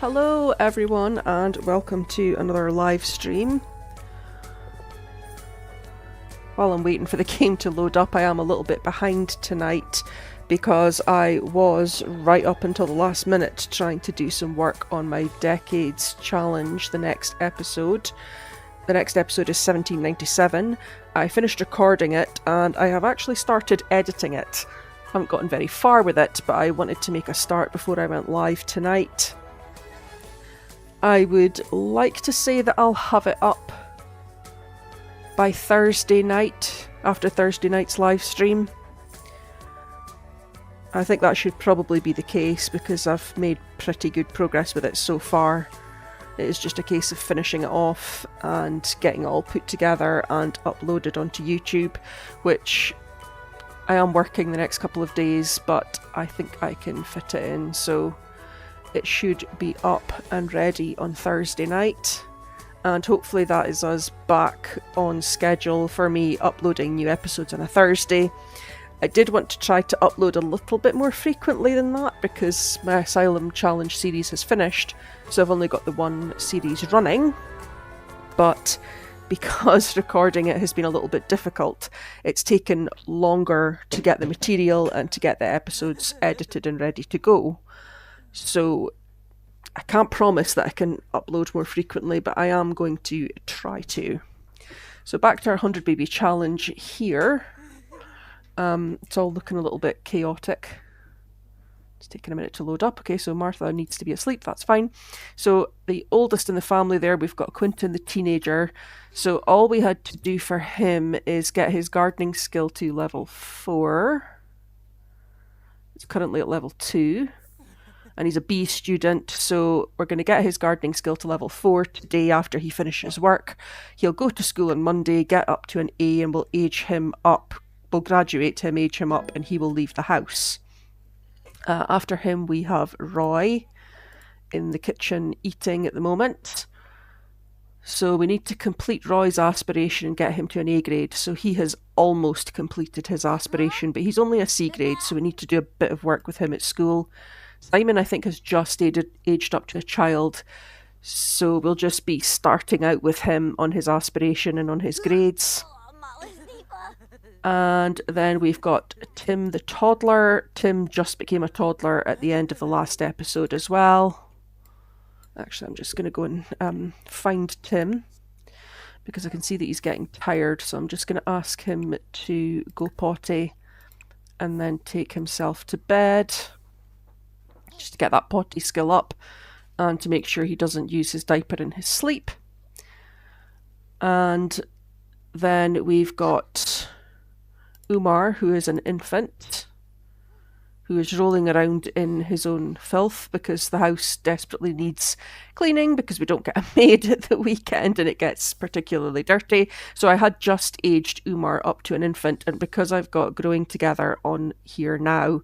Hello everyone and welcome to another live stream. While I'm waiting for the game to load up, I am a little bit behind tonight because I was right up until the last minute trying to do some work on my Decades Challenge, the next episode. The next episode is 1797. I finished recording it and I have actually started editing it. I haven't gotten very far with it, but I wanted to make a start before I went live tonight. I would like to say that I'll have it up by Thursday night, after Thursday night's live stream. I think that should probably be the case because I've made pretty good progress with it so far. It is just a case of finishing it off and getting it all put together and uploaded onto YouTube, which I am working the next couple of days, but I think I can fit it in, so it should be up and ready on Thursday night. And hopefully that is us back on schedule for me uploading new episodes on a Thursday. I did want to try to upload a little bit more frequently than that because my Asylum Challenge series has finished, so I've only got the one series running. But because recording it has been a little bit difficult, it's taken longer to get the material and to get the episodes edited and ready to go. So I can't promise that I can upload more frequently, but I am going to try to. So back to our 100 baby challenge here. It's all looking a little bit chaotic. It's taking a minute to load up. Okay, so Martha needs to be asleep, that's fine. So the oldest in the family there, we've got Quinton, the teenager. So all we had to do for him is get his gardening skill to level 4. It's currently at level 2. And he's a B student, so we're going to get his gardening skill to level 4 today after he finishes work. He'll go to school on Monday, get up to an A, and we'll age him up. We'll graduate him, age him up, and he will leave the house. After him, we have Roy in the kitchen eating at the moment. So we need to complete Roy's aspiration and get him to an A grade. So he has almost completed his aspiration, but he's only a C grade, so we need to do a bit of work with him at school. Simon, I think, has just aged up to a child, so we'll just be starting out with him on his aspiration and on his grades. And then we've got Tim the toddler. Tim just became a toddler at the end of the last episode as well. Actually, I'm just going to go and find Tim because I can see that he's getting tired, so I'm just going to ask him to go potty and then take himself to bed, just to get that potty skill up and to make sure he doesn't use his diaper in his sleep. And then we've got Umar, who is an infant, who is rolling around in his own filth because the house desperately needs cleaning because we don't get a maid at the weekend and it gets particularly dirty. So I had just aged Umar up to an infant, and because I've got growing together on here now,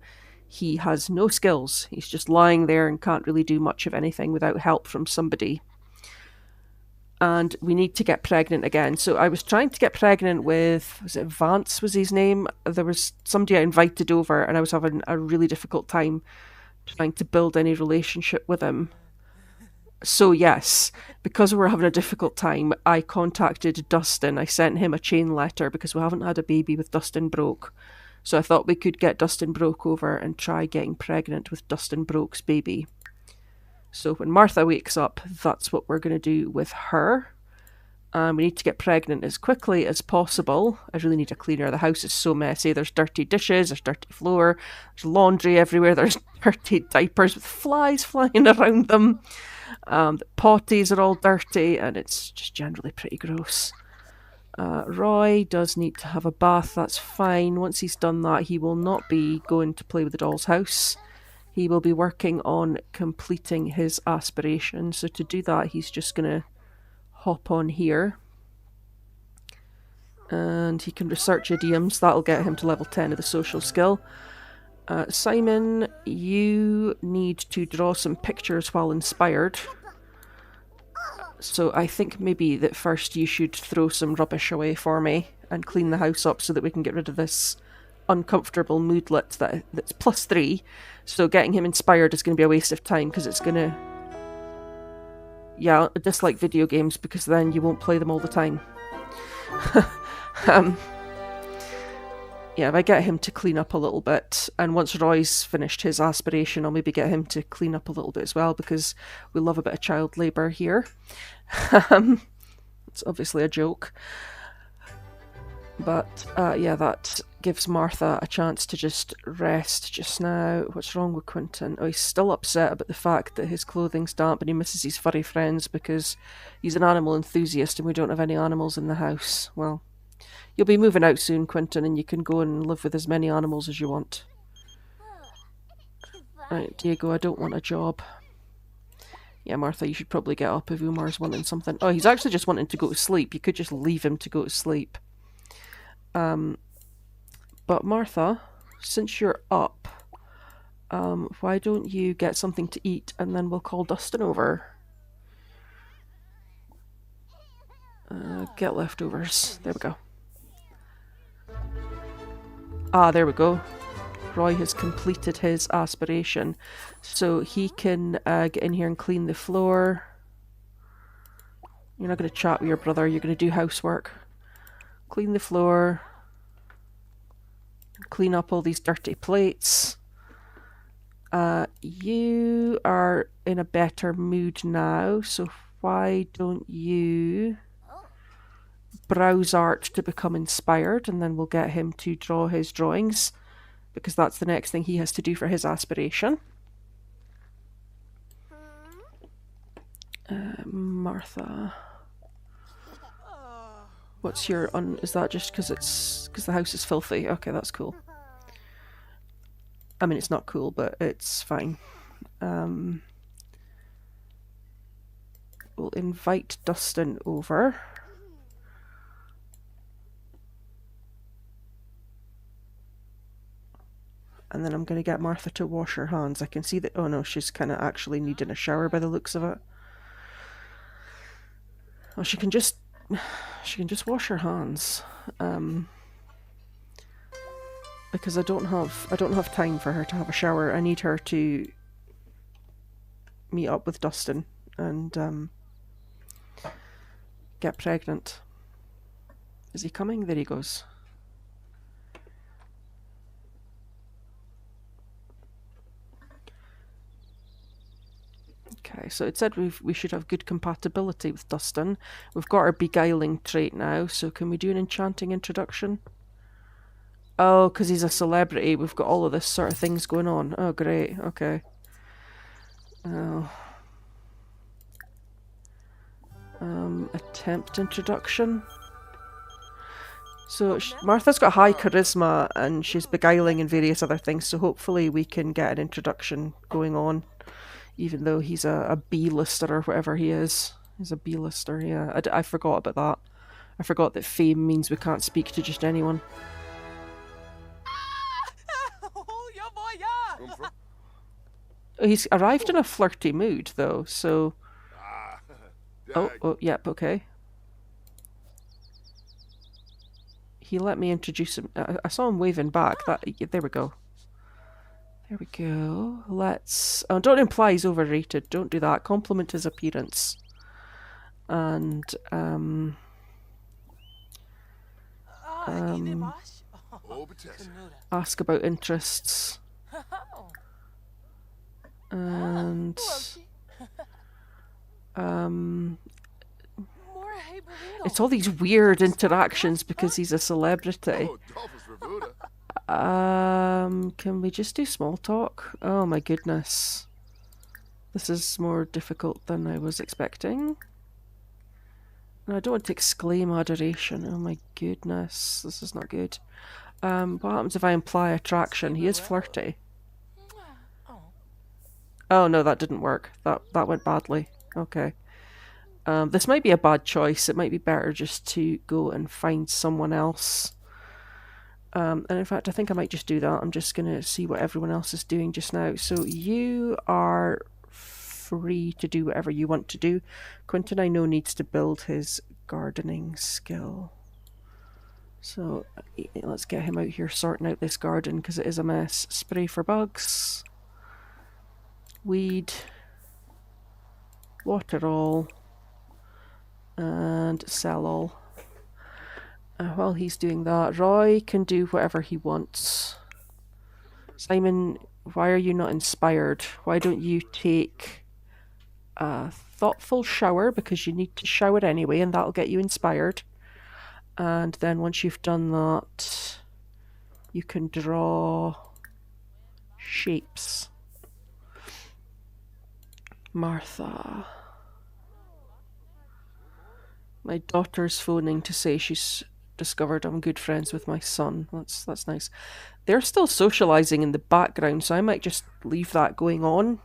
he has no skills. He's just lying there and can't really do much of anything without help from somebody. And we need to get pregnant again. So I was trying to get pregnant with, was it Vance was his name? There was somebody I invited over and I was having a really difficult time trying to build any relationship with him. So yes, because we're having a difficult time, I contacted Dustin. I sent him a chain letter because we haven't had a baby with Dustin Broke. So I thought we could get Dustin Broke over and try getting pregnant with Dustin Broke's baby. So when Martha wakes up, that's what we're going to do with her. We need to get pregnant as quickly as possible. I really need a cleaner. The house is so messy. There's dirty dishes, there's dirty floor, there's laundry everywhere, there's dirty diapers with flies flying around them. The potties are all dirty and it's just generally pretty gross. Roy does need to have a bath, that's fine. Once he's done that, he will not be going to play with the doll's house. He will be working on completing his aspiration. So to do that, he's just going to hop on here. And he can research idioms. That'll get him to level 10 of the social skill. Simon, you need to draw some pictures while inspired. So I think maybe that first you should throw some rubbish away for me and clean the house up so that we can get rid of this uncomfortable moodlet that's +3. So getting him inspired is going to be a waste of time because it's going to Yeah, I dislike video games because then you won't play them all the time. Yeah, if I get him to clean up a little bit, and once Roy's finished his aspiration, I'll maybe get him to clean up a little bit as well, because we love a bit of child labour here. It's obviously a joke. But yeah, that gives Martha a chance to just rest just now. What's wrong with Quinton? Oh, he's still upset about the fact that his clothing's damp and he misses his furry friends because he's an animal enthusiast and we don't have any animals in the house. Well, you'll be moving out soon, Quinton, and you can go and live with as many animals as you want. Right, Diego, I don't want a job. Yeah, Martha, you should probably get up if Umar's wanting something. Oh, he's actually just wanting to go to sleep. You could just leave him to go to sleep. But Martha, since you're up, why don't you get something to eat and then we'll call Dustin over. Get leftovers. There we go. Ah, there we go. Roy has completed his aspiration. So he can get in here and clean the floor. You're not going to chat with your brother, you're going to do housework. Clean the floor. Clean up all these dirty plates. You are in a better mood now, so why don't you browse art to become inspired, and then we'll get him to draw his drawings, because that's the next thing he has to do for his aspiration. Martha, what's your is that just because the house is filthy? Okay, that's cool. I mean, it's not cool, but it's fine. We'll invite Dustin over. And then I'm going to get Martha to wash her hands. I can see that, oh no, she's kind of actually needing a shower by the looks of it. Oh, she can just wash her hands. Because I don't have time for her to have a shower. I need her to meet up with Dustin and get pregnant. Is he coming? There he goes. Okay, so it said we should have good compatibility with Dustin. We've got our beguiling trait now, so can we do an enchanting introduction? Oh, because he's a celebrity, we've got all of this sort of things going on. Oh, great, okay. Oh. Attempt introduction. So Martha's got high charisma and she's beguiling and various other things, so hopefully we can get an introduction going on. Even though he's a B-lister or whatever he is. He's a B-lister, yeah. I forgot about that. I forgot that fame means we can't speak to just anyone. Oh, he's arrived in a flirty mood, though, so... Oh, yep, okay. He let me introduce him. I saw him waving back. There we go. There we go. Let's... Oh, don't imply he's overrated. Don't do that. Compliment his appearance. And, ask about interests. And... It's all these weird interactions because he's a celebrity. Can we just do small talk? Oh my goodness. This is more difficult than I was expecting. No, I don't want to exclaim adoration. Oh my goodness. This is not good. What happens if I imply attraction? He is flirty. Oh no, that didn't work. That went badly. Okay. This might be a bad choice. It might be better just to go and find someone else. And in fact, I think I might just do that. I'm just going to see what everyone else is doing just now. So you are free to do whatever you want to do. Quinton, I know, needs to build his gardening skill. So let's get him out here sorting out this garden because it is a mess. Spray for bugs. Weed. water all, and sell all. While he's doing that, Roy can do whatever he wants. Simon, why are you not inspired? Why don't you take a thoughtful shower, because you need to shower anyway, and that'll get you inspired. And then once you've done that, you can draw shapes. Martha. My daughter's phoning to say she's discovered I'm good friends with my son. That's nice. They're still socializing in the background, so I might just leave that going on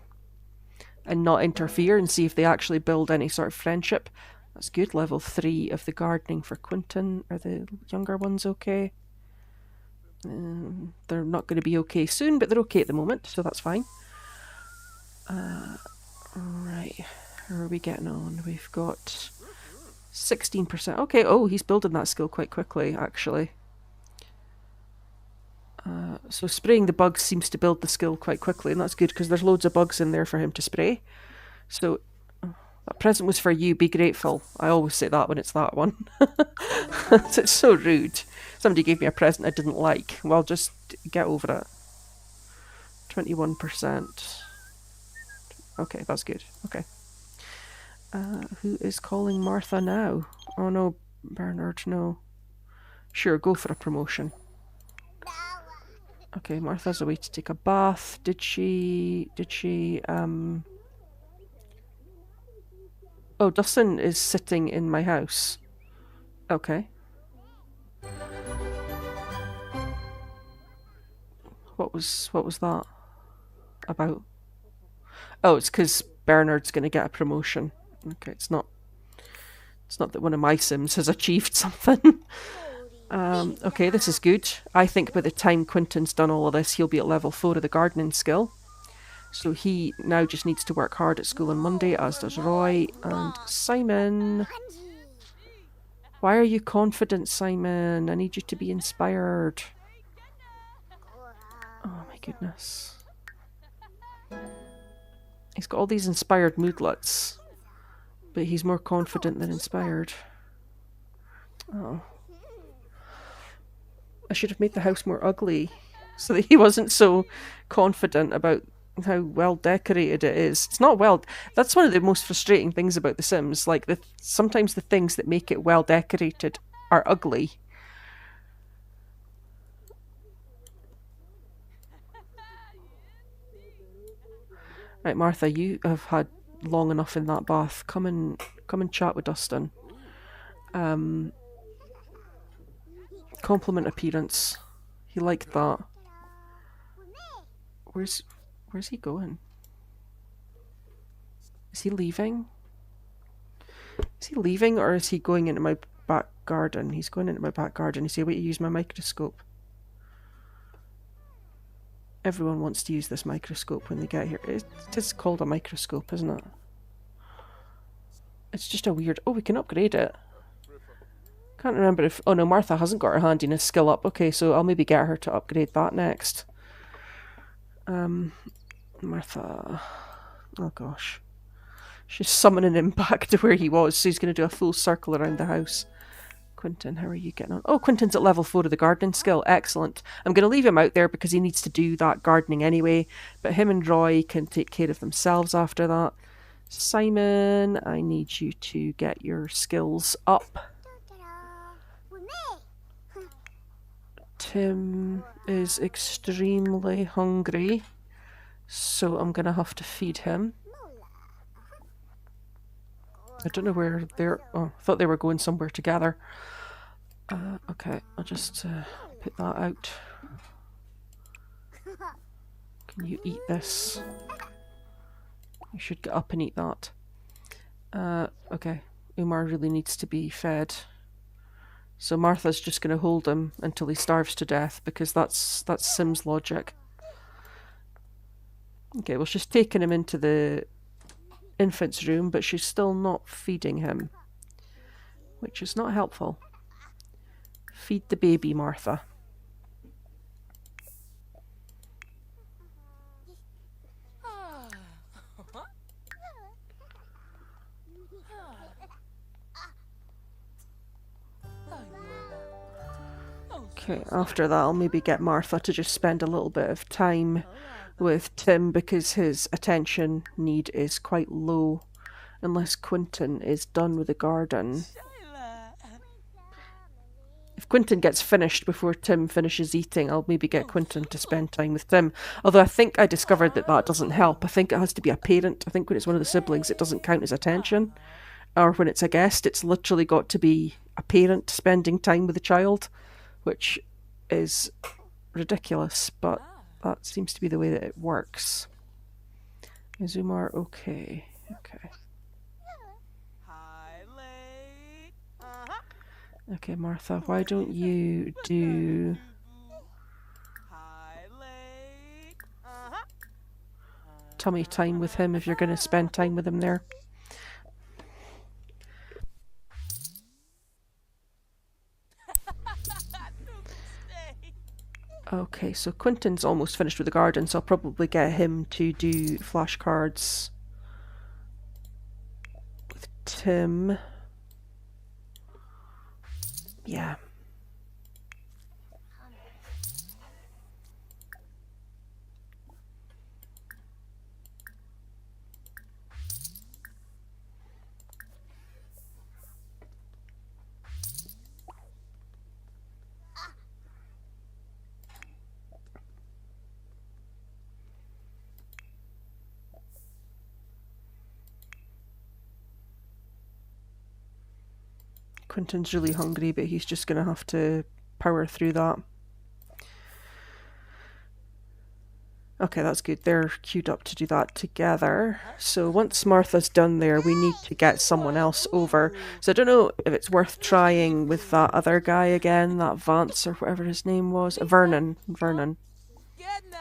and not interfere and see if they actually build any sort of friendship. That's good. Level 3 of the gardening for Quinton. Are the younger ones okay? They're not going to be okay soon, but they're okay at the moment, so that's fine. Right, how are we getting on? We've got 16%. Okay, oh, he's building that skill quite quickly, actually. So spraying the bugs seems to build the skill quite quickly, and that's good because there's loads of bugs in there for him to spray. So that present was for you, be grateful. I always say that when it's that one. It's so rude. Somebody gave me a present I didn't like. Well, just get over it. 21%. Okay, that's good. Okay. Who is calling Martha now? Oh no, Bernard, no. Sure, go for a promotion. Okay, Martha's away to take a bath. Did she, Oh, Dustin is sitting in my house. Okay. What was that about? Oh, it's because Bernard's going to get a promotion. Okay, it's not that one of my Sims has achieved something. Okay, this is good. I think by the time Quinton's done all of this, he'll be at level 4 of the gardening skill. So he now just needs to work hard at school on Monday, as does Roy and Simon. Why are you confident, Simon? I need you to be inspired. Oh my goodness. He's got all these inspired moodlets, but he's more confident than inspired. Oh. I should have made the house more ugly so that he wasn't so confident about how well decorated it is. It's not well. That's one of the most frustrating things about The Sims. Like, sometimes the things that make it well decorated are ugly. Right, Martha, you have had long enough in that bath. Come and chat with Dustin. Compliment appearance. He liked that. Where's he going? Is he leaving? Is he leaving, or is he going into my back garden? He's going into my back garden. You see, wait to use my microscope. Everyone wants to use this microscope when they get here. It is called a microscope, isn't it? It's just a weird... Oh, we can upgrade it. Can't remember if... Oh no, Martha hasn't got her handiness skill up. Okay, so I'll maybe get her to upgrade that next. Martha... Oh gosh. She's summoning him back to where he was, so he's going to do a full circle around the house. Quinton, how are you getting on? Oh, Quinton's at level 4 of the gardening skill. Excellent. I'm going to leave him out there because he needs to do that gardening anyway, but him and Roy can take care of themselves after that. Simon, I need you to get your skills up. Tim is extremely hungry, so I'm going to have to feed him. I don't know where they're... Oh, I thought they were going somewhere together. Okay, I'll just put that out. Can you eat this? You should get up and eat that. Okay, Umar really needs to be fed. So Martha's just going to hold him until he starves to death, because that's Sims logic. Okay, well, she's taken him into the infant's room, but she's still not feeding him, which is not helpful. Feed the baby, Martha. Okay, after that I'll maybe get Martha to just spend a little bit of time with Tim because his attention need is quite low unless Quinton is done with the garden. If Quinton gets finished before Tim finishes eating, I'll maybe get Quinton to spend time with Tim. Although I think I discovered that that doesn't help. I think it has to be a parent. I think when it's one of the siblings, it doesn't count as attention. Or when it's a guest, it's literally got to be a parent spending time with the child, which is ridiculous, but that seems to be the way that it works. Is Umar okay? Okay. Okay, Martha, why don't you do... tummy time with him if you're going to spend time with him there. Okay, so Quinton's almost finished with the garden, so I'll probably get him to do flashcards with Tim. Yeah. Quinton's really hungry, but he's just going to have to power through that. Okay, that's good. They're queued up to do that together. So once Martha's done there, we need to get someone else over. So I don't know if it's worth trying with that other guy again, that Vance or whatever his name was. Vernon.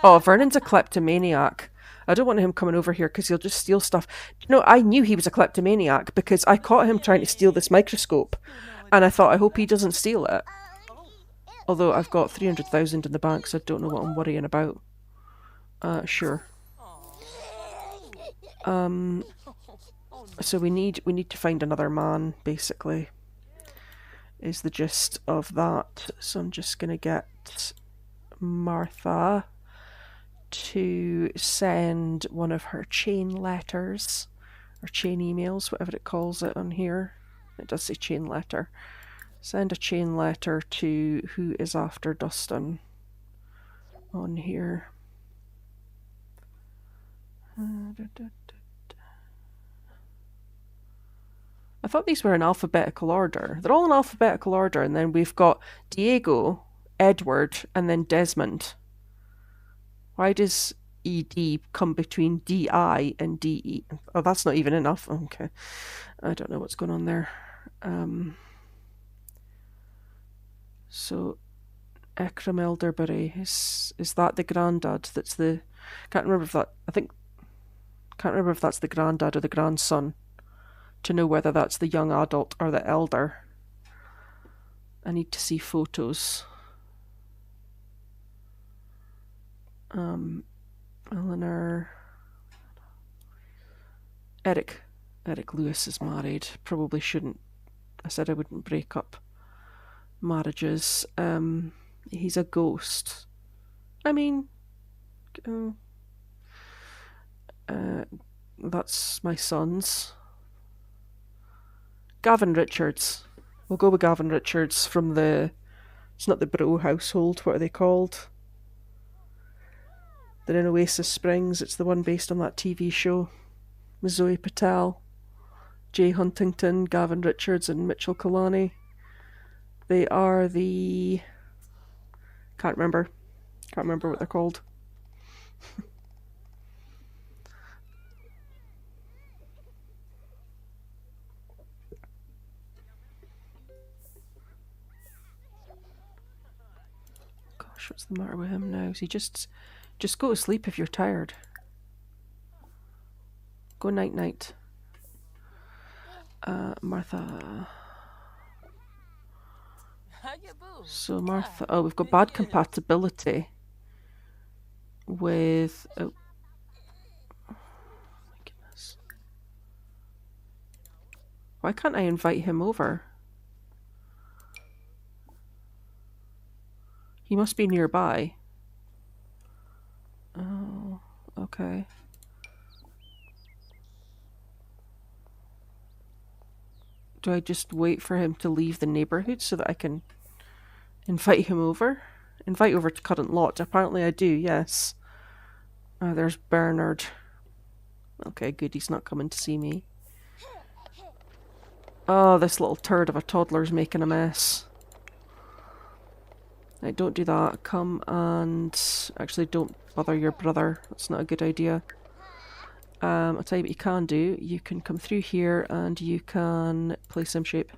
Oh, Vernon's a kleptomaniac. I don't want him coming over here because he'll just steal stuff. You know, I knew he was a kleptomaniac because I caught him trying to steal this microscope. And I thought, I hope he doesn't steal it. Although I've got 300,000 in the bank, so I don't know what I'm worrying about. Sure. So we need to find another man, basically, is the gist of that. So I'm just going to get Martha to send one of her chain letters, or chain emails, whatever it calls it on here. It does say chain letter. Send a chain letter to who is after Dustin on here. I thought these were in alphabetical order. They're all in alphabetical order, and then we've got Diego, Edward, and then Desmond. Why does ED come between DI and DE? Oh, that's not even enough. Okay. I don't know what's going on there. So, Ekram Elderbury, is that the granddad? That's the... Can't remember if that... Can't remember if that's the granddad or the grandson, to know whether that's the young adult or the elder. I need to see photos. Eleanor... Eric Lewis is married. Probably shouldn't. I said I wouldn't break up marriages. He's a ghost. I mean... that's my son's. Gavin Richards. We'll go with Gavin Richards from the... It's not the Bro household. What are they called? They're in Oasis Springs. It's the one based on that TV show. Zoe Patel, Jay Huntington, Gavin Richards, and Mitchell Kalani. They are the... Can't remember what they're called. Gosh, what's the matter with him now? Is he just go to sleep if you're tired. Go night-night. Martha. So Martha... Oh, we've got bad compatibility with... Oh. My goodness. Why can't I invite him over? He must be nearby. Oh, okay. Do I just wait for him to leave the neighborhood so that I can invite him over? Invite over to current lot. Apparently I do, yes. Oh, there's Bernard. Okay, good, he's not coming to see me. Oh, this little turd of a toddler's making a mess. Right, don't do that. Come and... Actually, don't bother your brother. That's not a good idea. I'll tell you what you can do. You can come through here and you can play sim shape.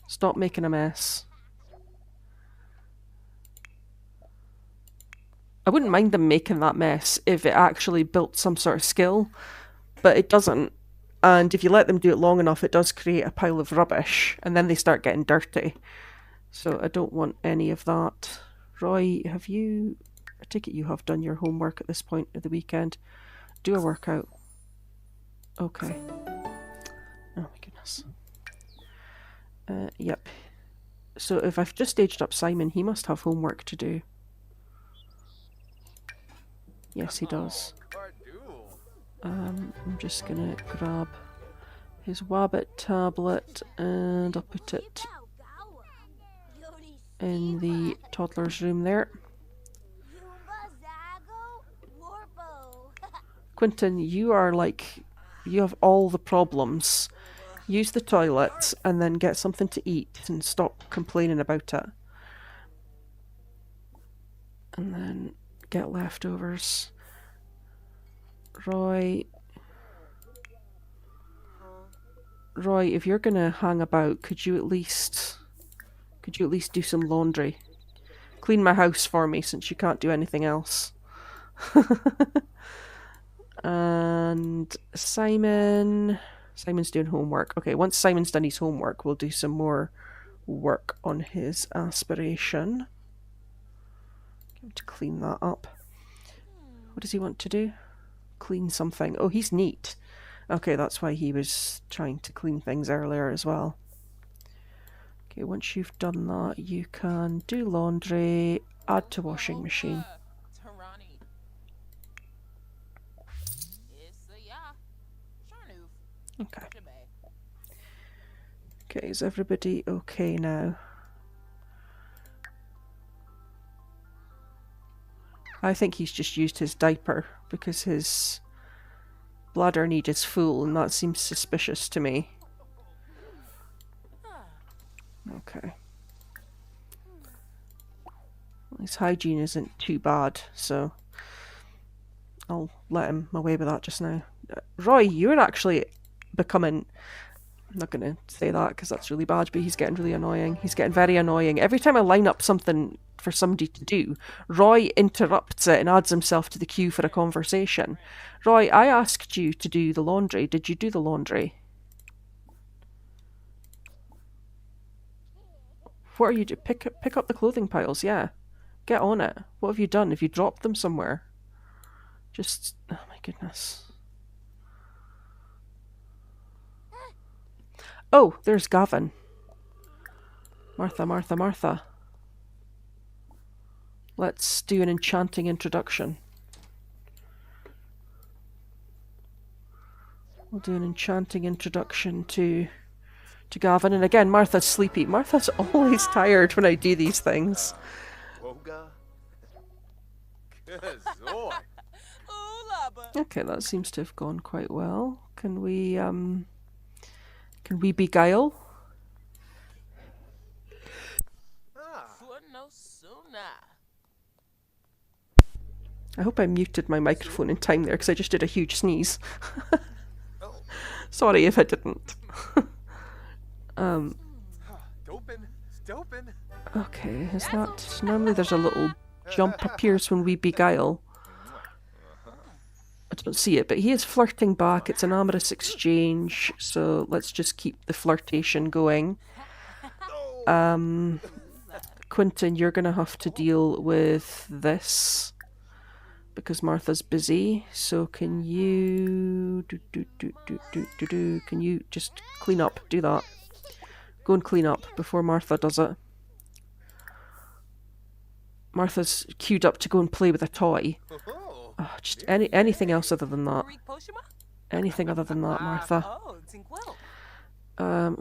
Stop making a mess. I wouldn't mind them making that mess if it actually built some sort of skill, but it doesn't. And if you let them do it long enough, it does create a pile of rubbish, and then they start getting dirty. So I don't want any of that. Roy, have you... I take it you have done your homework at this point of the weekend. Do a workout. Okay. Oh my goodness. Yep. So if I've just aged up Simon, he must have homework to do. Yes, he does. I'm just gonna grab his Wabbit tablet and I'll put it in the toddler's room there. Quinton, you are like, you have all the problems. Use the toilet and then get something to eat and stop complaining about it. And then get leftovers. Roy, if you're gonna hang about, could you at least do some laundry? Clean my house for me since you can't do anything else. And Simon's doing homework. Okay, once Simon's done his homework, we'll do some more work on his aspiration. Get him to clean that up. What does he want to do? Clean something. Oh, he's neat. Okay, that's why he was trying to clean things earlier as well. Okay, once you've done that, you can do laundry, add to washing machine. Okay. Okay, is everybody okay now? I think he's just used his diaper because his bladder need is full and that seems suspicious to me. Okay. His hygiene isn't too bad, so I'll let him away with that just now. Roy, you're actually becoming... I'm not going to say that because that's really bad, but he's getting really annoying. He's getting very annoying. Every time I line up something for somebody to do, Roy interrupts it and adds himself to the queue for a conversation. Roy, I asked you to do the laundry. Did you do the laundry? What are you doing? Pick up the clothing piles, yeah. Get on it. What have you done? Have you dropped them somewhere? Just... oh my goodness. Oh, there's Gavin. Martha, Martha, Martha. Let's do an enchanting introduction. We'll do an enchanting introduction to Gavin. And again, Martha's sleepy. Martha's always tired when I do these things. Okay, that seems to have gone quite well. Can we beguile? I hope I muted my microphone in time there because I just did a huge sneeze. Sorry if I didn't. Okay, is that... normally there's a little jump appears when we beguile. I don't see it, but he is flirting back. It's an amorous exchange, so let's just keep the flirtation going. Quinton, you're gonna have to deal with this because Martha's busy. So can you can you just clean up? Do that. Go and clean up before Martha does it. Martha's queued up to go and play with a toy. Oh, just anything else other than that. Anything other than that, Martha.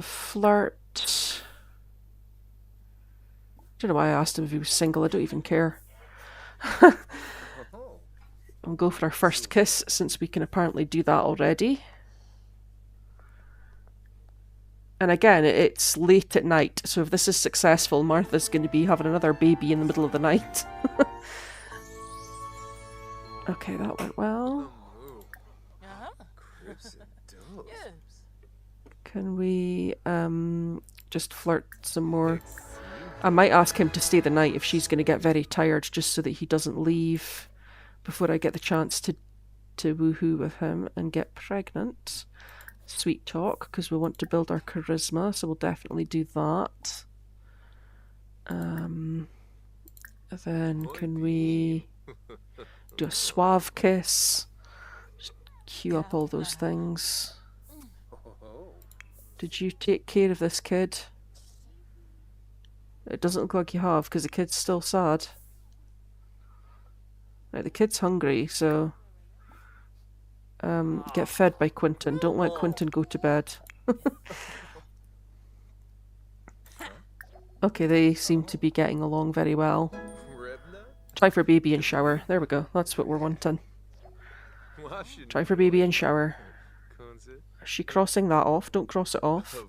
Flirt. I don't know why I asked him if he was single. I don't even care. We'll go for our first kiss since we can apparently do that already. And again, it's late at night, so if this is successful, Martha's going to be having another baby in the middle of the night. Okay, that went well. Can we just flirt some more? I might ask him to stay the night if she's going to get very tired, just so that he doesn't leave before I get the chance to woohoo with him and get pregnant. Sweet talk, because we want to build our charisma, so we'll definitely do that. Then can we do a suave kiss? Just cue up all those things. Did you take care of this kid? It doesn't look like you have, because the kid's still sad. Right, the kid's hungry, so get fed by Quinton. Don't let Quinton go to bed. Okay, they seem to be getting along very well. Try for baby and shower. There we go. That's what we're wanting. Try for baby and shower. Is she crossing that off? Don't cross it off.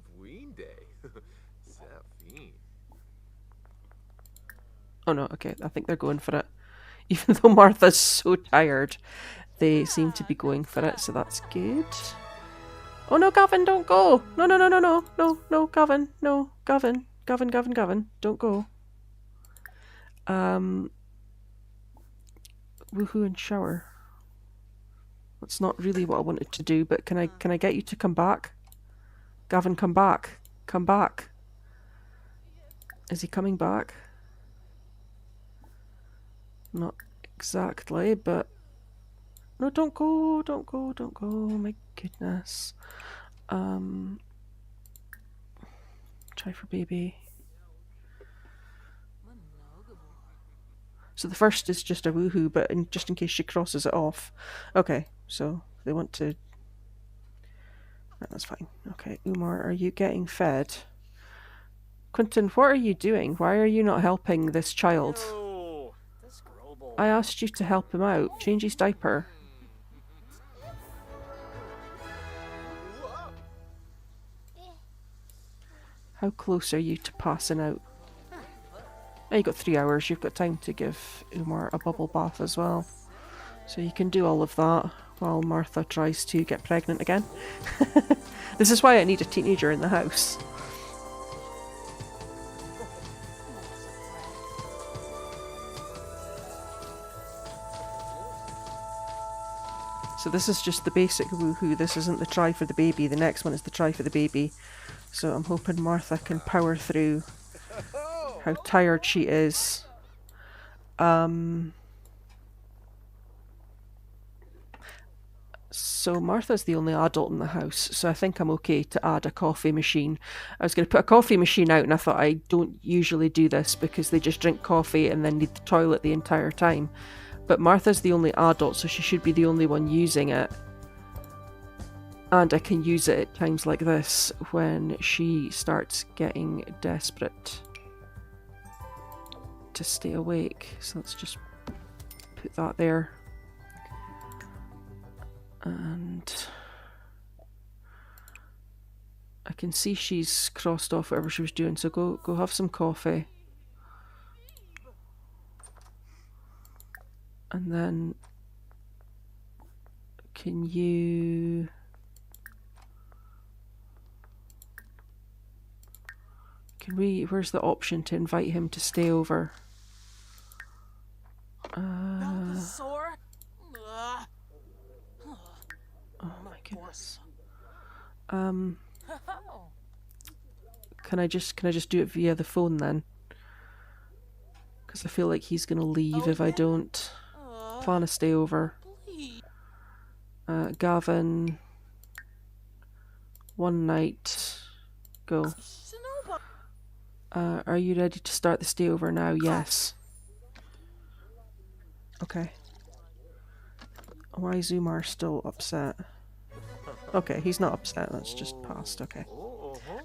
Oh no, okay. I think they're going for it. Even though Martha's so tired, they seem to be going for it, so that's good. Oh no, Gavin, don't go! No, no, no, no, no, no, no, Gavin, no, Gavin, Gavin, Gavin, Gavin, don't go. Woohoo and shower. That's not really what I wanted to do, but can I get you to come back? Gavin, come back. Come back. Is he coming back? Not exactly, but... No, don't go, don't go, don't go, my goodness. Try for baby. So the first is just a woohoo, but just in case she crosses it off. Okay, so they want to... No, that's fine. Okay, Umar, are you getting fed? Quinton, what are you doing? Why are you not helping this child? I asked you to help him out. Change his diaper. How close are you to passing out? Oh, you've got 3 hours. You've got time to give Umar a bubble bath as well. So you can do all of that while Martha tries to get pregnant again. This is why I need a teenager in the house. So this is just the basic woohoo. This isn't the try for the baby. The next one is the try for the baby. So I'm hoping Martha can power through how tired she is. So Martha's the only adult in the house, so I think I'm okay to add a coffee machine. I was going to put a coffee machine out, and I thought I don't usually do this because they just drink coffee and then need the toilet the entire time. But Martha's the only adult, so she should be the only one using it. And I can use it at times like this when she starts getting desperate to stay awake. So let's just put that there. And I can see she's crossed off whatever she was doing, so go have some coffee. And then can you... Where's the option to invite him to stay over? Oh my goodness. Can I just do it via the phone then? Because I feel like he's gonna leave if I don't. Plan a stay over. Gavin. One night. Go. Are you ready to start the stay over now? Yes. Okay. Why is Umar still upset? Okay, he's not upset, that's just past, okay.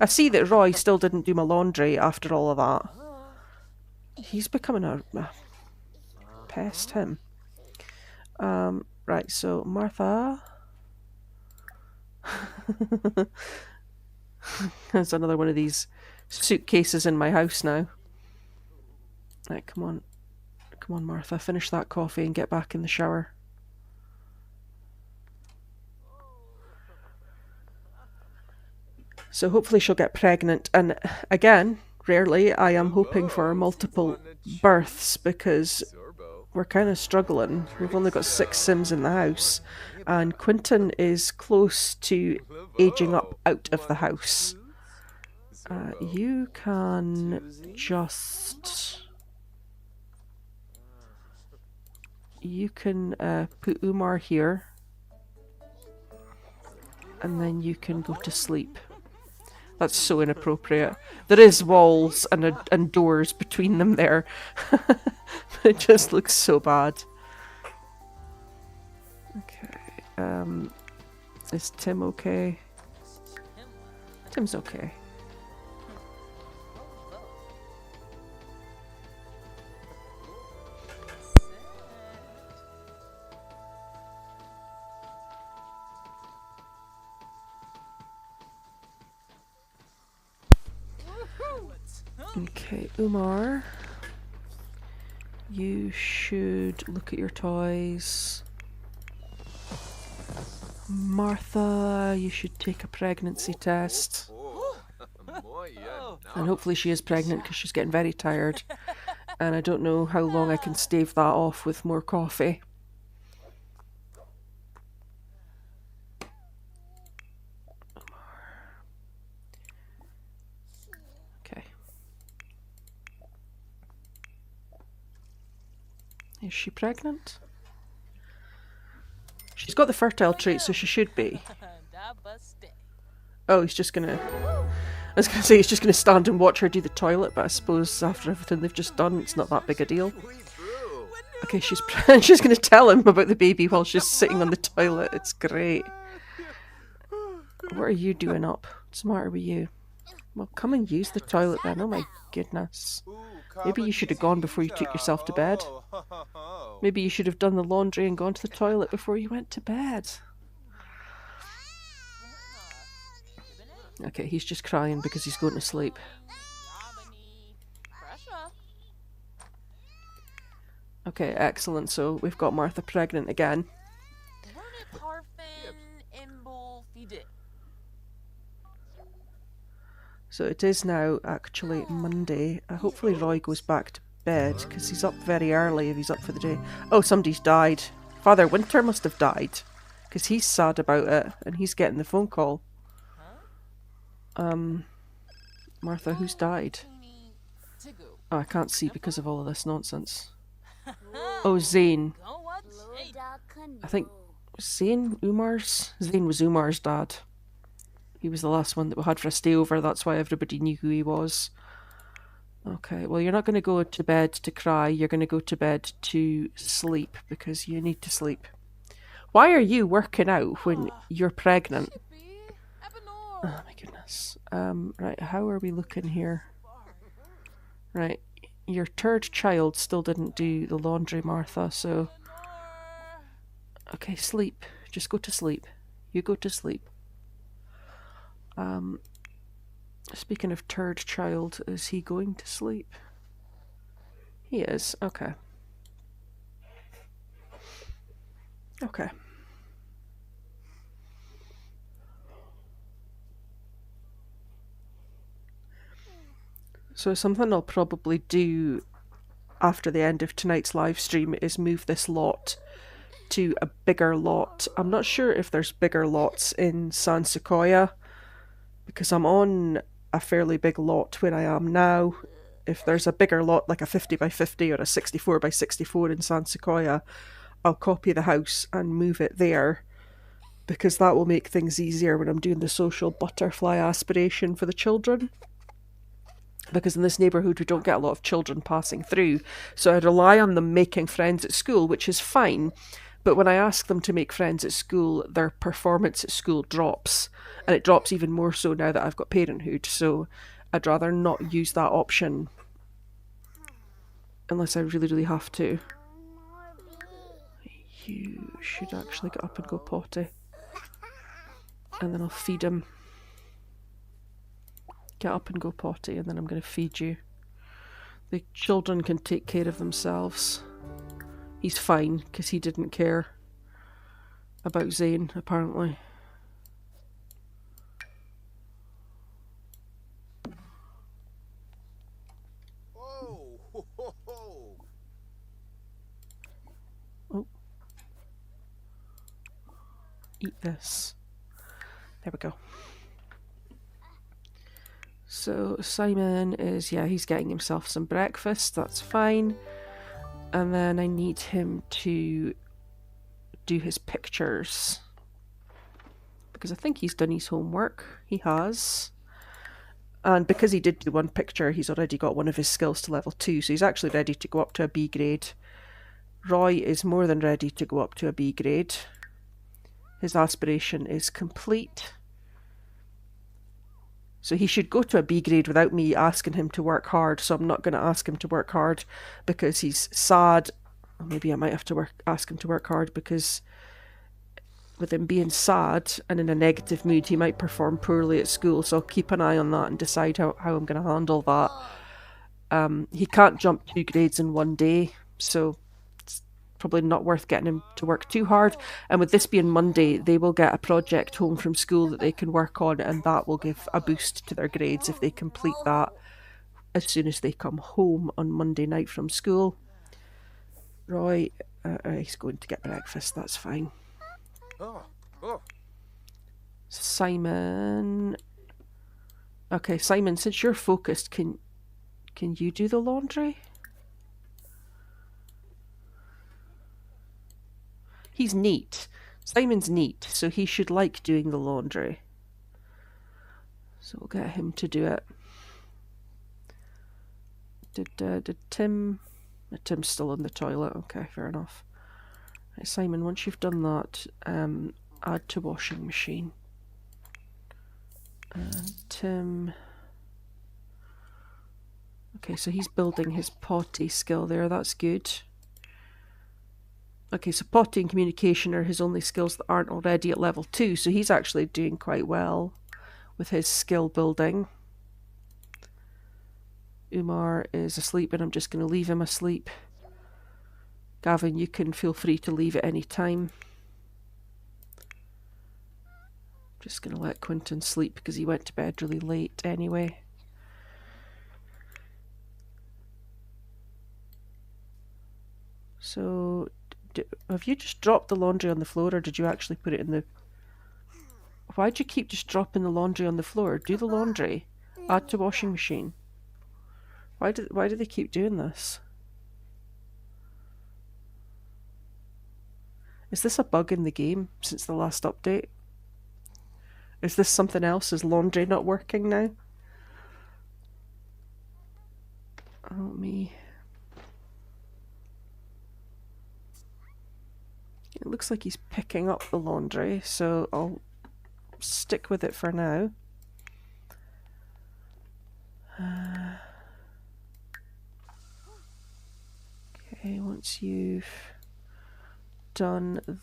I see that Roy still didn't do my laundry after all of that. He's becoming a pest, him. Right, so Martha... There's another one of these suitcases in my house now. Right, come on. Come on, Martha, finish that coffee and get back in the shower. So hopefully she'll get pregnant. And again, rarely, I am hoping for multiple births because we're kind of struggling. We've only got 6 Sims in the house. And Quinton is close to aging up out of the house. You can just... You can put Umar here. And then you can go to sleep. That's so inappropriate. There is walls and doors between them there. It just looks so bad. Okay. Is Tim okay? Tim's okay. Okay, Umar, you should look at your toys. Martha, you should take a pregnancy test. And hopefully she is pregnant because she's getting very tired. And I don't know how long I can stave that off with more coffee. Okay. Is she pregnant? She's got the fertile trait, so she should be. Oh, he's just gonna... I was gonna say he's just gonna stand and watch her do the toilet, but I suppose after everything they've just done, it's not that big a deal. Okay, she's she's gonna tell him about the baby while she's sitting on the toilet. It's great. What are you doing up? What's the matter with you? Well, come and use the toilet then. Oh my goodness. Maybe you should have gone before you took yourself to bed. Maybe you should have done the laundry and gone to the toilet before you went to bed. Okay, he's just crying because he's going to sleep. Okay, excellent. So we've got Martha pregnant again. So it is now actually Monday. Hopefully Roy goes back to bed because he's up very early if he's up for the day. Oh, somebody's died. Father Winter must have died because he's sad about it and he's getting the phone call. Martha, who's died? Oh, I can't see because of all of this nonsense. Oh, Zane. I think Zane was Umar's dad. He was the last one that we had for a stay over, that's why everybody knew who he was. Okay, well you're not going to go to bed to cry, you're going to go to bed to sleep because you need to sleep. Why are you working out when you're pregnant? Oh my goodness. Right, how are we looking here? Right, your third child still didn't do the laundry, Martha, so... Okay, sleep. Just go to sleep. You go to sleep. Speaking of third child, is he going to sleep? He is, okay. Okay. So something I'll probably do after the end of tonight's live stream is move this lot to a bigger lot. I'm not sure if there's bigger lots in San Sequoia because I'm on a fairly big lot where I am now. If there's a bigger lot like a 50 by 50 or a 64 by 64 in San Sequoia, I'll copy the house and move it there because that will make things easier when I'm doing the social butterfly aspiration for the children. because in this neighbourhood we don't get a lot of children passing through, so I rely on them making friends at school, which is fine. But when I ask them to make friends at school, their performance at school drops, and it drops even more so now that I've got parenthood, so I'd rather not use that option unless I really, really have to. You should actually get up and go potty, and then I'll feed him. Get up and go potty, and then I'm going to feed you. The children can take care of themselves. He's fine, because he didn't care about Zane, apparently. Oh. Eat this. There we go. So Simon is, yeah, he's getting himself some breakfast, that's fine. And then I need him to do his pictures, because I think he's done his homework. He has. And because he did do one picture, he's already got one of his skills to level 2, so he's actually ready to go up to a B grade. Roy is more than ready to go up to a B grade. His aspiration is complete. So he should go to a B grade without me asking him to work hard, so I'm not going to ask him to work hard because he's sad. Or maybe I might have to ask him to work hard because with him being sad and in a negative mood, he might perform poorly at school, so I'll keep an eye on that and decide how I'm going to handle that. He can't jump 2 grades in one day, so it's probably not worth getting him to work too hard. And with this being Monday, they will get a project home from school that they can work on, and that will give a boost to their grades if they complete that as soon as they come home on Monday night from school. Roy, he's going to get breakfast, that's fine. Simon. Okay, Simon, since you're focused, can you do the laundry? He's neat. Simon's neat, so he should like doing the laundry. So we'll get him to do it. Did Tim... Tim's still in the toilet. Okay, fair enough. Right, Simon, once you've done that, add to washing machine. And Tim... Okay, so he's building his potty skill there, that's good. Okay, so potty and communication are his only skills that aren't already at level 2, so he's actually doing quite well with his skill building. Umar is asleep, and I'm just going to leave him asleep. Gavin, you can feel free to leave at any time. Just going to let Quinton sleep because he went to bed really late anyway. So, have you just dropped the laundry on the floor, or did you actually put it in the... Why'd you keep just dropping the laundry on the floor? Do the laundry. Add to washing machine. Why do they keep doing this? Is this a bug in the game since the last update? Is this something else? Is laundry not working now? Oh, me. It looks like he's picking up the laundry, so I'll stick with it for now. Okay, once you've done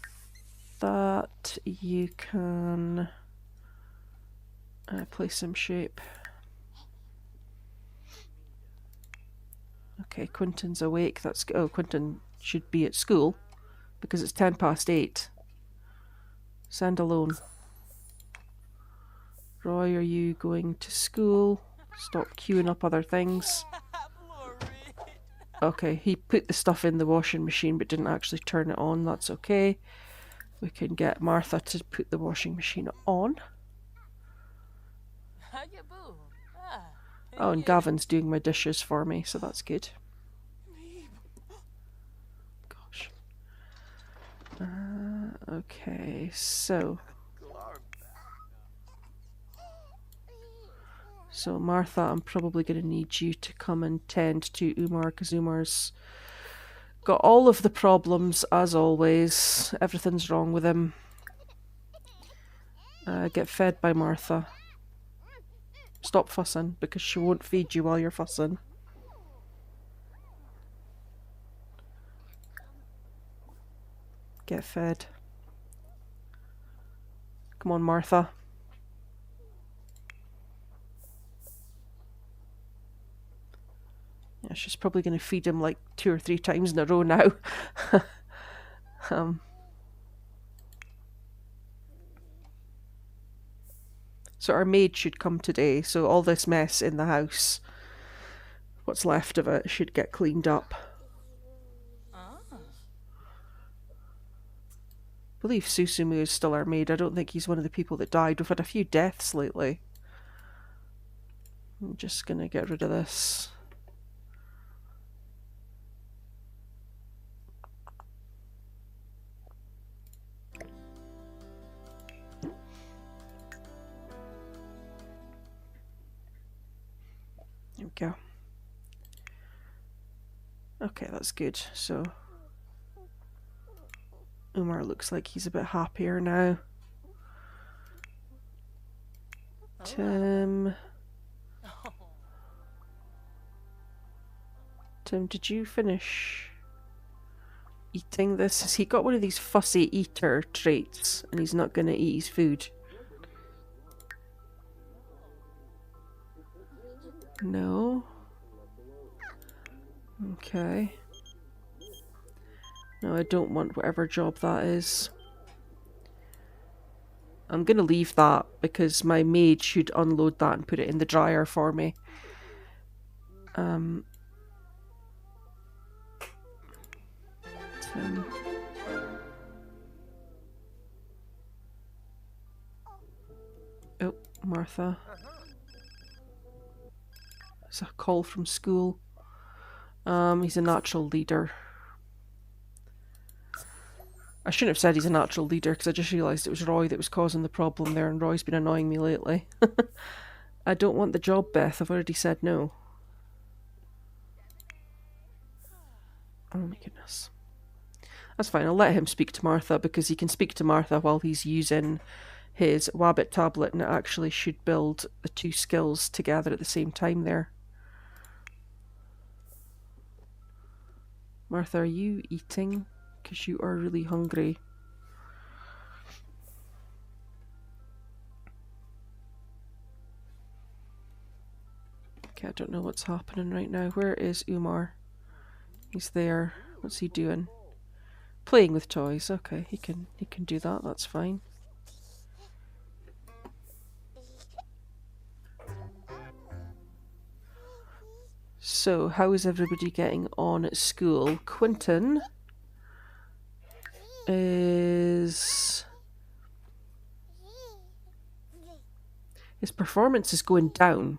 that, you can play some shape. Okay, Quinton's awake. That's... Oh, Quinton should be at school because it's 8:10. Send alone. Roy, are you going to school? Stop queuing up other things. Okay, he put the stuff in the washing machine but didn't actually turn it on. That's okay. We can get Martha to put the washing machine on. Oh, and Gavin's doing my dishes for me, so that's good. Gosh. Okay, so... So Martha, I'm probably going to need you to come and tend to Umar, because Umar's got all of the problems, as always. Everything's wrong with him. Get fed by Martha. Stop fussing, because she won't feed you while you're fussing. Get fed. Come on, Martha. Yeah, she's probably going to feed him like 2 or 3 times in a row now. So our maid should come today, so all this mess in the house, what's left of it, should get cleaned up. I believe Susumu is still our maid. I don't think he's one of the people that died. We've had a few deaths lately. I'm just going to get rid of this. There we go. Okay, that's good. So Umar looks like he's a bit happier now. Tim, did you finish eating this? Has he got one of these fussy eater traits and he's not going to eat his food? No. Okay. No, I don't want whatever job that is. I'm going to leave that because my maid should unload that and put it in the dryer for me. Tim. Oh, Martha. It's a call from school. He's a natural leader. I shouldn't have said he's a natural leader because I just realised it was Roy that was causing the problem there, and Roy's been annoying me lately. I don't want the job, Beth. I've already said no. Oh my goodness. That's fine. I'll let him speak to Martha because he can speak to Martha while he's using his Wabbit tablet, and it actually should build the 2 skills together at the same time there. Martha, are you eating? Because you are really hungry. Okay, I don't know what's happening right now. Where is Umar? He's there. What's he doing? Playing with toys. Okay, he can do that. That's fine. So, how is everybody getting on at school? Quinton is... his performance is going down.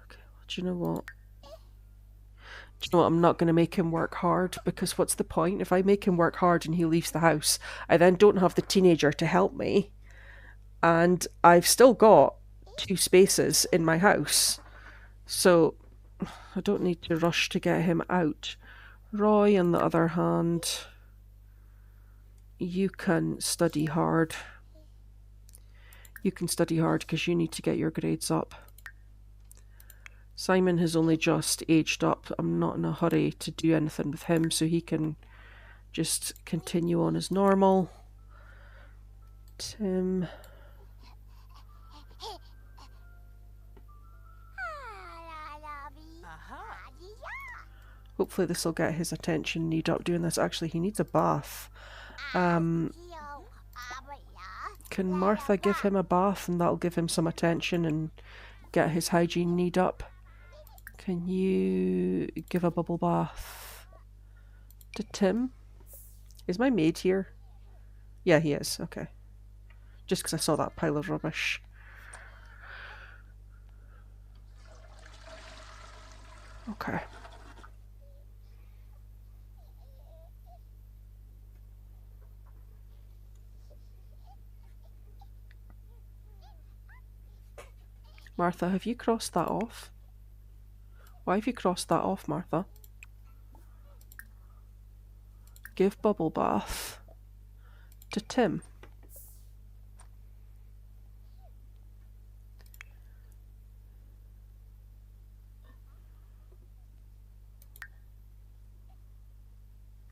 Okay, well, do you know what? I'm not going to make him work hard, because what's the point? If I make him work hard and he leaves the house, I then don't have the teenager to help me. And I've still got 2 spaces in my house. So I don't need to rush to get him out. Roy, on the other hand, you can study hard. You can study hard because you need to get your grades up. Simon has only just aged up. I'm not in a hurry to do anything with him, so he can just continue on as normal. Tim. Hopefully this will get his attention. Need up doing this. Actually, he needs a bath. Can Martha give him a bath and that'll give him some attention and get his hygiene need up? Can you give a bubble bath to Tim? Is my maid here? Yeah, he is. Okay. Just because I saw that pile of rubbish. Okay. Martha, have you crossed that off? Why have you crossed that off, Martha? Give bubble bath to Tim.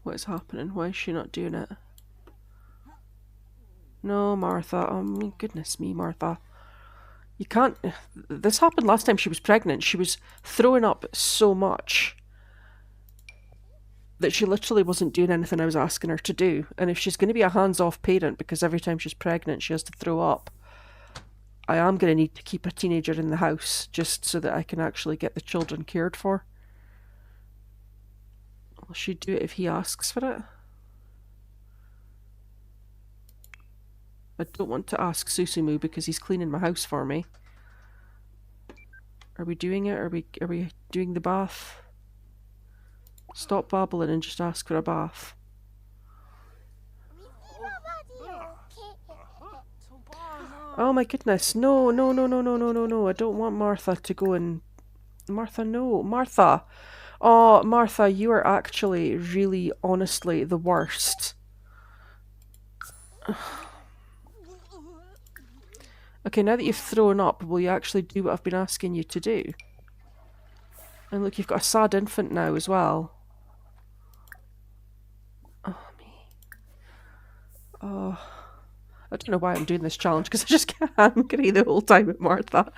What is happening? Why is she not doing it? No, Martha. Oh, my goodness me, Martha. You can't... This happened last time she was pregnant. She was throwing up so much that she literally wasn't doing anything I was asking her to do. And if she's going to be a hands-off parent because every time she's pregnant she has to throw up, I am going to need to keep a teenager in the house just so that I can actually get the children cared for. Will she do it if he asks for it? I don't want to ask Susumu because he's cleaning my house for me. Are we doing it? Are we doing the bath? Stop babbling and just ask for a bath. Oh my goodness. No, no, no, no, no, no, no, no. I don't want Martha to go and... Martha, no. Martha! Oh, Martha, you are actually really, honestly, the worst. Okay, now that you've thrown up, will you actually do what I've been asking you to do? And look, you've got a sad infant now as well. Oh, me. Oh... I don't know why I'm doing this challenge, because I just get angry the whole time at Martha.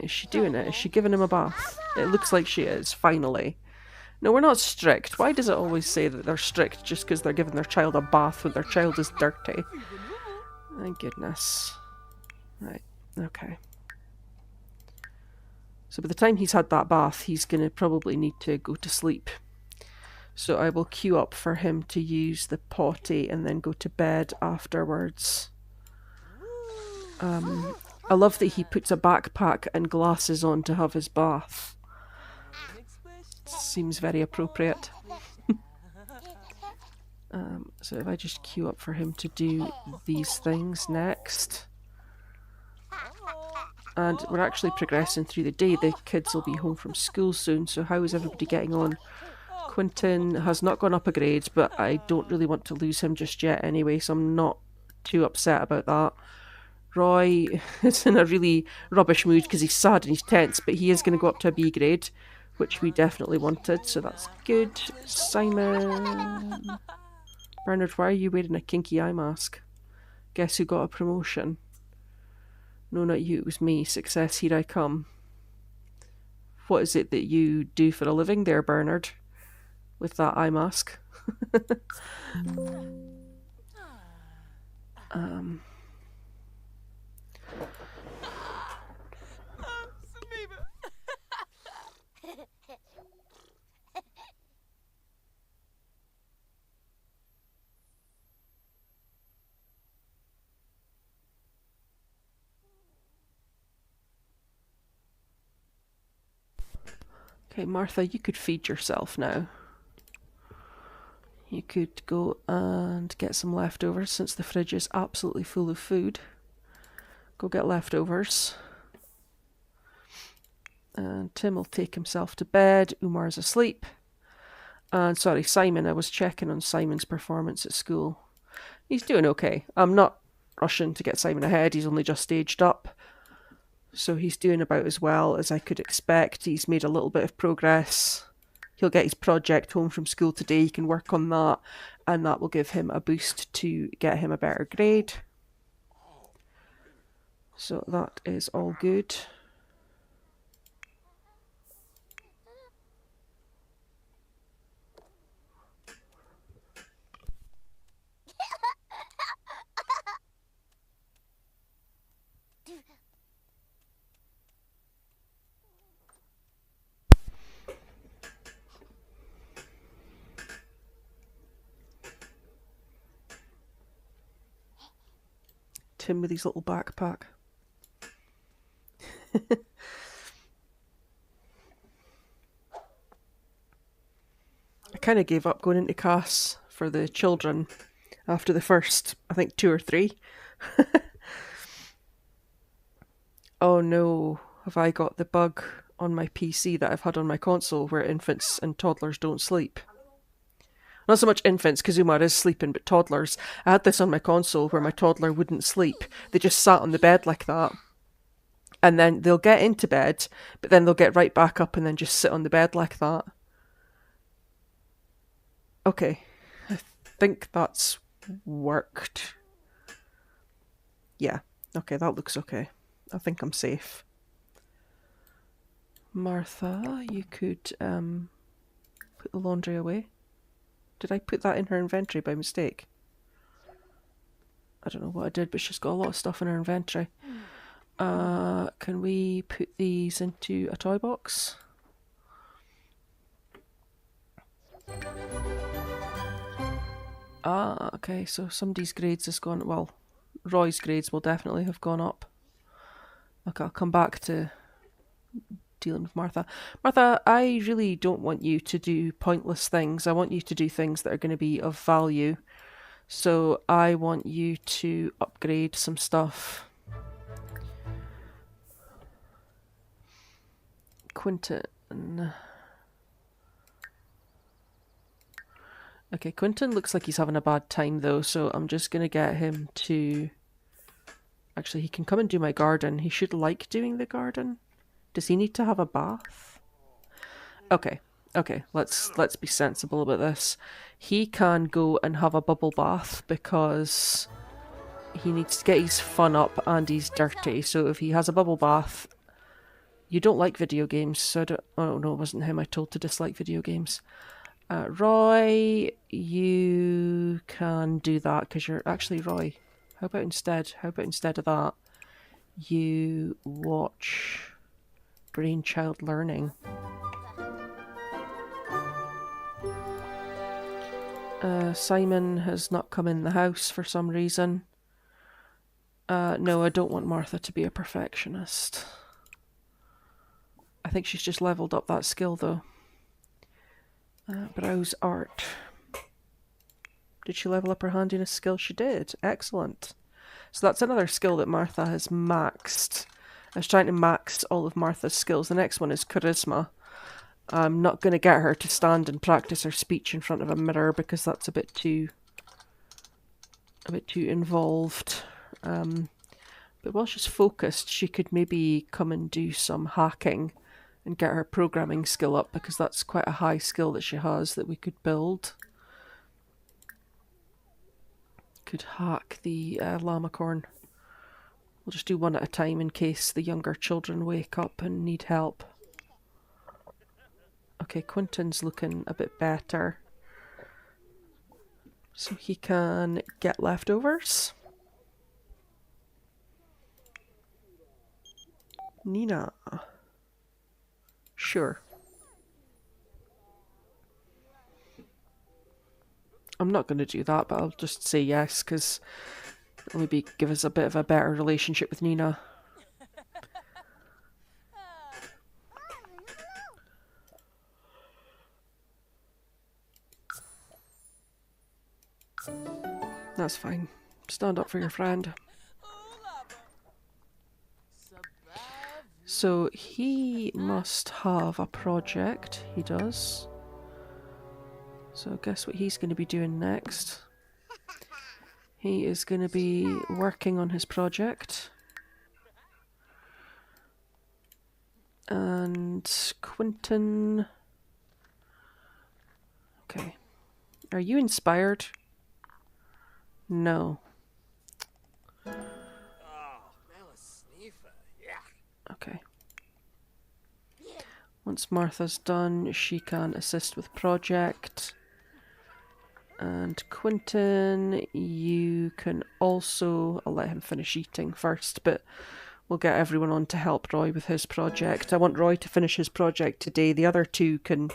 Is she doing it? Is she giving him a bath? It looks like she is, finally. No, we're not strict. Why does it always say that they're strict just because they're giving their child a bath when their child is dirty? Thank goodness. Right, okay. So by the time he's had that bath, he's going to probably need to go to sleep. So I will queue up for him to use the potty and then go to bed afterwards. I love that he puts a backpack and glasses on to have his bath. Seems very appropriate. So if I just queue up for him to do these things next. And we're actually progressing through the day. The kids will be home from school soon, so how is everybody getting on? Quinton has not gone up a grade, but I don't really want to lose him just yet anyway, so I'm not too upset about that. Roy is in a really rubbish mood because he's sad and he's tense, but he is going to go up to a B grade, which we definitely wanted, so that's good. Simon... Bernard, why are you wearing a kinky eye mask? Guess who got a promotion? No, not you, it was me. Success, here I come. What is it that you do for a living there, Bernard? With that eye mask. Okay, Martha, you could feed yourself now. You could go and get some leftovers since the fridge is absolutely full of food. Go get leftovers. And Tim will take himself to bed. Umar's asleep. And sorry, Simon, I was checking on Simon's performance at school. He's doing okay. I'm not rushing to get Simon ahead. He's only just staged up. So he's doing about as well as I could expect. He's made a little bit of progress. He'll get his project home from school today. He can work on that, and that will give him a boost to get him a better grade. So that is all good. Tim with his little backpack. I kind of gave up going into CAS for the children after the first, I think, 2 or 3. Oh no, have I got the bug on my PC that I've had on my console where infants and toddlers don't sleep? Not so much infants, because Umar is sleeping, but toddlers. I had this on my console where my toddler wouldn't sleep. They just sat on the bed like that. And then they'll get into bed, but then they'll get right back up and then just sit on the bed like that. Okay, I think that's worked. Yeah, okay, that looks okay. I think I'm safe. Martha, you could put the laundry away. Did I put that in her inventory by mistake? I don't know what I did, but she's got a lot of stuff in her inventory. Can we put these into a toy box? Okay, so somebody's grades has gone, well, Roy's grades will definitely have gone up. Okay, I'll come back to dealing with Martha. Martha, I really don't want you to do pointless things. I want you to do things that are going to be of value. So I want you to upgrade some stuff. Quinton. Okay, Quinton looks like he's having a bad time though, so I'm just going to get him to... Actually, he can come and do my garden. He should like doing the garden. Does he need to have a bath? Okay, let's be sensible about this. He can go and have a bubble bath because he needs to get his fun up and he's dirty. So if he has a bubble bath... You don't like video games, so I don't... Oh no, it wasn't him I told to dislike video games. Roy, you can do that because you're... Actually, Roy, how about instead of that, you watch Brainchild Learning. Simon has not come in the house for some reason. No, I don't want Martha to be a perfectionist. I think she's just leveled up that skill though. Browse art. Did she level up her handiness skill? She did. Excellent. So that's another skill that Martha has maxed. I was trying to max all of Martha's skills. The next one is charisma. I'm not going to get her to stand and practice her speech in front of a mirror because that's a bit too involved. But while she's focused, she could maybe come and do some hacking and get her programming skill up because that's quite a high skill that she has that we could build. Could hack the llamacorn. We'll just do one at a time in case the younger children wake up and need help. Okay, Quinton's looking a bit better. So he can get leftovers. Nina. Sure. I'm not going to do that, but I'll just say yes, because it'll maybe give us a bit of a better relationship with Nina. That's fine. Stand up for your friend. So he must have a project. He does. So guess what he's going to be doing next? He is going to be working on his project. And Quinton... Okay. Are you inspired? No. Okay. Once Martha's done, she can assist with project. And Quinton, you can also... I'll let him finish eating first, but we'll get everyone on to help Roy with his project. I want Roy to finish his project today. The other two can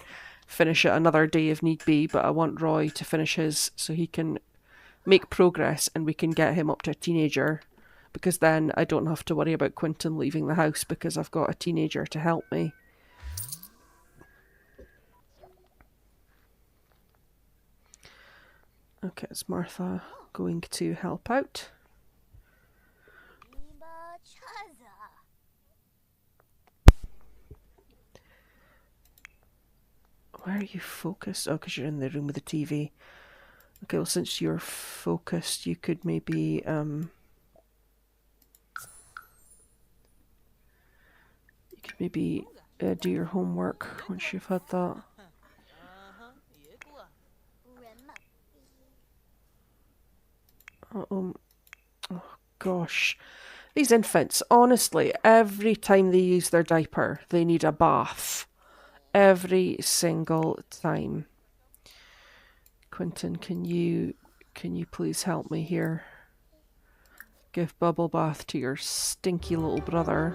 finish it another day if need be, but I want Roy to finish his so he can make progress and we can get him up to a teenager, because then I don't have to worry about Quinton leaving the house because I've got a teenager to help me. Okay, it's Martha. going to help out. Why are you focused? Oh, because you're in the room with the TV. Okay, well, since you're focused, you could maybe do your homework once you've had that. Oh gosh. These infants, honestly, every time they use their diaper, they need a bath. Every single time. Quinton, can you please help me here? Give bubble bath to your stinky little brother.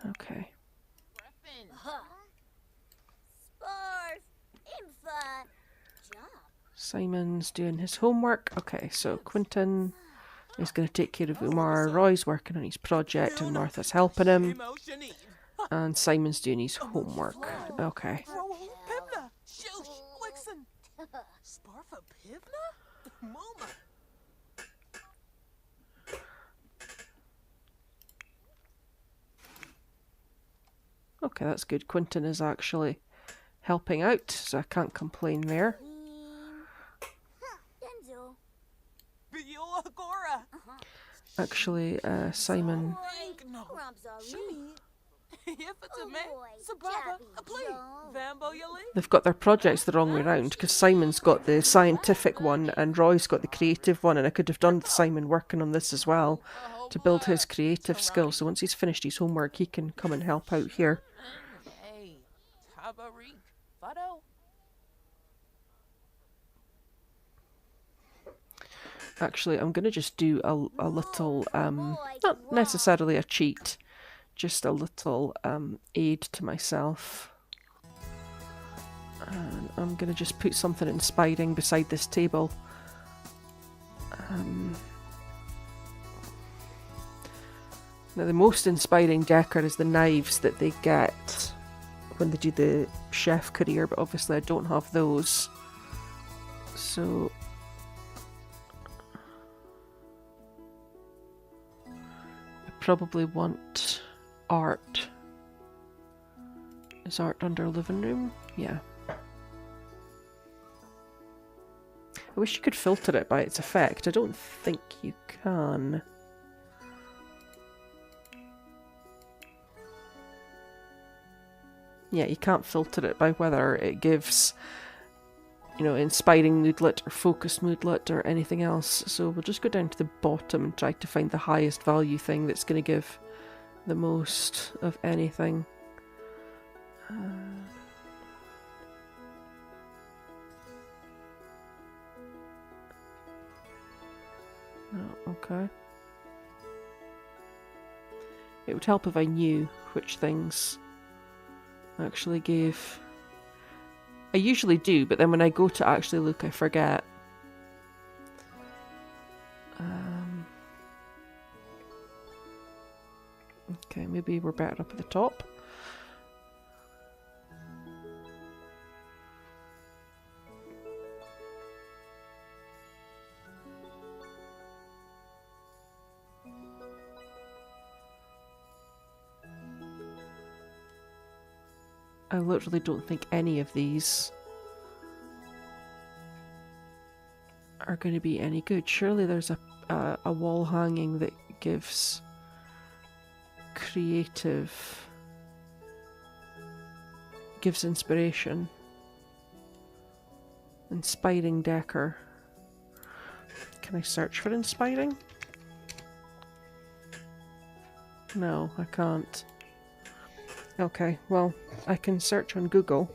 Okay. Simon's doing his homework. Okay, so Quinton is going to take care of Umar. Roy's working on his project and Martha's helping him. And Simon's doing his homework. Okay. Okay, that's good. Quinton is actually helping out, so I can't complain there. Actually, Simon... They've got their projects the wrong way round, because Simon's got the scientific one and Roy's got the creative one, and I could have done with Simon working on this as well to build his creative skills, so once he's finished his homework he can come and help out here. Actually, I'm going to just do a little, not necessarily a cheat, just a little aid to myself. And I'm going to just put something inspiring beside this table. Now the most inspiring decor is the knives that they get when they do the chef career, but obviously I don't have those. So I probably want art. Is art under living room? Yeah. I wish you could filter it by its effect. I don't think you can. Yeah, you can't filter it by whether it gives, you know, inspiring moodlet or focused moodlet or anything else. So we'll just go down to the bottom and try to find the highest value thing that's going to give the most of anything. No, okay. It would help if I knew which things actually gave. I usually do, but then when I go to actually look, I forget. Okay, maybe we're better up at the top. I literally don't think any of these are going to be any good. Surely there's a wall hanging that gives creative, gives inspiration. Inspiring decor. Can I search for inspiring? No, I can't. Okay, well, I can search on Google.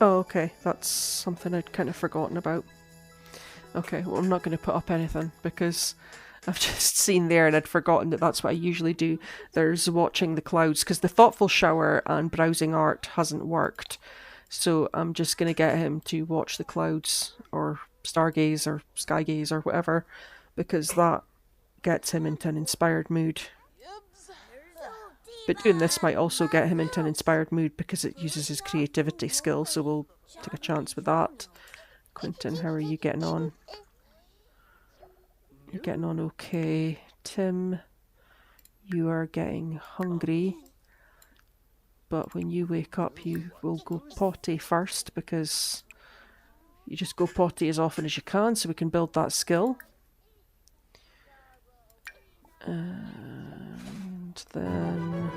Oh, okay, that's something I'd kind of forgotten about. Okay, well, I'm not going to put up anything because I've just seen there and I'd forgotten that that's what I usually do. There's watching the clouds because the thoughtful shower and browsing art hasn't worked. So I'm just going to get him to watch the clouds or stargaze or skygaze or whatever because that gets him into an inspired mood. But doing this might also get him into an inspired mood because it uses his creativity skill, so we'll take a chance with that. Quinton, how are you getting on? You're getting on okay. Tim, you are getting hungry. But when you wake up, you will go potty first because you just go potty as often as you can so we can build that skill. And then...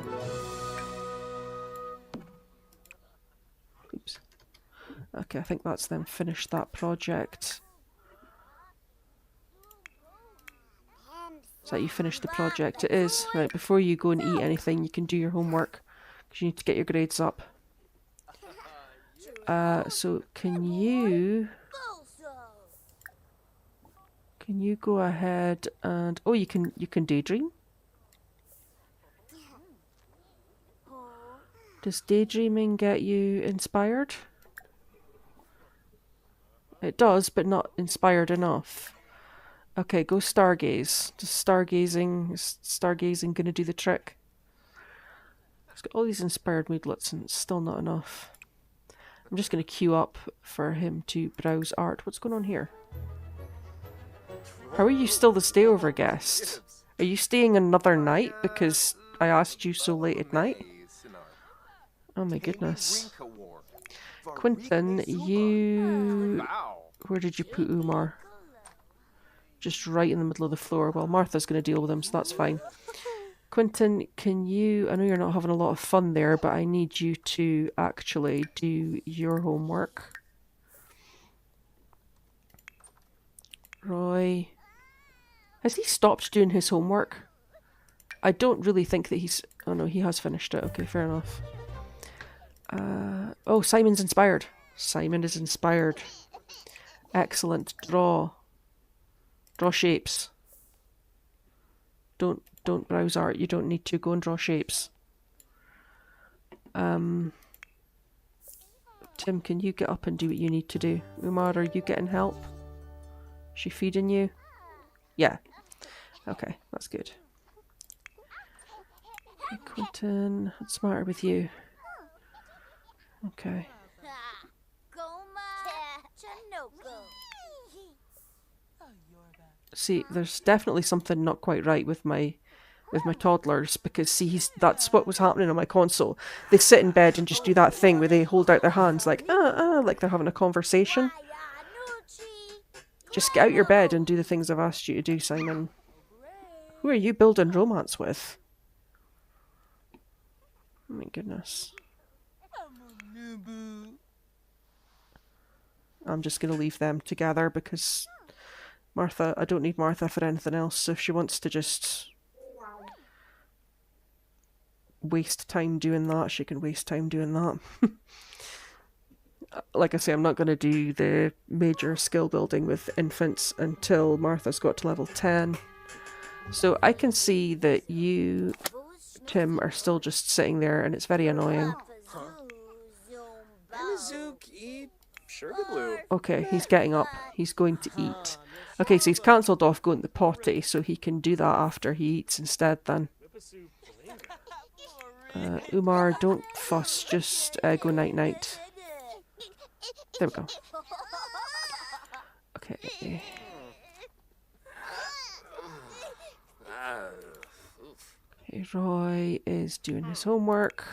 Oops. Okay, I think that's them finished that project. Is that you finished the project? It is. Right, before you go and eat anything, you can do your homework because you need to get your grades up. So can you go ahead and you can daydream? Does daydreaming get you inspired? It does, but not inspired enough. Okay, go stargaze. Is stargazing gonna do the trick? It's got all these inspired moodlets and it's still not enough. I'm just gonna queue up for him to browse art. What's going on here? How are you still the stay-over guest? Are you staying another night because I asked you so late at night? Oh my goodness. Quinton, you... Where did you put Umar? Just right in the middle of the floor. Well, Martha's going to deal with him, so that's fine. Quinton, can you... I know you're not having a lot of fun there, but I need you to actually do your homework. Roy... Has he stopped doing his homework? I don't really think that he's... Oh no, he has finished it. Okay, fair enough. Oh, Simon's inspired. Simon is inspired. Excellent. Draw. Draw shapes. Don't browse art. You don't need to. Go and draw shapes. Tim, can you get up and do what you need to do? Umar, are you getting help? Is she feeding you? Yeah. Okay, that's good. Okay, Quinton, what's the matter with you? Okay. See, there's definitely something not quite right with my toddlers because see, that's what was happening on my console. They sit in bed and just do that thing where they hold out their hands like like they're having a conversation. Just get out your bed and do the things I've asked you to do, Simon. Who are you building romance with? Oh my goodness. I'm just going to leave them together because Martha, I don't need Martha for anything else, so if she wants to just waste time doing that, she can waste time doing that. Like I say, I'm not going to do the major skill building with infants until Martha's got to level 10. So I can see that you, Tim, are still just sitting there and it's very annoying. Okay, he's getting up. He's going to eat. Okay, so he's cancelled off going to the potty, so he can do that after he eats instead then. Umar, don't fuss, just go night-night. There we go. Okay. Okay, Roy is doing his homework.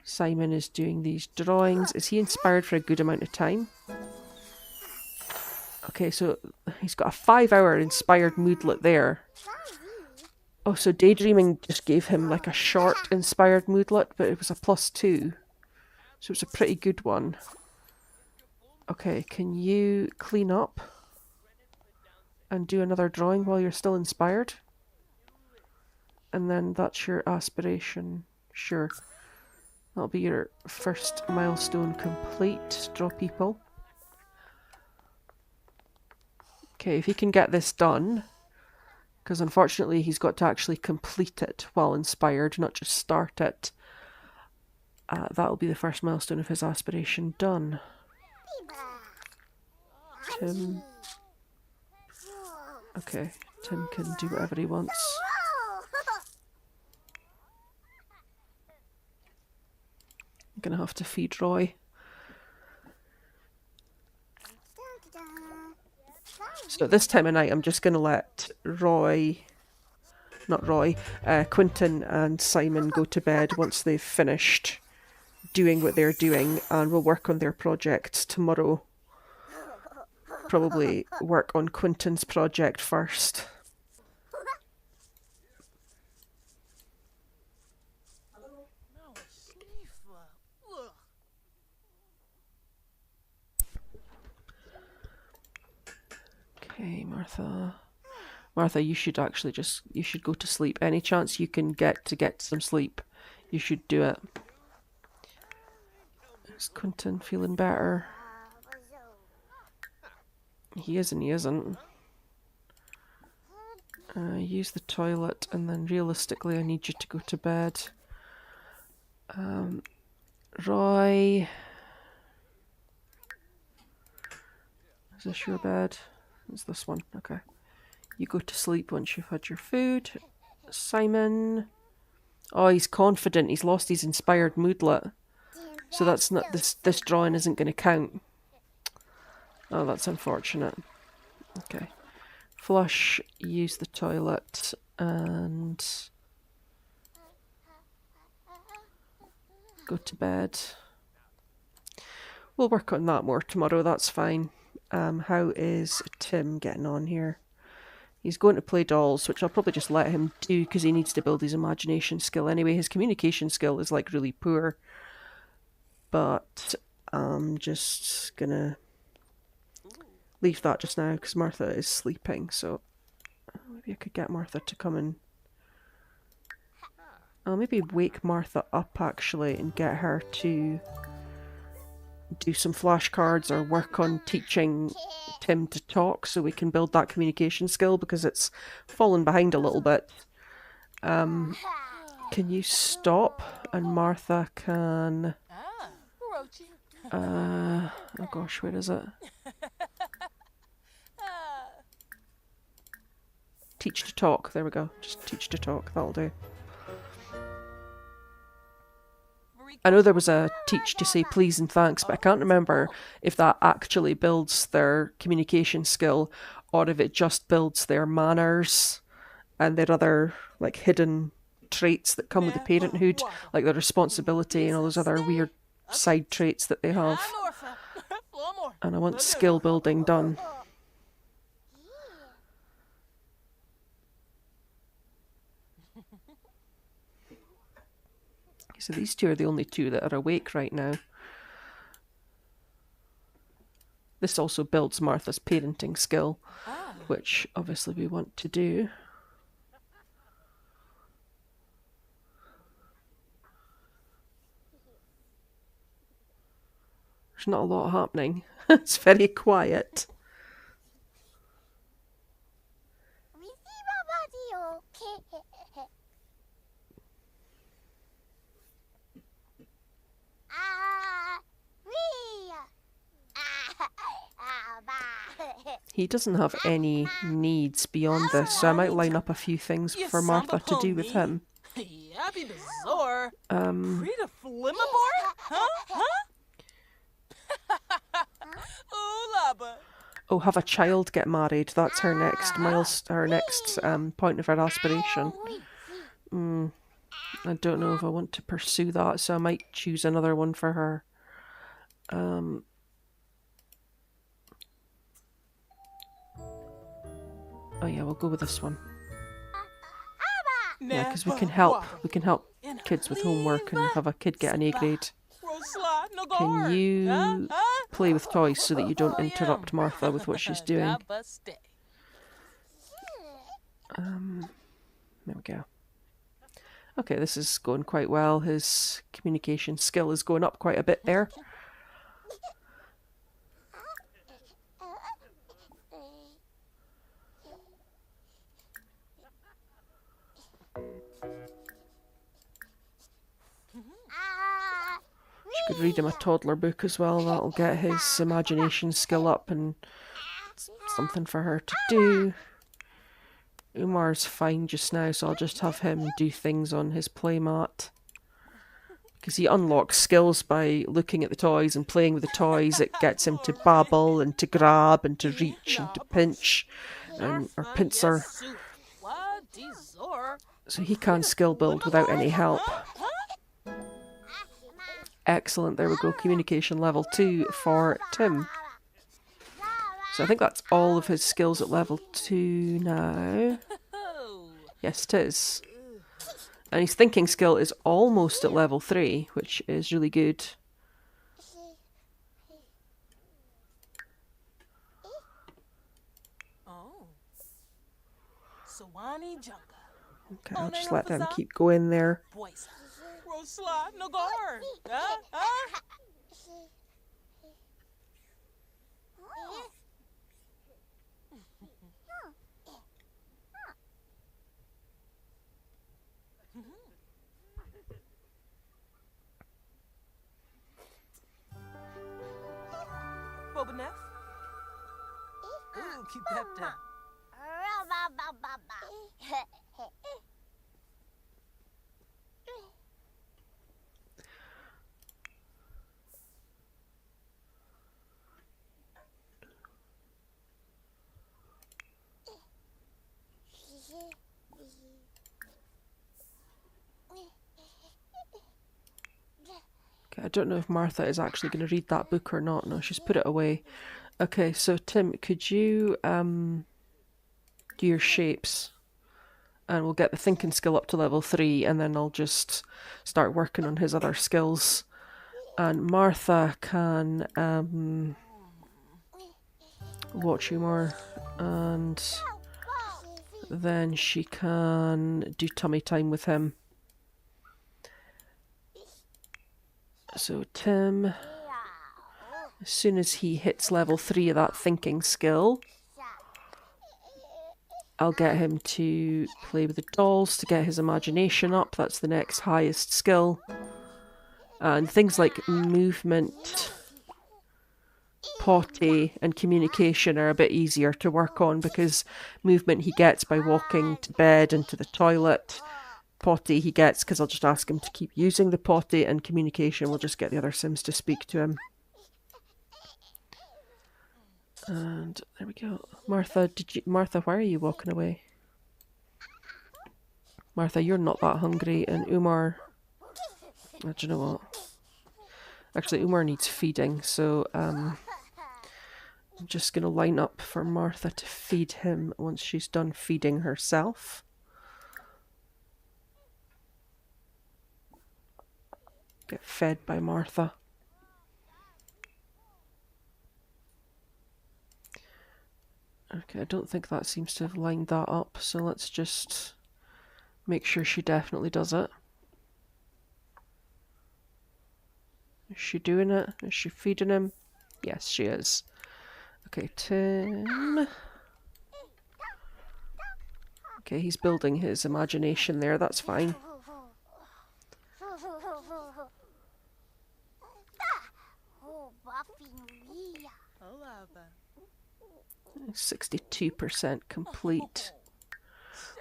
Simon is doing these drawings. Is he inspired for a good amount of time? Okay, so he's got a 5-hour inspired moodlet there. Oh, so daydreaming just gave him like a short inspired moodlet, but it was a +2. So it's a pretty good one. Okay, can you clean up and do another drawing while you're still inspired? And then that's your aspiration. Sure. That'll be your first milestone complete. Draw people. Okay, if he can get this done, because unfortunately he's got to actually complete it while inspired, not just start it. That'll be the first milestone of his aspiration done. Tim. Okay, Tim can do whatever he wants. I'm gonna have to feed Roy. So this time of night I'm just gonna let Quinton and Simon go to bed once they've finished doing what they're doing, and we'll work on their projects tomorrow. Probably work on Quinton's project first. Okay, Martha. Martha, you should actually you should go to sleep. Any chance you can get some sleep, you should do it. Is Quinton feeling better? He is and he isn't. Use the toilet, and then realistically I need you to go to bed. Roy. Is this your bed? It's this one, okay. You go to sleep once you've had your food. Simon. Oh, he's confident. He's lost his inspired moodlet. So that's not this drawing isn't going to count. Oh, that's unfortunate. Okay. Flush, use the toilet, and go to bed. We'll work on that more tomorrow, that's fine. How is Tim getting on here? He's going to play dolls, which I'll probably just let him do because he needs to build his imagination skill anyway. His communication skill is like really poor. But I'm just gonna leave that just now because Martha is sleeping, so maybe I could get Martha to come and I'll maybe wake Martha up actually and get her to do some flashcards or work on teaching Tim to talk so we can build that communication skill because it's fallen behind a little bit. Can you stop? And Martha can... oh gosh, where is it? Teach to talk. There we go. Just teach to talk. That'll do. I know there was a teach to say please and thanks, but I can't remember if that actually builds their communication skill or if it just builds their manners and their other like hidden traits that come with the parenthood, like the responsibility and all those other weird side traits that they have. And I want skill building done. So these two are the only two that are awake right now. This also builds Martha's parenting skill, which obviously we want to do. There's not a lot happening. It's very quiet. He doesn't have any needs beyond this, so I might line up a few things for Martha to do with him. Oh, have a child get married. That's her next point of her aspiration. I don't know if I want to pursue that, so I might choose another one for her. Oh yeah, we'll go with this one. Yeah, because we can help kids with homework and have a kid get an A grade. Can you play with toys so that you don't interrupt Martha with what she's doing? There we go. Okay, this is going quite well. His communication skill is going up quite a bit there. Could read him a toddler book as well. That'll get his imagination skill up and something for her to do. Umar's fine just now, so I'll just have him do things on his playmat. Because he unlocks skills by looking at the toys and playing with the toys. It gets him to babble and to grab and to reach and to pinch or pincer. So he can skill build without any help. Excellent, there we go. Communication level 2 for Tim. So I think that's all of his skills at level 2 now. Yes, it is. And his thinking skill is almost at level 3, which is really good. Okay, I'll just let them keep going there. Okay, I don't know if Martha is actually going to read that book or not. No, she's put it away. Okay, so Tim, could you do your shapes? And we'll get the thinking skill up to level 3, and then I'll just start working on his other skills. And Martha can watch Umar, and then she can do tummy time with him. So Tim, as soon as he hits level 3 of that thinking skill, I'll get him to play with the dolls to get his imagination up. That's the next highest skill. And things like movement, potty, and communication are a bit easier to work on because movement he gets by walking to bed and to the toilet. Potty he gets because I'll just ask him to keep using the potty, and communication we'll just get the other Sims to speak to him. And there we go. Martha, Martha, why are you walking away? Martha, you're not that hungry, and Umar, do you know what? Actually, Umar needs feeding, so I'm just going to line up for Martha to feed him once she's done feeding herself. Get fed by Martha. Okay, I don't think that seems to have lined that up, so let's just make sure she definitely does it. Is she doing it? Is she feeding him? Yes, she is. Okay, Tim. Okay, he's building his imagination there, that's fine. 62% complete.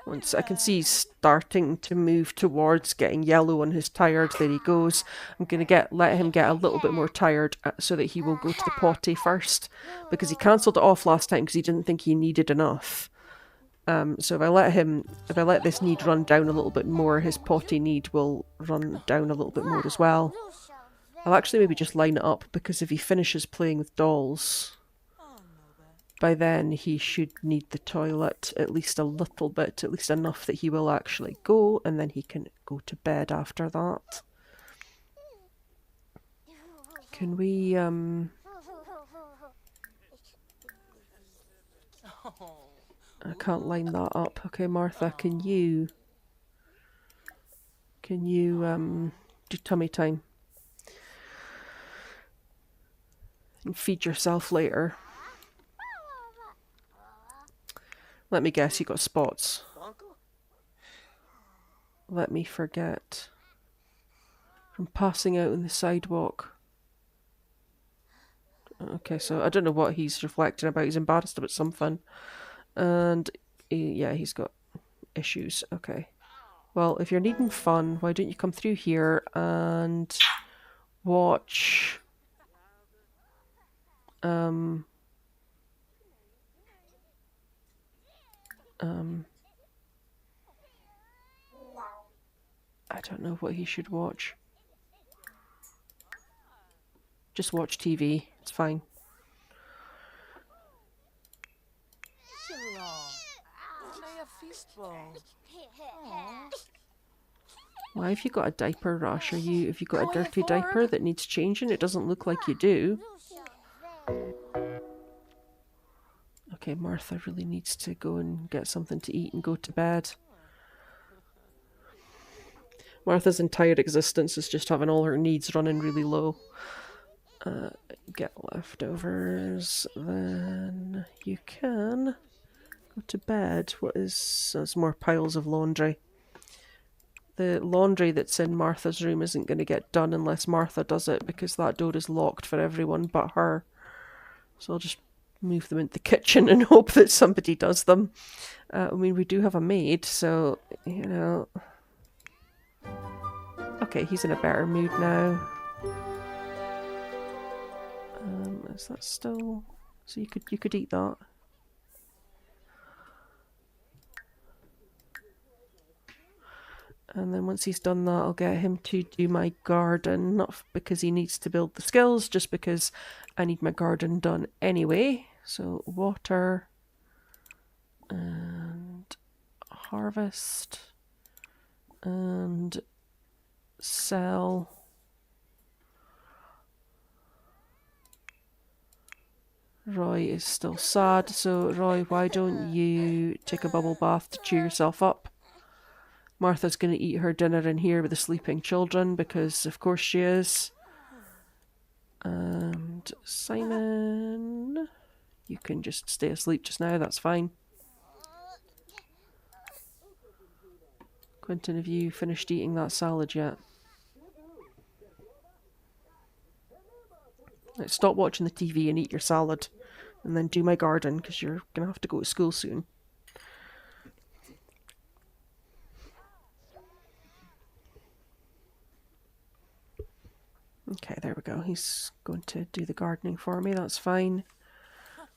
Once I can see he's starting to move towards getting yellow on his tired, there he goes. I'm going to let him get a little bit more tired so that he will go to the potty first, because he cancelled it off last time because he didn't think he needed enough. So if I let this need run down a little bit more, his potty need will run down a little bit more as well. I'll actually maybe just line it up, because if he finishes playing with dolls, by then he should need the toilet at least a little bit, at least enough that he will actually go, and then he can go to bed after that. Can we, I can't line that up. Okay, Martha, can you do tummy time? And feed yourself later. Let me guess, you got spots. Let me forget. From passing out on the sidewalk. Okay, so I don't know what he's reflecting about. He's embarrassed about something. And yeah, he's got issues. Okay. Well, if you're needing fun, why don't you come through here and watch um I don't know what he should watch. Just watch TV. It's fine. Why have you got a diaper rash? Have you got a dirty diaper that needs changing? It doesn't look like you do. Okay, Martha really needs to go and get something to eat and go to bed. Martha's entire existence is just having all her needs running really low. Get leftovers, then you can go to bed. There's more piles of laundry. The laundry that's in Martha's room isn't going to get done unless Martha does it, because that door is locked for everyone but her. So I'll just move them into the kitchen and hope that somebody does them. I mean, we do have a maid, so, you know. Okay, he's in a better mood now. Is that still... So you could eat that. And then once he's done that, I'll get him to do my garden. Not because he needs to build the skills, just because I need my garden done anyway. So water and harvest and sell. Roy is still sad, so Roy, why don't you take a bubble bath to cheer yourself up? Martha's going to eat her dinner in here with the sleeping children, because of course she is. And Simon, you can just stay asleep just now, that's fine. Quinton, have you finished eating that salad yet? Right, stop watching the TV and eat your salad. And then do my garden, because you're going to have to go to school soon. Okay, there we go. He's going to do the gardening for me, that's fine.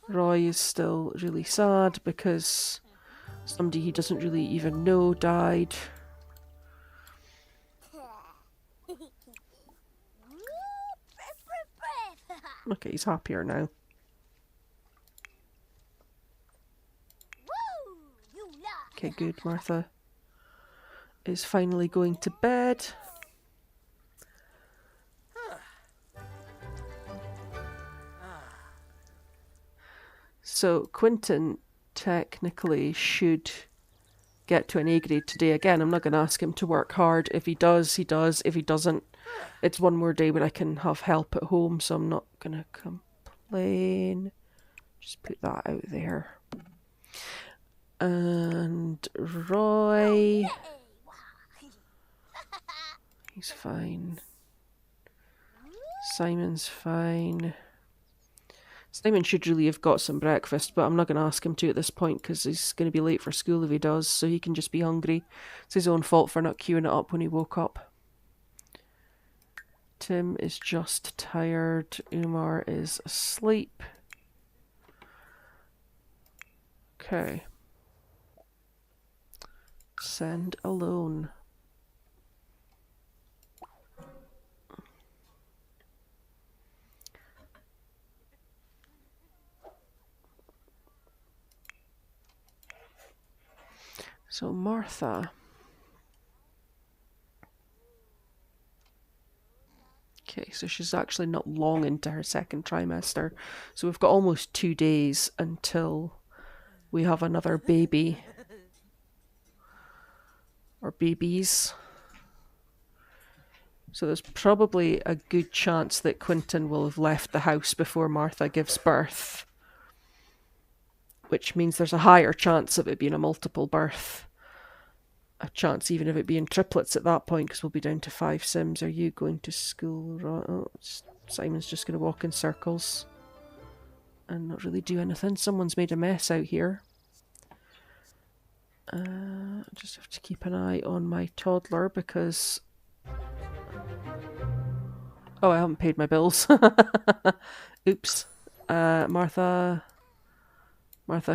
Roy is still really sad because somebody he doesn't really even know died. Okay, he's happier now. Okay, good. Martha is finally going to bed. So Quinton technically should get to an A grade today. Again, I'm not going to ask him to work hard. If he does, he does. If he doesn't, it's one more day where I can have help at home, so I'm not going to complain. Just put that out there. And Roy, he's fine. Simon's fine. Simon should really have got some breakfast, but I'm not going to ask him to at this point because he's going to be late for school if he does, so he can just be hungry. It's his own fault for not queuing it up when he woke up. Tim is just tired. Umar is asleep. Okay. Send alone. So Martha. Okay, so she's actually not long into her second trimester. So we've got almost 2 days until we have another baby. Or babies. So there's probably a good chance that Quinton will have left the house before Martha gives birth. Which means there's a higher chance of it being a multiple birth. A chance even of it being triplets at that point, because we'll be down to 5 Sims. Are you going to school? Oh, Simon's just going to walk in circles. and not really do anything. Someone's made a mess out here. Just have to keep an eye on my toddler because... Oh, I haven't paid my bills. Oops. Martha,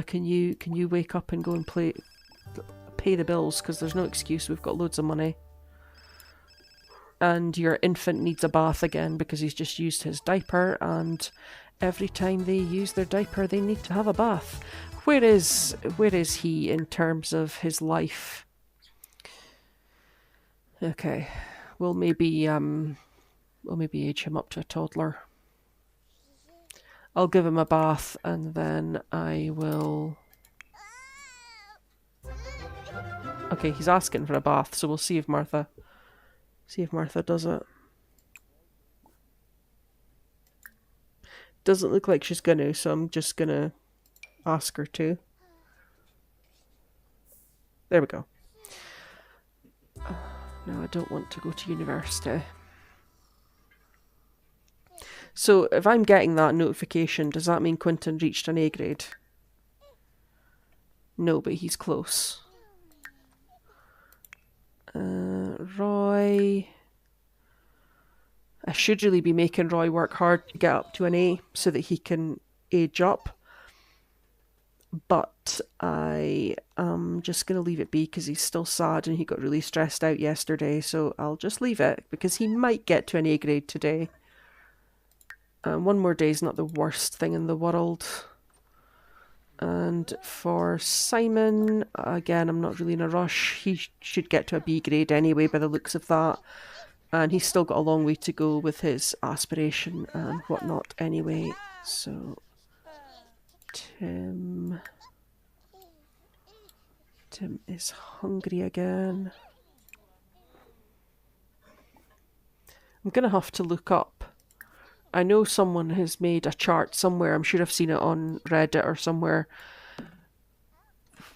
can you wake up and go and pay the bills, because there's no excuse. We've got loads of money. And your infant needs a bath again because he's just used his diaper, and every time they use their diaper they need to have a bath. Where is he in terms of his life? Okay, we'll maybe age him up to a toddler. I'll give him a bath and then I will... Okay, he's asking for a bath, so we'll see if Martha does it. Doesn't look like she's gonna, so I'm just gonna ask her to. There we go. No, I don't want to go to university. So if I'm getting that notification, does that mean Quinton reached an A grade? No, but he's close. Roy... I should really be making Roy work hard to get up to an A so that he can age up. But I am just going to leave it be because he's still sad and he got really stressed out yesterday. So I'll just leave it because he might get to an A grade today. One more day is not the worst thing in the world. And for Simon, again, I'm not really in a rush. He should get to a B grade anyway by the looks of that. And he's still got a long way to go with his aspiration and whatnot anyway. So, Tim is hungry again. I'm going to have to look up. I know someone has made a chart somewhere. I'm sure I've seen it on Reddit or somewhere.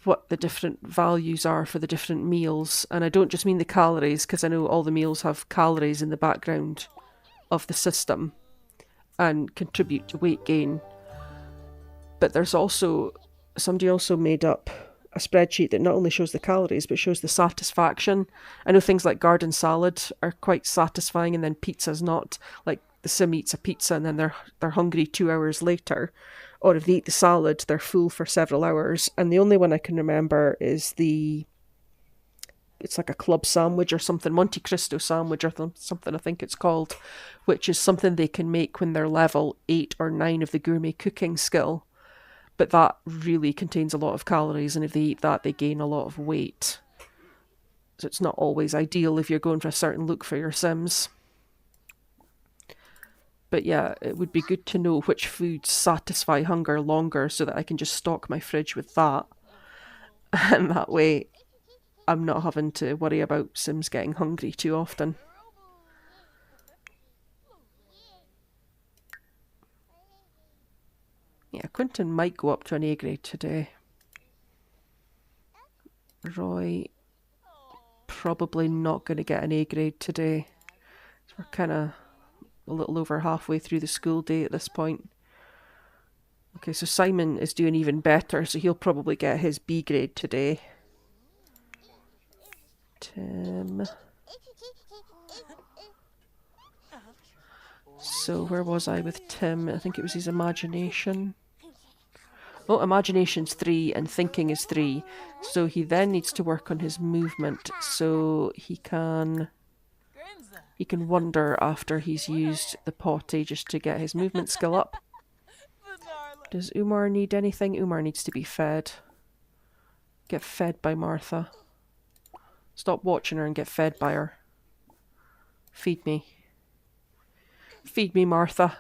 What the different values are for the different meals. And I don't just mean the calories, because I know all the meals have calories in the background of the system and contribute to weight gain. But there's also, somebody also made up a spreadsheet that not only shows the calories, but shows the satisfaction. I know things like garden salad are quite satisfying, and then pizza's not. Like, the sim eats a pizza and then they're hungry 2 hours later. Or if they eat the salad, they're full for several hours. And the only one I can remember is it's like a club sandwich or something, Monte Cristo sandwich or something I think it's called, which is something they can make when they're level 8 or 9 of the gourmet cooking skill. But that really contains a lot of calories, and if they eat that, they gain a lot of weight. So it's not always ideal if you're going for a certain look for your sims. But yeah, it would be good to know which foods satisfy hunger longer so that I can just stock my fridge with that. And that way, I'm not having to worry about sims getting hungry too often. Yeah, Quinton might go up to an A grade today. Roy, probably not going to get an A grade today. So we're kind of a little over halfway through the school day at this point. Okay, so Simon is doing even better, so he'll probably get his B grade today. Tim. So where was I with Tim? I think it was his imagination. Oh, imagination's 3 and thinking is 3. So he then needs to work on his movement so he can wonder after he's used the potty just to get his movement skill up. Does Umar need anything? Umar needs to be fed. Get fed by Martha. Stop watching her and get fed by her. Feed me. Feed me, Martha.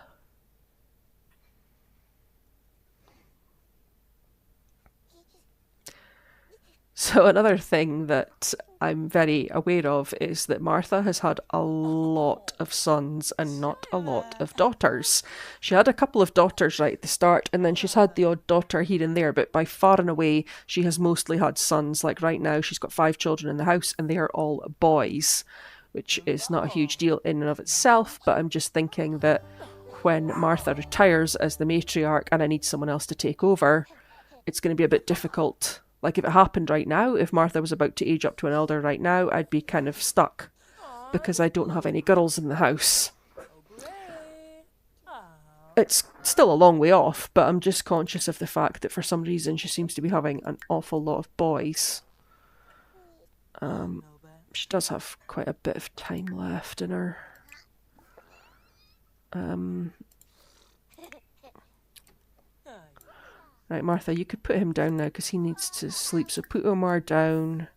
So another thing that I'm very aware of is that Martha has had a lot of sons and not a lot of daughters. She had a couple of daughters right at the start, and then she's had the odd daughter here and there, but by far and away she has mostly had sons. Like right now she's got 5 children in the house and they are all boys, which is not a huge deal in and of itself, but I'm just thinking that when Martha retires as the matriarch and I need someone else to take over, it's going to be a bit difficult. Like if it happened right now, if Martha was about to age up to an elder right now, I'd be kind of stuck because I don't have any girls in the house. It's still a long way off, but I'm just conscious of the fact that for some reason she seems to be having an awful lot of boys. She does have quite a bit of time left in her. Right, Martha, you could put him down now because he needs to sleep. So put Umar down.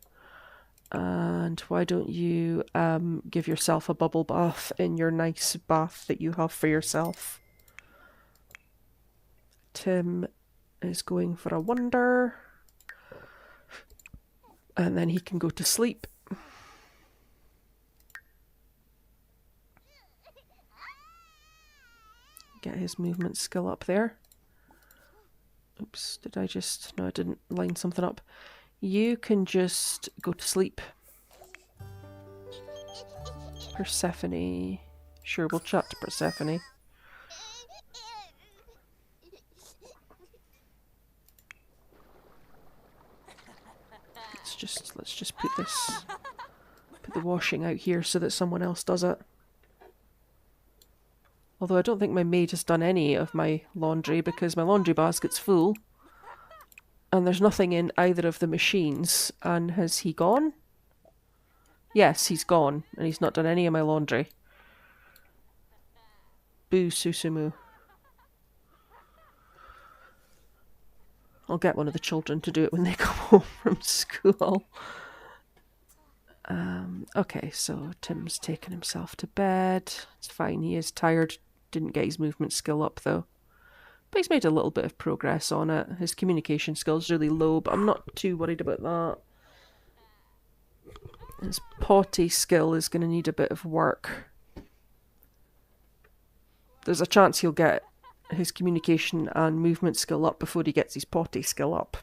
And why don't you give yourself a bubble bath in your nice bath that you have for yourself. Tim is going for a wander. And then he can go to sleep. Get his movement skill up there. Oops, did I just... No, I didn't line something up. You can just go to sleep. Persephone. Sure, we'll chat to Persephone. Let's just put the washing out here so that someone else does it. Although I don't think my maid has done any of my laundry because my laundry basket's full. And there's nothing in either of the machines. And has he gone? Yes, he's gone. And he's not done any of my laundry. Boo Susumu. I'll get one of the children to do it when they come home from school. Okay, so Tim's taken himself to bed. It's fine, he is tired. Didn't get his movement skill up though. But he's made a little bit of progress on it. His communication skill's really low, but I'm not too worried about that. His potty skill is going to need a bit of work. There's a chance he'll get his communication and movement skill up before he gets his potty skill up.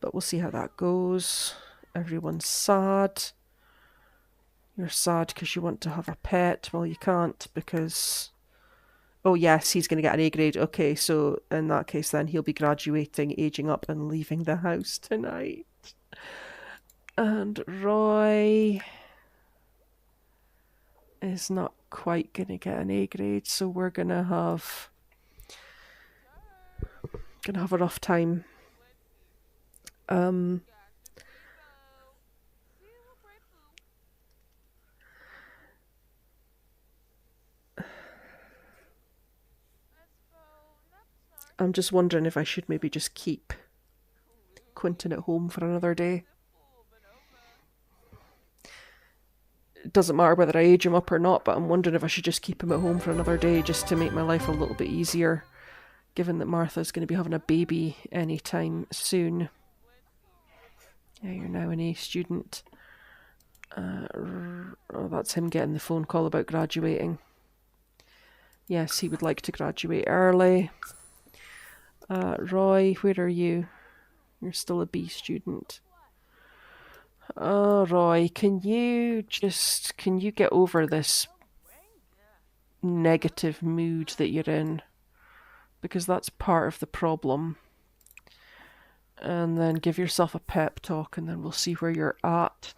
But we'll see how that goes. Everyone's sad. You're sad because you want to have a pet. Well, you can't because... Oh yes, he's going to get an A grade. Okay, so in that case then he'll be graduating, aging up and leaving the house tonight. And Roy is not quite going to get an A grade, so we're going to have a rough time. I'm just wondering if I should maybe just keep Quinton at home for another day. It doesn't matter whether I age him up or not, but I'm wondering if I should just keep him at home for another day just to make my life a little bit easier, given that Martha's going to be having a baby anytime soon. Yeah, you're now an A student. Oh, that's him getting the phone call about graduating. Yes, he would like to graduate early. Roy, where are you? You're still a B student. Oh, Roy, can you get over this negative mood that you're in? Because that's part of the problem. And then give yourself a pep talk and then we'll see where you're at.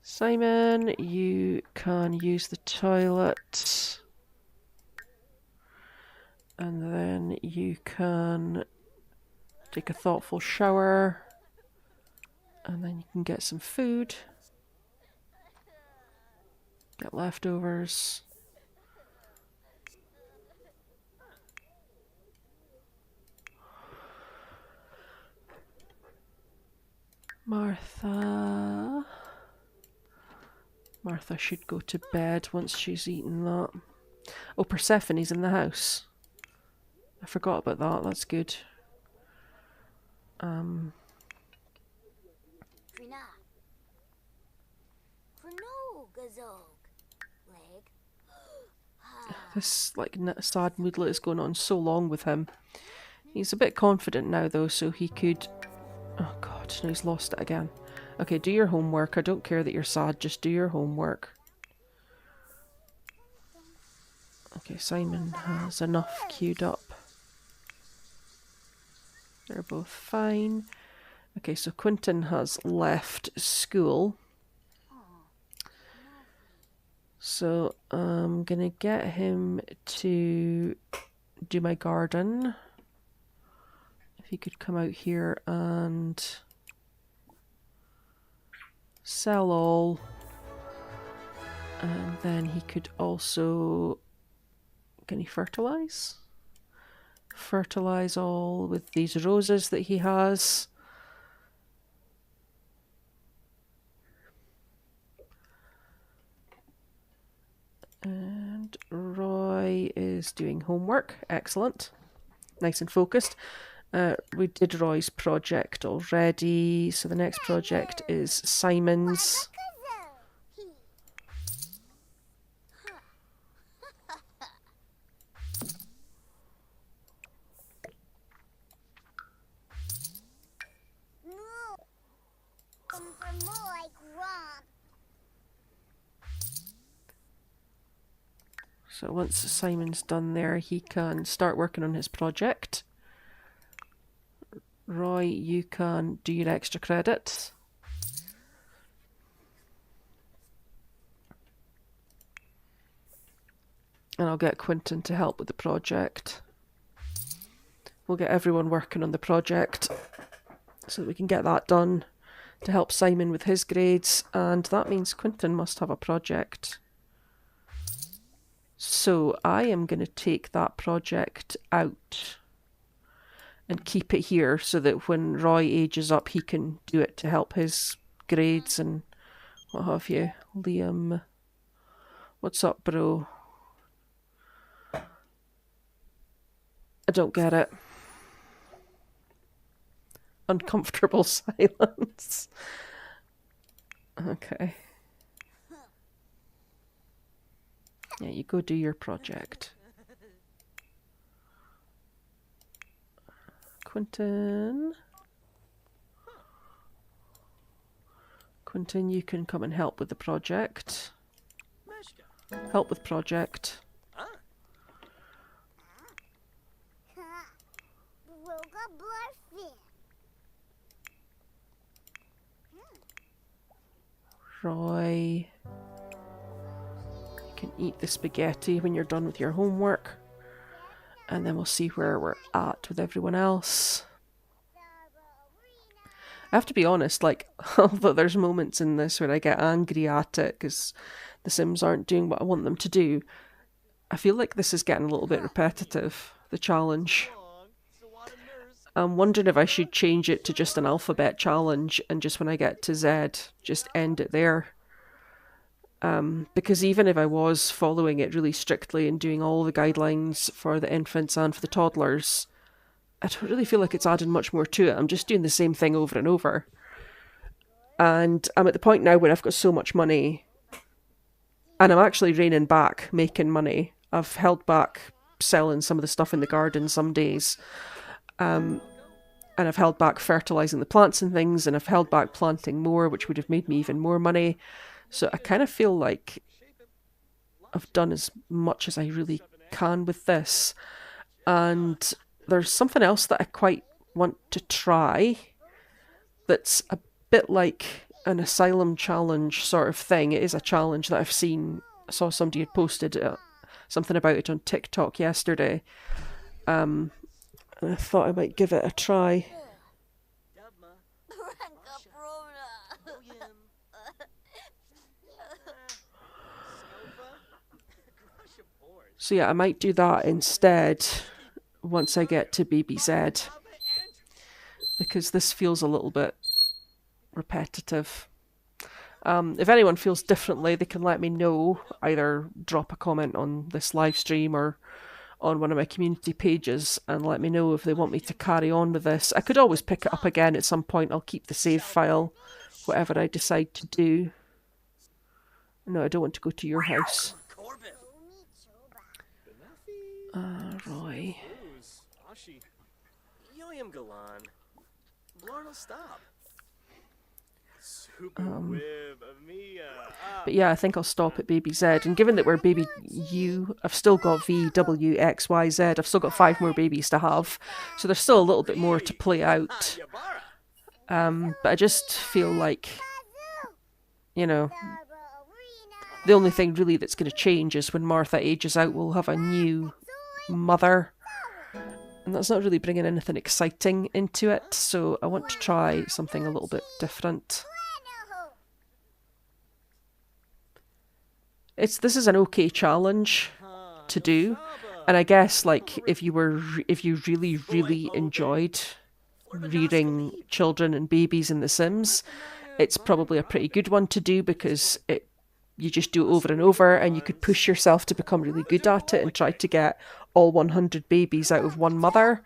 Simon, you can use the toilet. And then you can take a thoughtful shower. And then you can get some food. Get leftovers. Martha should go to bed once she's eaten that. Oh, Persephone's in the house. I forgot about that, that's good. This sad moodlet is going on so long with him. He's a bit confident now though, so he could... Oh god, no, he's lost it again. Okay, do your homework. I don't care that you're sad, just do your homework. Okay, Simon has enough queued up. They're both fine. Okay, so Quinton has left school. So I'm gonna get him to do my garden. If he could come out here and sell all. And then he could also... Can he fertilize? Fertilize all with these roses that he has. And Roy is doing homework. Excellent. Nice and focused. We did Roy's project already, so the next project is Simon's. So once Simon's done there, he can start working on his project. Roy, you can do your extra credit. And I'll get Quinton to help with the project. We'll get everyone working on the project so that we can get that done to help Simon with his grades. And that means Quinton must have a project. So I am going to take that project out and keep it here so that when Roy ages up, he can do it to help his grades and what have you. Liam, what's up, bro? I don't get it. Uncomfortable silence. Okay. Yeah, you go do your project. Quinton. Quinton, you can come and help with the project. Help with project. Roy. You can eat the spaghetti when you're done with your homework. And then we'll see where we're at with everyone else. I have to be honest, like, although there's moments in this where I get angry at it because the Sims aren't doing what I want them to do, I feel like this is getting a little bit repetitive, the challenge. I'm wondering if I should change it to just an alphabet challenge and just when I get to Z, just end it there. Because even if I was following it really strictly and doing all the guidelines for the infants and for the toddlers, I don't really feel like it's adding much more to it. I'm just doing the same thing over and over. And I'm at the point now where I've got so much money and I'm actually reining back making money. I've held back selling some of the stuff in the garden some days. And I've held back fertilizing the plants and things, and I've held back planting more, which would have made me even more money. So I kind of feel like I've done as much as I really can with this. And there's something else that I quite want to try that's a bit like an asylum challenge sort of thing. It is a challenge that I've seen. I saw somebody had posted something about it on TikTok yesterday. And I thought I might give it a try. So yeah, I might do that instead once I get to baby Z. Because this feels a little bit repetitive. If anyone feels differently, they can let me know. Either drop a comment on this live stream or on one of my community pages and let me know if they want me to carry on with this. I could always pick it up again at some point. I'll keep the save file, whatever I decide to do. No, I don't want to go to your house. Roy. But yeah, I think I'll stop at baby Z. And given that we're baby U, I've still got V, W, X, Y, Z. I've still got 5 more babies to have. So there's still a little bit more to play out. But I just feel like, you know, the only thing really that's going to change is when Martha ages out, we'll have a new mother. And that's not really bringing anything exciting into it. So I want to try something a little bit different. This is an okay challenge to do. And I guess, like, if you really, really enjoyed rearing children and babies in The Sims, it's probably a pretty good one to do, because you just do it over and over, and you could push yourself to become really good at it and try to get all 100 babies out of one mother.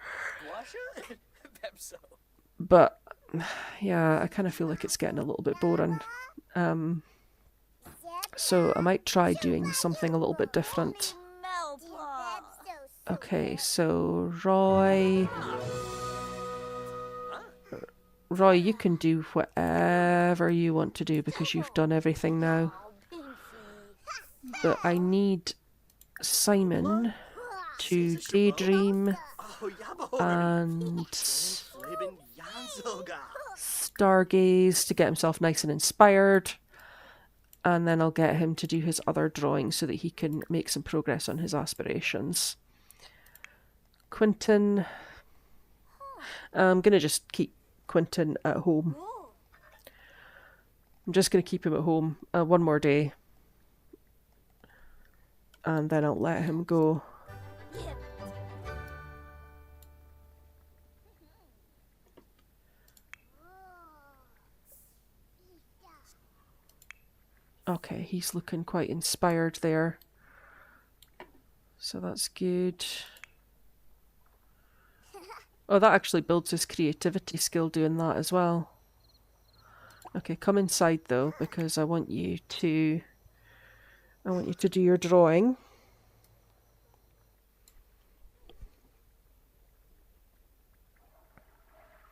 But yeah, I kind of feel like it's getting a little bit boring. So I might try doing something a little bit different. Okay, so Roy, you can do whatever you want to do because you've done everything now. But I need Simon to daydream and stargaze to get himself nice and inspired. And then I'll get him to do his other drawing so that he can make some progress on his aspirations. Quinton. I'm going to just keep Quinton at home. I'm just going to keep him at home one more day. And then I'll let him go. Okay, he's looking quite inspired there. So that's good. Oh, that actually builds his creativity skill doing that as well. Okay, come inside though, because I want you to do your drawing.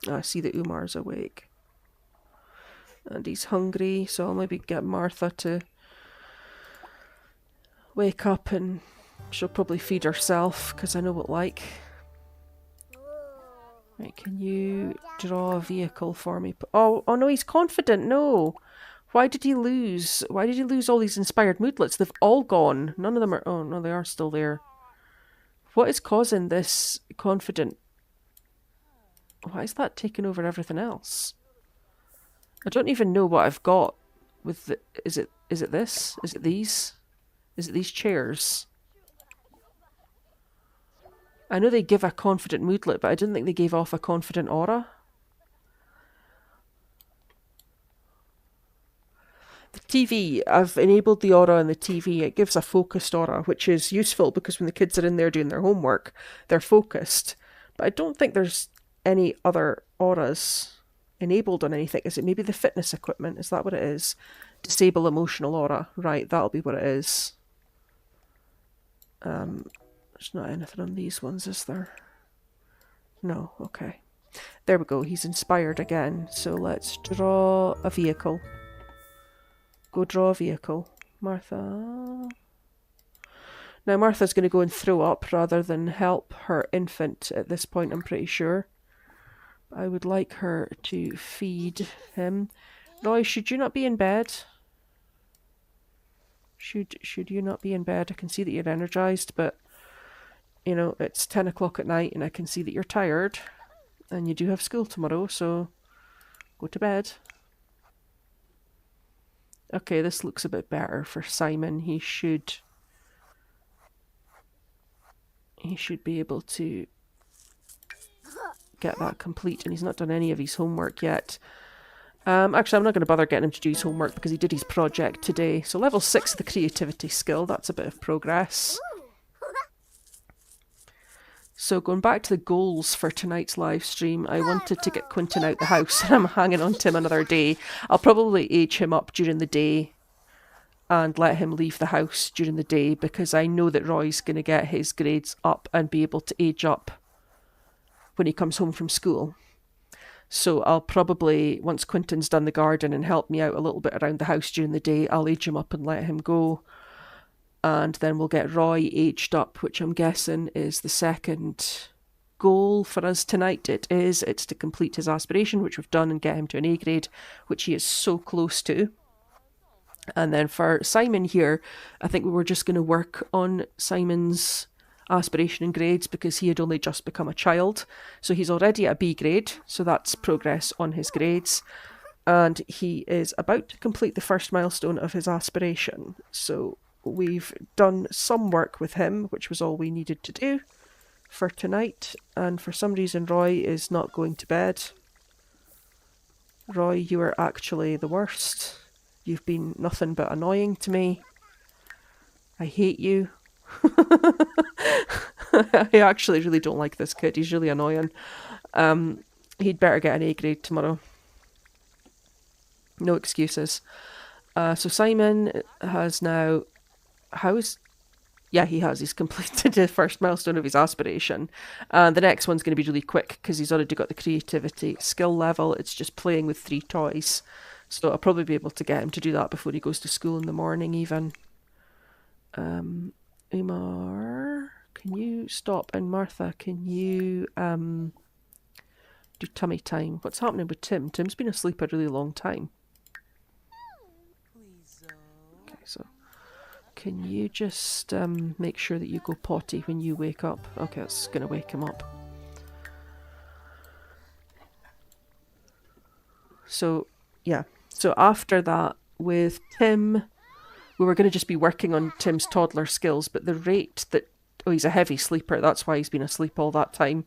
Oh, I see that Umar's awake. And he's hungry, so I'll maybe get Martha to wake up, and she'll probably feed herself, because I know what like. Right, can you draw a vehicle for me? Oh no, he's confident, no! Why did he lose? Why did he lose all these inspired moodlets? They've all gone. None of them are... Oh, no, they are still there. What is causing this confident... Why is that taking over everything else? I don't even know what I've got with the... Is it this? Is it these? Is it these chairs? I know they give a confident moodlet, but I didn't think they gave off a confident aura. The TV, I've enabled the aura on the TV. It gives a focused aura, which is useful because when the kids are in there doing their homework, they're focused. But I don't think there's any other auras enabled on anything. Is it maybe the fitness equipment? Is that what it is? Disable emotional aura. Right, that'll be what it is. There's not anything on these ones, is there? No, okay. There we go, he's inspired again. So let's draw a vehicle. Go draw a vehicle. Martha. Now Martha's going to go and throw up rather than help her infant at this point, I'm pretty sure. I would like her to feed him. Roy, should you not be in bed? Should you not be in bed? I can see that you're energized, but you know, it's 10 o'clock at night and I can see that you're tired and you do have school tomorrow, so go to bed. Okay, this looks a bit better for Simon. He should be able to get that complete, and he's not done any of his homework yet. Actually, I'm not going to bother getting him to do his homework because he did his project today. So level 6 of the creativity skill, that's a bit of progress. So going back to the goals for tonight's live stream, I wanted to get Quinton out the house and I'm hanging on to him another day. I'll probably age him up during the day and let him leave the house during the day because I know that Roy's going to get his grades up and be able to age up when he comes home from school. So I'll probably, once Quinton's done the garden and helped me out a little bit around the house during the day, I'll age him up and let him go. And then we'll get Roy aged up, which I'm guessing is the second goal for us tonight. It's to complete his aspiration, which we've done, and get him to an A grade, which he is so close to. And then for Simon here, I think we were just going to work on Simon's aspiration and grades because he had only just become a child. So he's already at a B grade, so that's progress on his grades. And he is about to complete the first milestone of his aspiration. So we've done some work with him, which was all we needed to do for tonight. And for some reason, Roy is not going to bed. Roy, you are actually the worst. You've been nothing but annoying to me. I hate you. I actually really don't like this kid. He's really annoying. He'd better get an A grade tomorrow. No excuses. So Simon has now... Yeah, he has. He's completed the first milestone of his aspiration. And the next one's going to be really quick because he's already got the creativity skill level. It's just playing with 3 toys. So I'll probably be able to get him to do that before he goes to school in the morning even. Umar, can you stop? And Martha, can you do tummy time? What's happening with Tim? Tim's been asleep a really long time. Okay, so can you just make sure that you go potty when you wake up? Okay, that's going to wake him up. So, yeah. So after that, with Tim, we were going to just be working on Tim's toddler skills, but the rate that... Oh, he's a heavy sleeper. That's why he's been asleep all that time.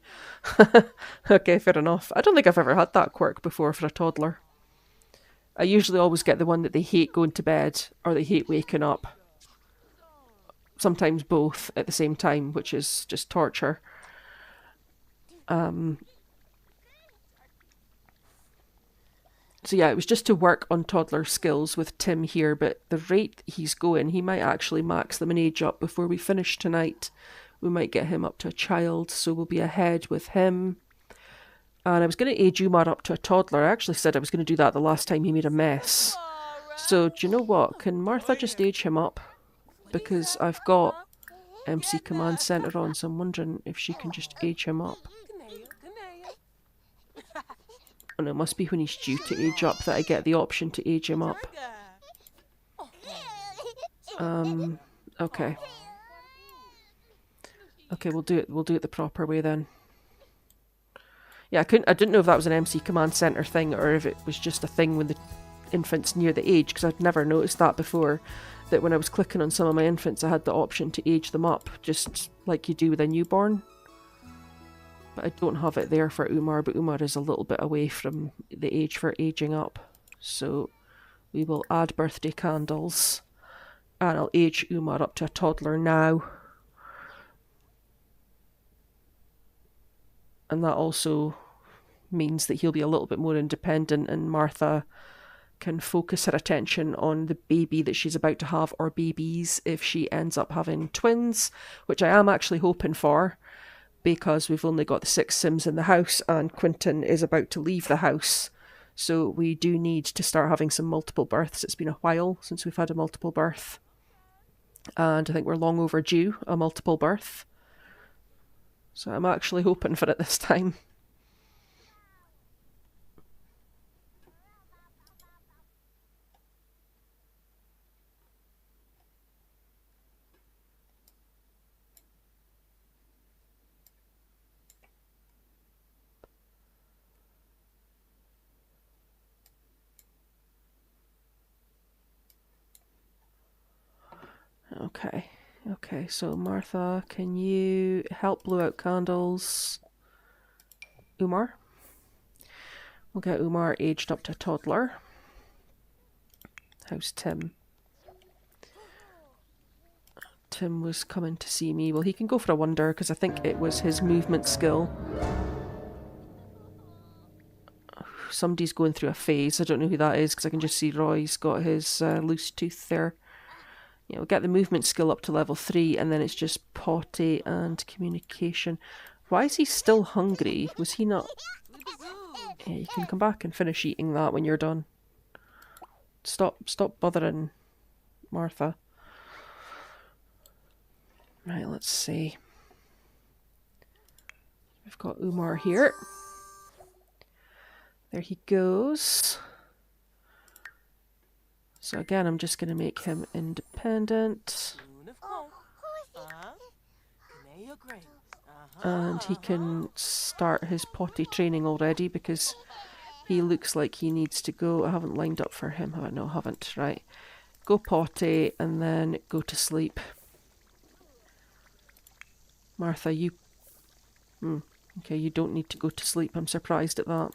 Okay, fair enough. I don't think I've ever had that quirk before for a toddler. I usually always get the one that they hate going to bed or they hate waking up. Sometimes both at the same time, which is just torture. So yeah, it was just to work on toddler skills with Tim here, but the rate he's going, he might actually max them an age up before we finish tonight. We might get him up to a child, so we'll be ahead with him. And I was going to age Umar up to a toddler. I actually said I was going to do that the last time he made a mess. So do you know what? Can Martha just age him up? Because I've got MC Command Center on, so I'm wondering if she can just age him up. Oh no, it must be when he's due to age up that I get the option to age him up. Okay. Okay, we'll do it the proper way then. Yeah, I didn't know if that was an MC Command Center thing or if it was just a thing when the infant's near the age, because I'd never noticed that before, that when I was clicking on some of my infants I had the option to age them up, just like you do with a newborn. But I don't have it there for Umar, but Umar is a little bit away from the age for aging up. So we will add birthday candles. And I'll age Umar up to a toddler now. And that also means that he'll be a little bit more independent and Martha can focus her attention on the baby that she's about to have, or babies if she ends up having twins, which I am actually hoping for. Because we've only got the 6 Sims in the house and Quinton is about to leave the house. So we do need to start having some multiple births. It's been a while since we've had a multiple birth. And I think we're long overdue a multiple birth. So I'm actually hoping for it this time. Okay, so Martha, can you help blow out candles? Umar? We'll get Umar aged up to a toddler. How's Tim? Tim was coming to see me. Well, he can go for a wonder because I think it was his movement skill. Somebody's going through a phase. I don't know who that is because I can just see Roy's got his loose tooth there. Yeah, we'll get the movement skill up to level 3 and then it's just potty and communication. Why is he still hungry? Was he not... Yeah, you can come back and finish eating that when you're done. Stop bothering Martha. Right, let's see. We've got Umar here. There he goes. So again, I'm just going to make him independent. And he can start his potty training already because he looks like he needs to go. I haven't lined up for him. Oh, no, I haven't. Right. Go potty and then go to sleep. Martha, you... Okay, you don't need to go to sleep. I'm surprised at that.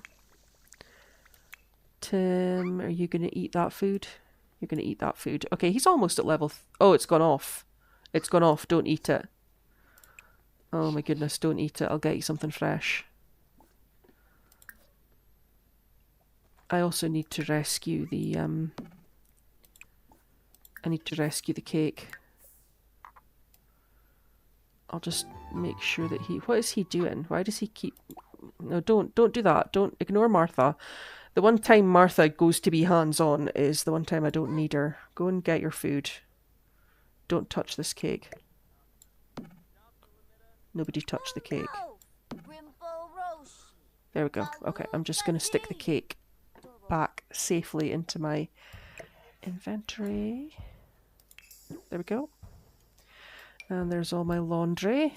Tim, are you going to eat that food? You're going to eat that food. Okay, he's almost at level... Oh, it's gone off. It's gone off. Don't eat it. Oh my goodness, don't eat it. I'll get you something fresh. I also need to rescue the... I need to rescue the cake. I'll just make sure that he... What is he doing? Why does he keep... No, don't do that. Don't ignore Martha. The one time Martha goes to be hands-on is the one time I don't need her. Go and get your food. Don't touch this cake. Nobody touch the cake. There we go. Okay, I'm just going to stick the cake back safely into my inventory. There we go. And there's all my laundry.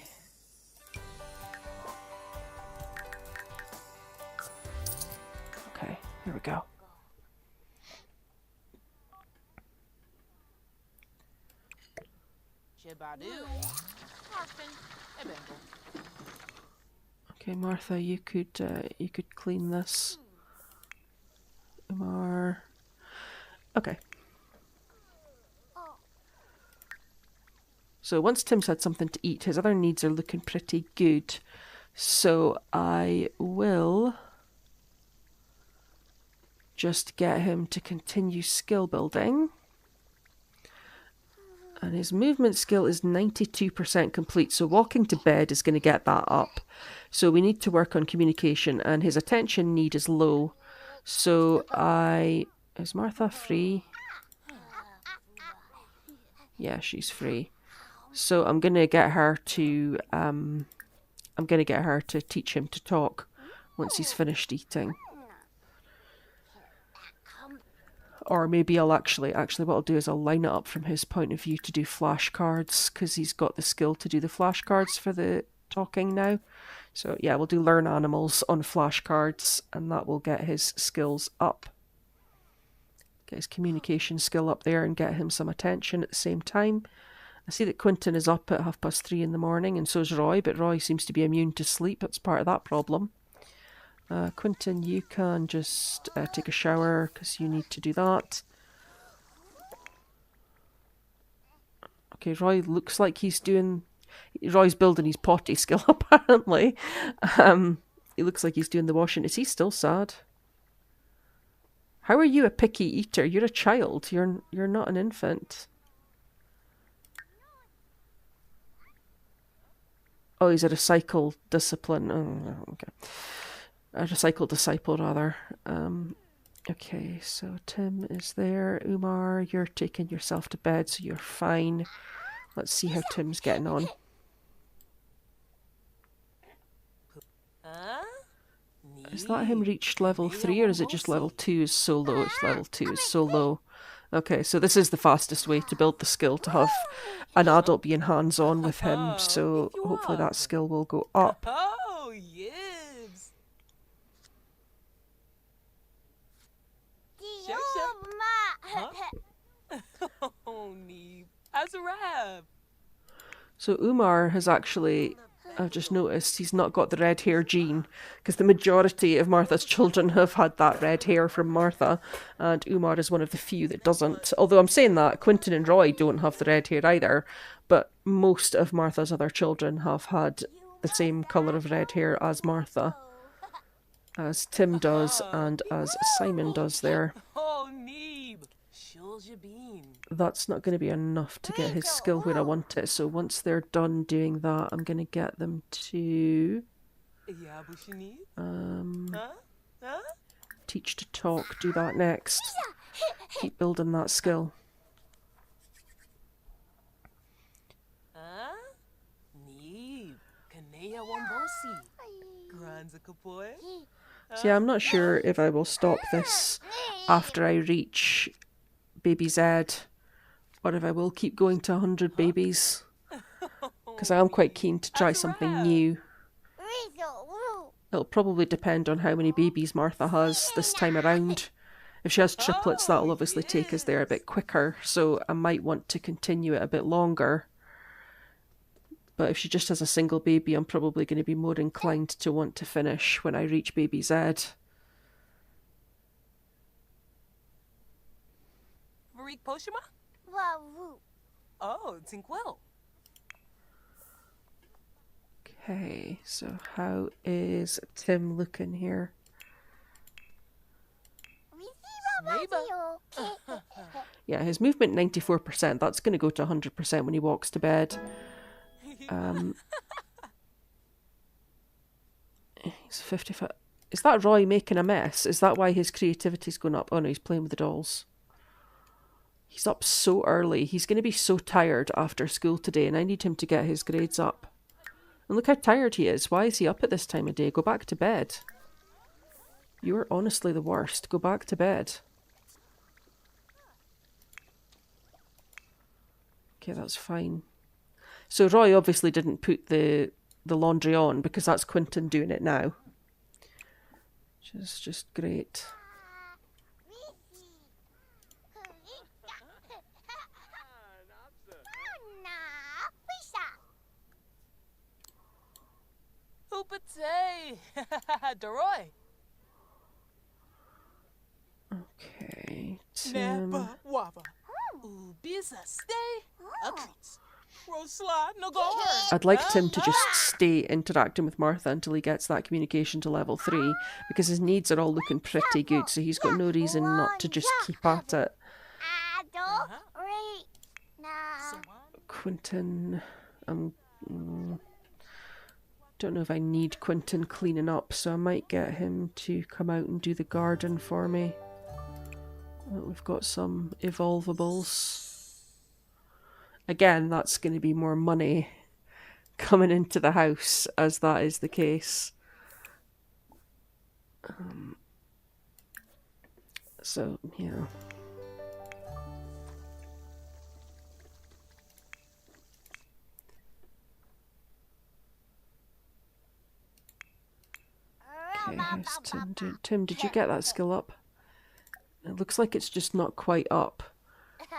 Okay, here we go. Okay, Martha, you could clean this. Umar. Okay. So once Tim's had something to eat, his other needs are looking pretty good. So I will just get him to continue skill building. And his movement skill is 92% complete, so walking to bed is going to get that up. So we need to work on communication, and his attention need is low. So Is Martha free? Yeah, she's free. So I'm going to get her to... I'm going to get her to teach him to talk once he's finished eating. Or maybe I'll actually what I'll do is I'll line it up from his point of view to do flashcards, because he's got the skill to do the flashcards for the talking now. So yeah, we'll do learn animals on flashcards, and that will get his skills up. Get his communication skill up there and get him some attention at the same time. I see that Quinton is up at 3:30 in the morning, and so is Roy, but Roy seems to be immune to sleep. That's part of that problem. Quinton, you can just take a shower because you need to do that. Okay, Roy looks like he's doing... Roy's building his potty skill, apparently. He looks like he's doing the washing. Is he still sad? How are you a picky eater? You're a child. You're not an infant. Oh, he's a recycle discipline. Oh, okay. A recycle disciple, rather. Okay, so Tim is there. Umar, you're taking yourself to bed, so you're fine. Let's see how Tim's getting on. Is that him reached level 3, or is it just level 2 is so low? It's level 2 is so low. Okay, so this is the fastest way to build the skill, to have an adult being hands-on with him, so hopefully that skill will go up. Oh, yes. Oh, Neeb. As a rap. So Umar has actually... I've just noticed he's not got the red hair gene, because the majority of Martha's children have had that red hair from Martha, and Umar is one of the few that doesn't. Although I'm saying that, Quinton and Roy don't have the red hair either, but most of Martha's other children have had the same colour of red hair as Martha, as Tim does and as Simon does there. Oh, Neeb. Shills your bean. That's not going to be enough to get his skill where I want it, so once they're done doing that, I'm going to get them to... Huh? Teach to talk. Do that next. Keep building that skill. Huh? Ni. Kanea Wambosi. Granza Kapoy. So yeah, I'm not sure if I will stop this after I reach baby Z, or if I will keep going to 100 babies, because I am quite keen to try something new. It'll probably depend on how many babies Martha has this time around. If she has triplets, that'll obviously take us there a bit quicker, so I might want to continue it a bit longer. But if she just has a single baby, I'm probably going to be more inclined to want to finish when I reach baby Z. Marik Poshima? Oh, Tinkwell. Okay, so how is Tim looking here? Yeah, his movement 94%. That's going to go to 100% when he walks to bed. He's 55. Is that Roy making a mess? Is that why his creativity's going up? Oh no, he's playing with the dolls. He's up so early. He's going to be so tired after school today, and I need him to get his grades up. And look how tired he is. Why is he up at this time of day? Go back to bed. You're honestly the worst. Go back to bed. Okay, that's fine. So Roy obviously didn't put the laundry on because that's Quinton doing it now. Which is just great. Hoopatay! Deroy! Okay, Tim. Napa Waba. Ubisa stay. Akits. Rosla no go. I'd like Tim to just stay interacting with Martha until he gets that communication to level 3, because his needs are all looking pretty good, so he's got no reason not to just keep at it. Quinton, don't know if I need Quinton cleaning up, so I might get him to come out and do the garden for me. We've got some evolvables. Again, that's going to be more money coming into the house, as that is the case. So, yeah. Okay, how's Tim doing? Tim, did you get that skill up? It looks like it's just not quite up.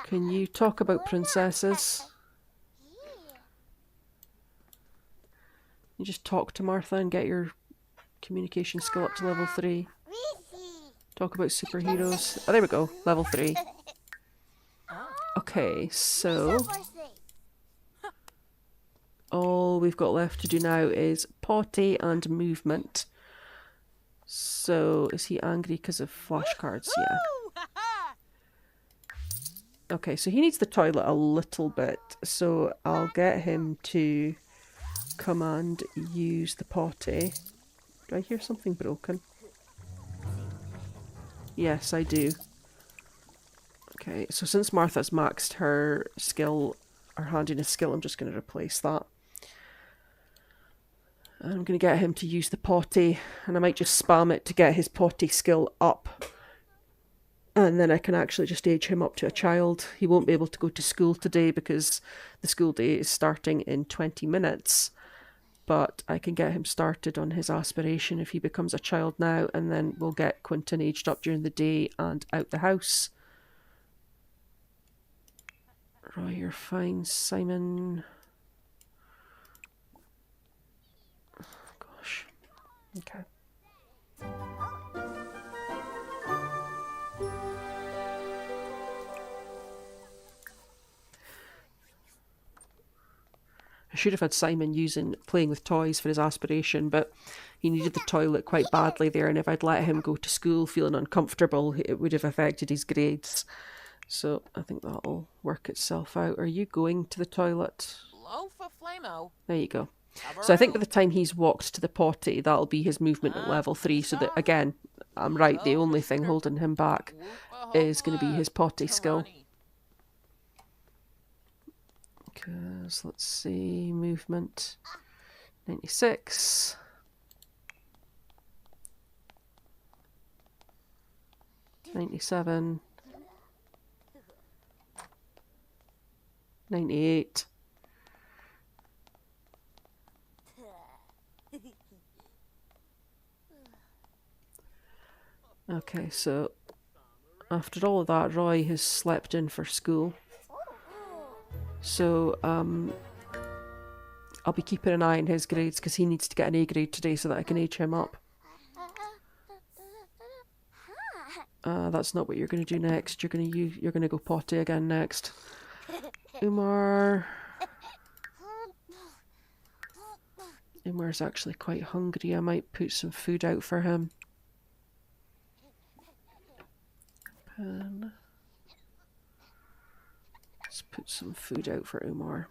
Can you talk about princesses? You just talk to Martha and get your communication skill up to level 3. Talk about superheroes. Oh, there we go. Level 3. Okay, so all we've got left to do now is potty and movement. So, is he angry because of flashcards? Yeah. Okay, so he needs the toilet a little bit, so I'll get him to command use the potty. Do I hear something broken? Yes, I do. Okay, so since Martha's maxed her skill, her handiness skill, I'm just going to replace that. And I'm going to get him to use the potty, and I might just spam it to get his potty skill up. And then I can actually just age him up to a child. He won't be able to go to school today because the school day is starting in 20 minutes. But I can get him started on his aspiration if he becomes a child now, and then we'll get Quinton aged up during the day and out the house. Roy, you're fine. Simon. Oh, gosh. Okay. I should have had Simon playing with toys for his aspiration, but he needed the toilet quite badly there, and if I'd let him go to school feeling uncomfortable, it would have affected his grades. So I think that'll work itself out. Are you going to the toilet? Low for Flamo. There you go. So I think by the time he's walked to the potty, that'll be his movement at level 3, so that, again, I'm right, the only thing holding him back is going to be his potty skill. Because, let's see, movement 96. 97. 98. Okay, so after all of that, Roy has slept in for school. So, I'll be keeping an eye on his grades because he needs to get an A grade today so that I can age him up. That's not what you're going to do next. You're going to go potty again next. Umar's actually quite hungry. I might put some food out for him. Let's put some food out for Umar.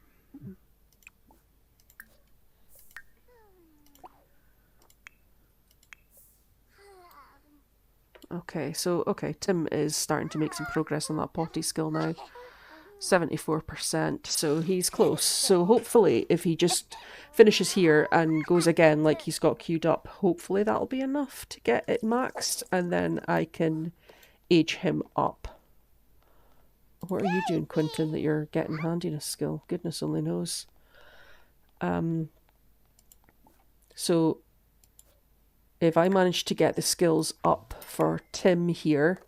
Okay, Tim is starting to make some progress on that potty skill now. 74%, so he's close. So hopefully if he just finishes here and goes again like he's got queued up, hopefully that'll be enough to get it maxed, and then I can age him up. What are you doing, Quinton, that you're getting handiness skill? Goodness only knows. So if I manage to get the skills up for Tim here,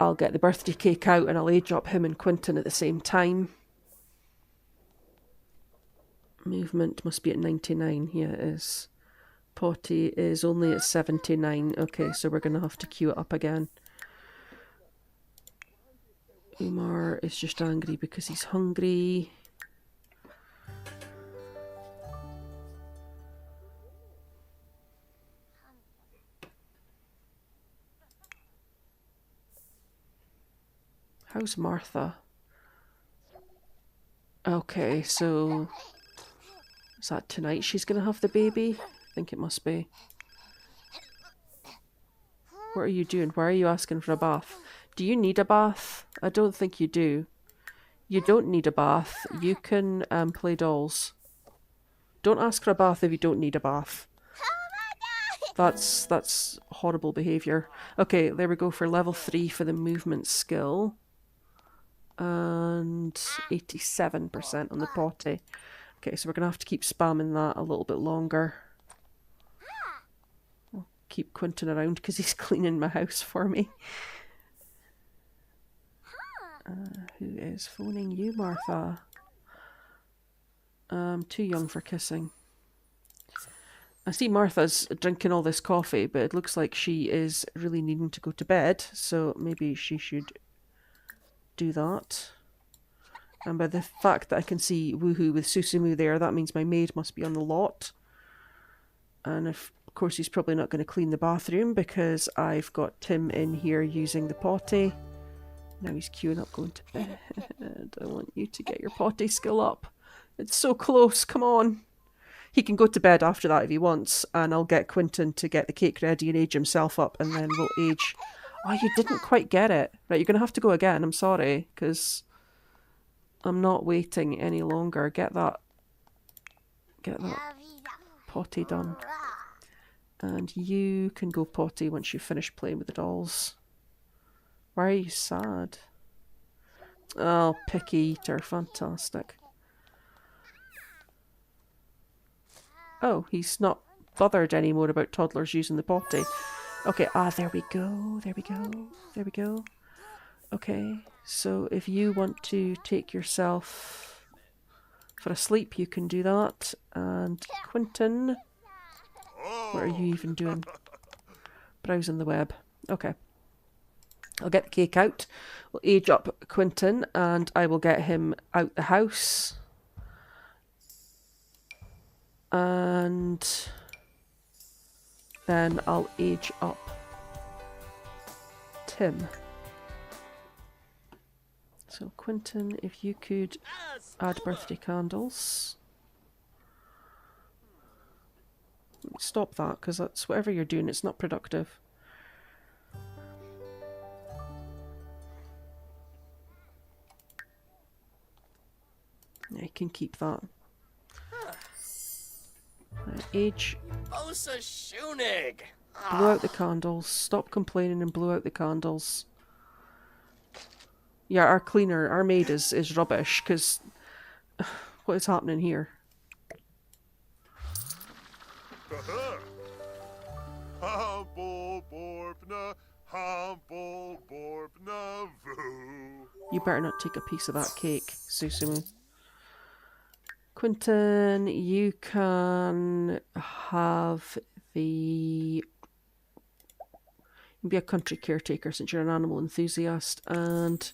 I'll get the birthday cake out and I'll age up him and Quinton at the same time. Movement must be at 99. Yeah, it is. Potty is only at 79. Okay, so we're going to have to queue it up again. Umar is just angry because he's hungry. How's Martha? Okay, so is that tonight she's going to have the baby? I think it must be. What are you doing? Why are you asking for a bath? Do you need a bath? I don't think you do. You don't need a bath. You can play dolls. Don't ask for a bath if you don't need a bath. That's horrible behaviour. Okay, there we go for level 3 for the movement skill. And 87% on the potty. Okay, so we're going to have to keep spamming that a little bit longer. I'll keep Quinton around because he's cleaning my house for me. Who is phoning you, Martha? Too young for kissing. I see Martha's drinking all this coffee, but it looks like she is really needing to go to bed, so maybe she should do that. And by the fact that I can see Woohoo with Susumu there, that means my maid must be on the lot. And of course he's probably not going to clean the bathroom because I've got Tim in here using the potty. Now he's queuing up going to bed. I want you to get your potty skill up. It's so close, come on. He can go to bed after that if he wants, and I'll get Quinton to get the cake ready and age himself up, and then we'll age... Oh, you didn't quite get it. Right, you're going to have to go again, I'm sorry, because I'm not waiting any longer. Get that potty done. And you can go potty once you finish playing with the dolls. Why are you sad? Oh, picky eater, fantastic. Oh, he's not bothered anymore about toddlers using the potty. Okay, there we go, there we go, there we go. Okay, so if you want to take yourself for a sleep, you can do that. And Quinton, what are you even doing? Browsing the web. Okay. I'll get the cake out. We'll age up Quinton and I will get him out the house. And then I'll age up Tim. So Quinton, if you could add birthday candles. Stop that, because that's whatever you're doing, it's not productive. Yeah, you can keep that. Age. Osa Shunig! Blow out the candles. Stop complaining and blow out the candles. Yeah, our cleaner, our maid is rubbish, because what is happening here? Humble Borbna, humble Borbna Voo. You better not take a piece of that cake, Susumu. Quinton, you can have the... You can be a country caretaker since you're an animal enthusiast, and...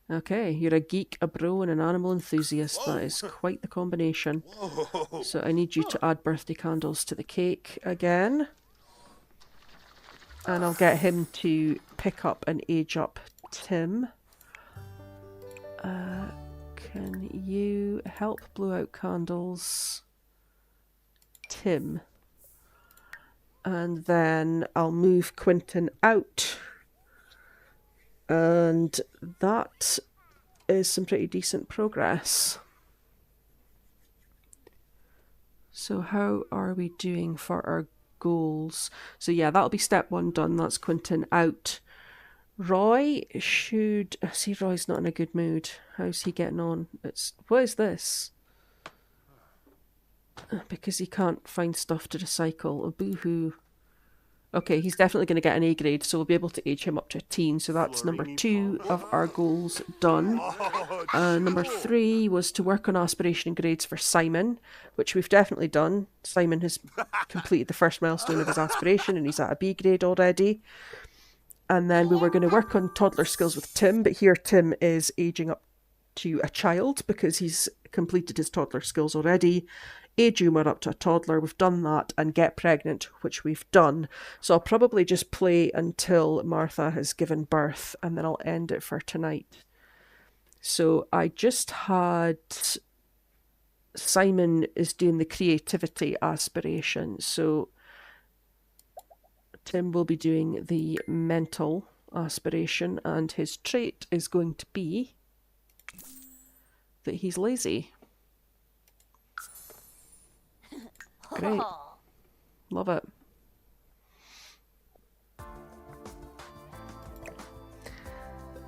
Okay, you're a geek, a bro, and an animal enthusiast. Whoa. That is quite the combination. Whoa. So I need you to add birthday candles to the cake again. And I'll get him to pick up and age up Tim. Can you help blow out candles, Tim? And then I'll move Quinton out. And that is some pretty decent progress. So how are we doing for our goals? So yeah, that'll be step 1 done. That's Quinton out. Roy should... See, Roy's not in a good mood. How's he getting on? What is this? Because he can't find stuff to recycle. Oh, boo-hoo. Okay, he's definitely going to get an A grade, so we'll be able to age him up to a teen. So that's number 2 of our goals done. Number 3 was to work on aspiration grades for Simon, which we've definitely done. Simon has completed the first milestone of his aspiration, and he's at a B grade already. And then we were going to work on toddler skills with Tim, but here Tim is aging up to a child because he's completed his toddler skills already. Age Umar up to a toddler, we've done that, and get pregnant, which we've done. So I'll probably just play until Martha has given birth, and then I'll end it for tonight. So I just had... Simon is doing the creativity aspiration, so Tim will be doing the mental aspiration, and his trait is going to be that he's lazy. Great. Love it.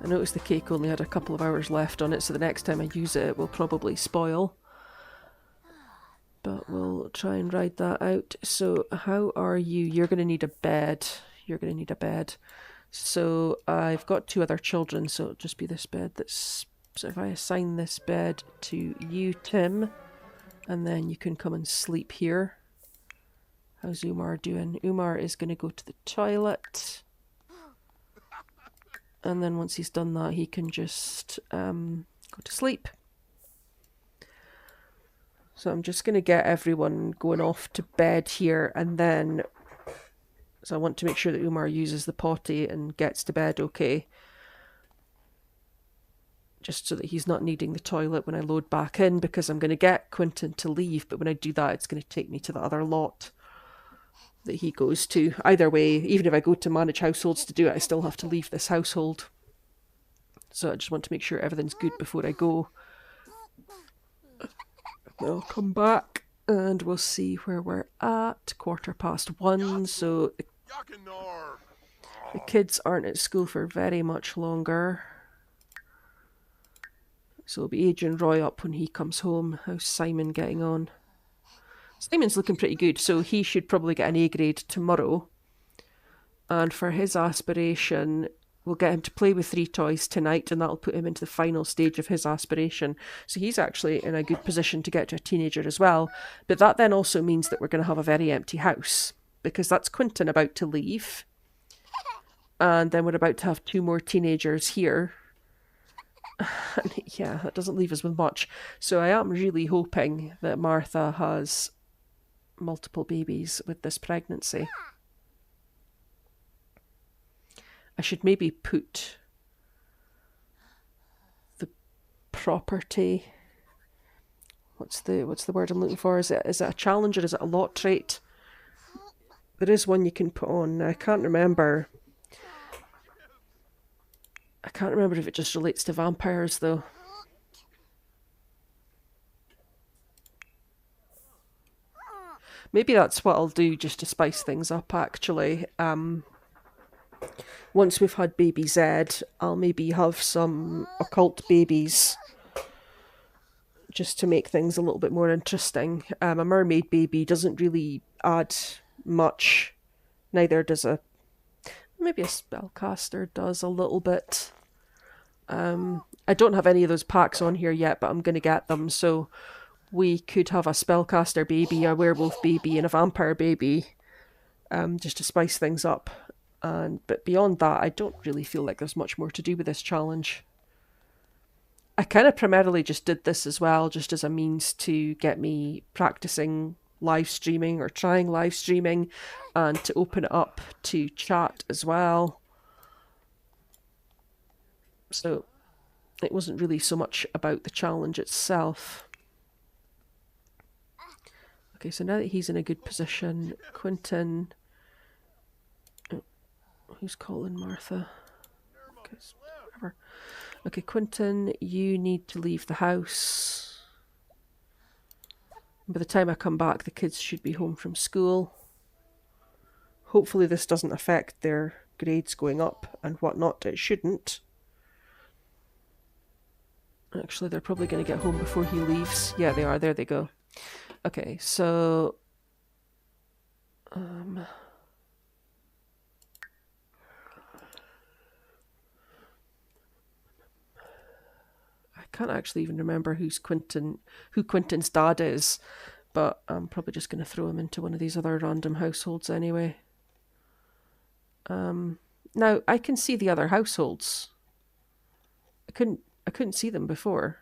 I noticed the cake only had a couple of hours left on it, so the next time I use it, it will probably spoil. But we'll try and ride that out. So how are you? You're going to need a bed. You're going to need a bed. So I've got 2 other children, so it'll just be this bed that's... So if I assign this bed to you, Tim, and then you can come and sleep here. How's Umar doing? Umar is going to go to the toilet. And then once he's done that, he can just go to sleep. So I'm just going to get everyone going off to bed here, and then... So I want to make sure that Umar uses the potty and gets to bed okay. Just so that he's not needing the toilet when I load back in, because I'm going to get Quinton to leave, but when I do that, it's going to take me to the other lot that he goes to. Either way, even if I go to manage households to do it, I still have to leave this household. So I just want to make sure everything's good before I go. I'll come back and we'll see where we're at. 1:15, so the kids aren't at school for very much longer. So we'll be aging Roy up when he comes home. How's Simon getting on? Simon's looking pretty good, so he should probably get an A grade tomorrow. And for his aspiration, we'll get him to play with 3 toys tonight, and that'll put him into the final stage of his aspiration. So he's actually in a good position to get to a teenager as well. But that then also means that we're going to have a very empty house, because that's Quinton about to leave. And then we're about to have 2 more teenagers here. Yeah, that doesn't leave us with much. So I am really hoping that Martha has multiple babies with this pregnancy. I should maybe put the property... What's the word I'm looking for? Is it a challenge or is it a lot trait? There is one you can put on. I can't remember. I can't remember if it just relates to vampires, though. Maybe that's what I'll do just to spice things up, actually. Once we've had baby Zed, I'll maybe have some occult babies just to make things a little bit more interesting. A mermaid baby doesn't really add much. Neither does maybe a spellcaster does a little bit. I don't have any of those packs on here yet, but I'm going to get them. So we could have a spellcaster baby, a werewolf baby, and a vampire baby, just to spice things up. But beyond that, I don't really feel like there's much more to do with this challenge. I kind of primarily just did this as well, just as a means to get me practicing live streaming or trying live streaming, and to open it up to chat as well. So it wasn't really so much about the challenge itself. Okay, so now that he's in a good position, Quinton... Oh, who's calling Martha? Okay, whatever. Okay, Quinton, you need to leave the house. By the time I come back, the kids should be home from school. Hopefully this doesn't affect their grades going up and whatnot. It shouldn't. Actually, they're probably going to get home before he leaves. Yeah, they are. There they go. Okay, so... I can't actually even remember who Quinton's dad is, but I'm probably just going to throw him into one of these other random households anyway. Now I can see the other households. I couldn't see them before.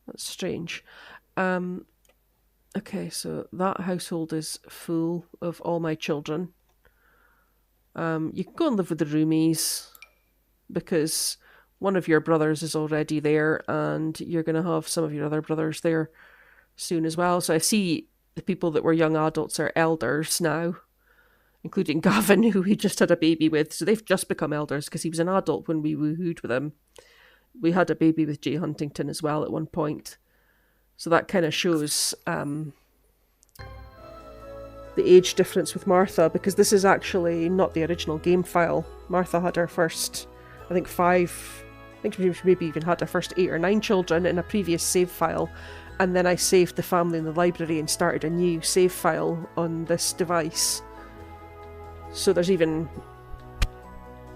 That's strange. Okay, so that household is full of all my children. You can go and live with the roomies, because one of your brothers is already there, and you're going to have some of your other brothers there soon as well. So I see the people that were young adults are elders now, including Gavin, who we just had a baby with. So they've just become elders, because he was an adult when we woohooed with him. We had a baby with Jay Huntington as well at one point. So that kind of shows the age difference with Martha, because this is actually not the original game file. Martha had her first, I think she maybe even had her first 8 or 9 children in a previous save file. And then I saved the family in the library and started a new save file on this device. So there's even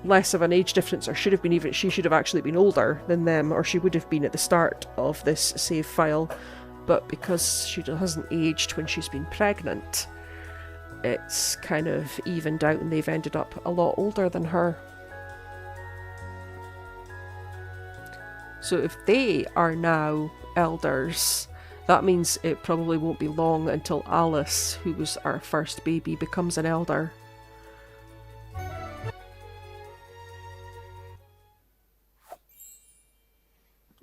less of an age difference, or should have been even, she should have actually been older than them, or she would have been at the start of this save file. But because she hasn't aged when she's been pregnant, it's kind of evened out, and they've ended up a lot older than her. So if they are now elders, that means it probably won't be long until Alice, who was our first baby, becomes an elder.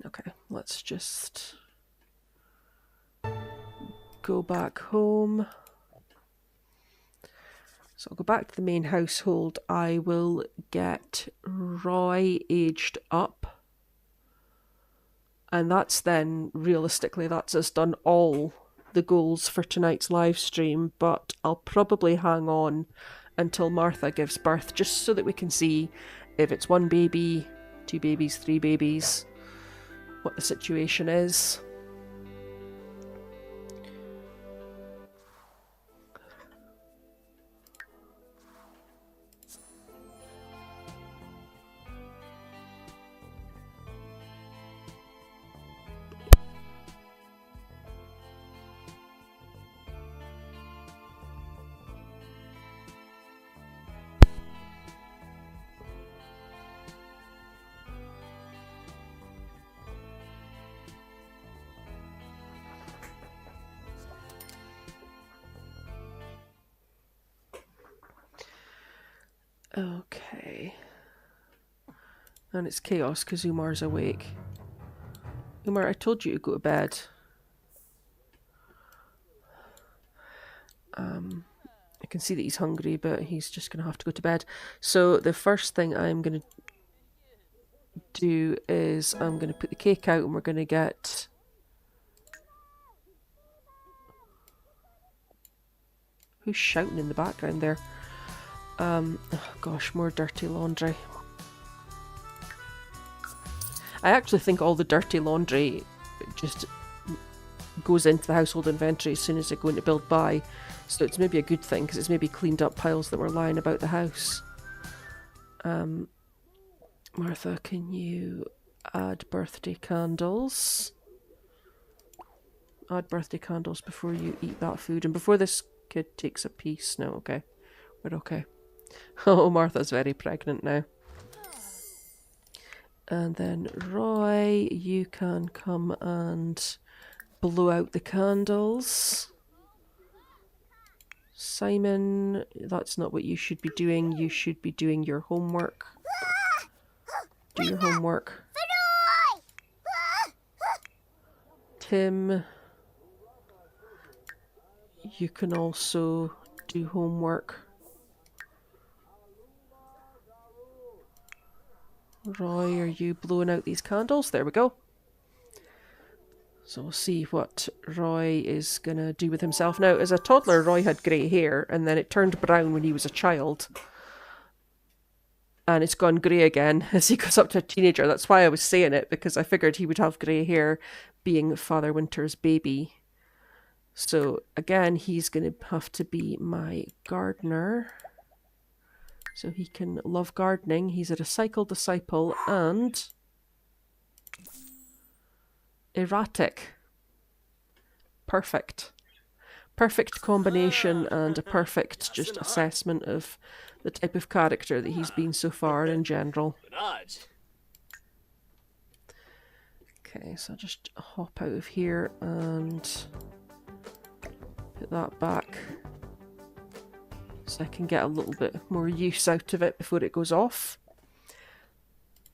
Okay, let's just go back home. So I'll go back to the main household. I will get Roy aged up. And that's then, realistically, that's us done all the goals for tonight's live stream, but I'll probably hang on until Martha gives birth, just so that we can see if it's 1 baby, 2 babies, 3 babies, what the situation is. Okay. And it's chaos because Umar's awake. Umar, I told you to go to bed. can see that he's hungry, but he's just going to have to go to bed. So the first thing I'm going to do is I'm going to put the cake out, and we're going to get... Who's shouting in the background there? Oh gosh, more dirty laundry. I actually think all the dirty laundry just goes into the household inventory as soon as I go in to build by. So it's maybe a good thing, because it's maybe cleaned up piles that were lying about the house. Martha, can you add birthday candles? Add birthday candles before you eat that food. And before this kid takes a piece. No, okay. We're okay. Oh, Martha's very pregnant now. And then Roy, you can come and blow out the candles. Simon, that's not what you should be doing. You should be doing your homework. Do your homework. Tim, you can also do homework. Roy, are you blowing out these candles? There we go. So we'll see what Roy is going to do with himself. Now, as a toddler, Roy had grey hair, and then it turned brown when he was a child. And it's gone grey again as he goes up to a teenager. That's why I was saying it, because I figured he would have grey hair being Father Winter's baby. So, again, he's going to have to be my gardener. So he can love gardening. He's a recycled disciple and erratic. Perfect. Perfect combination and a perfect just assessment of the type of character that he's been so far in general. Okay, so I'll just hop out of here and put that back, so I can get a little bit more use out of it before it goes off.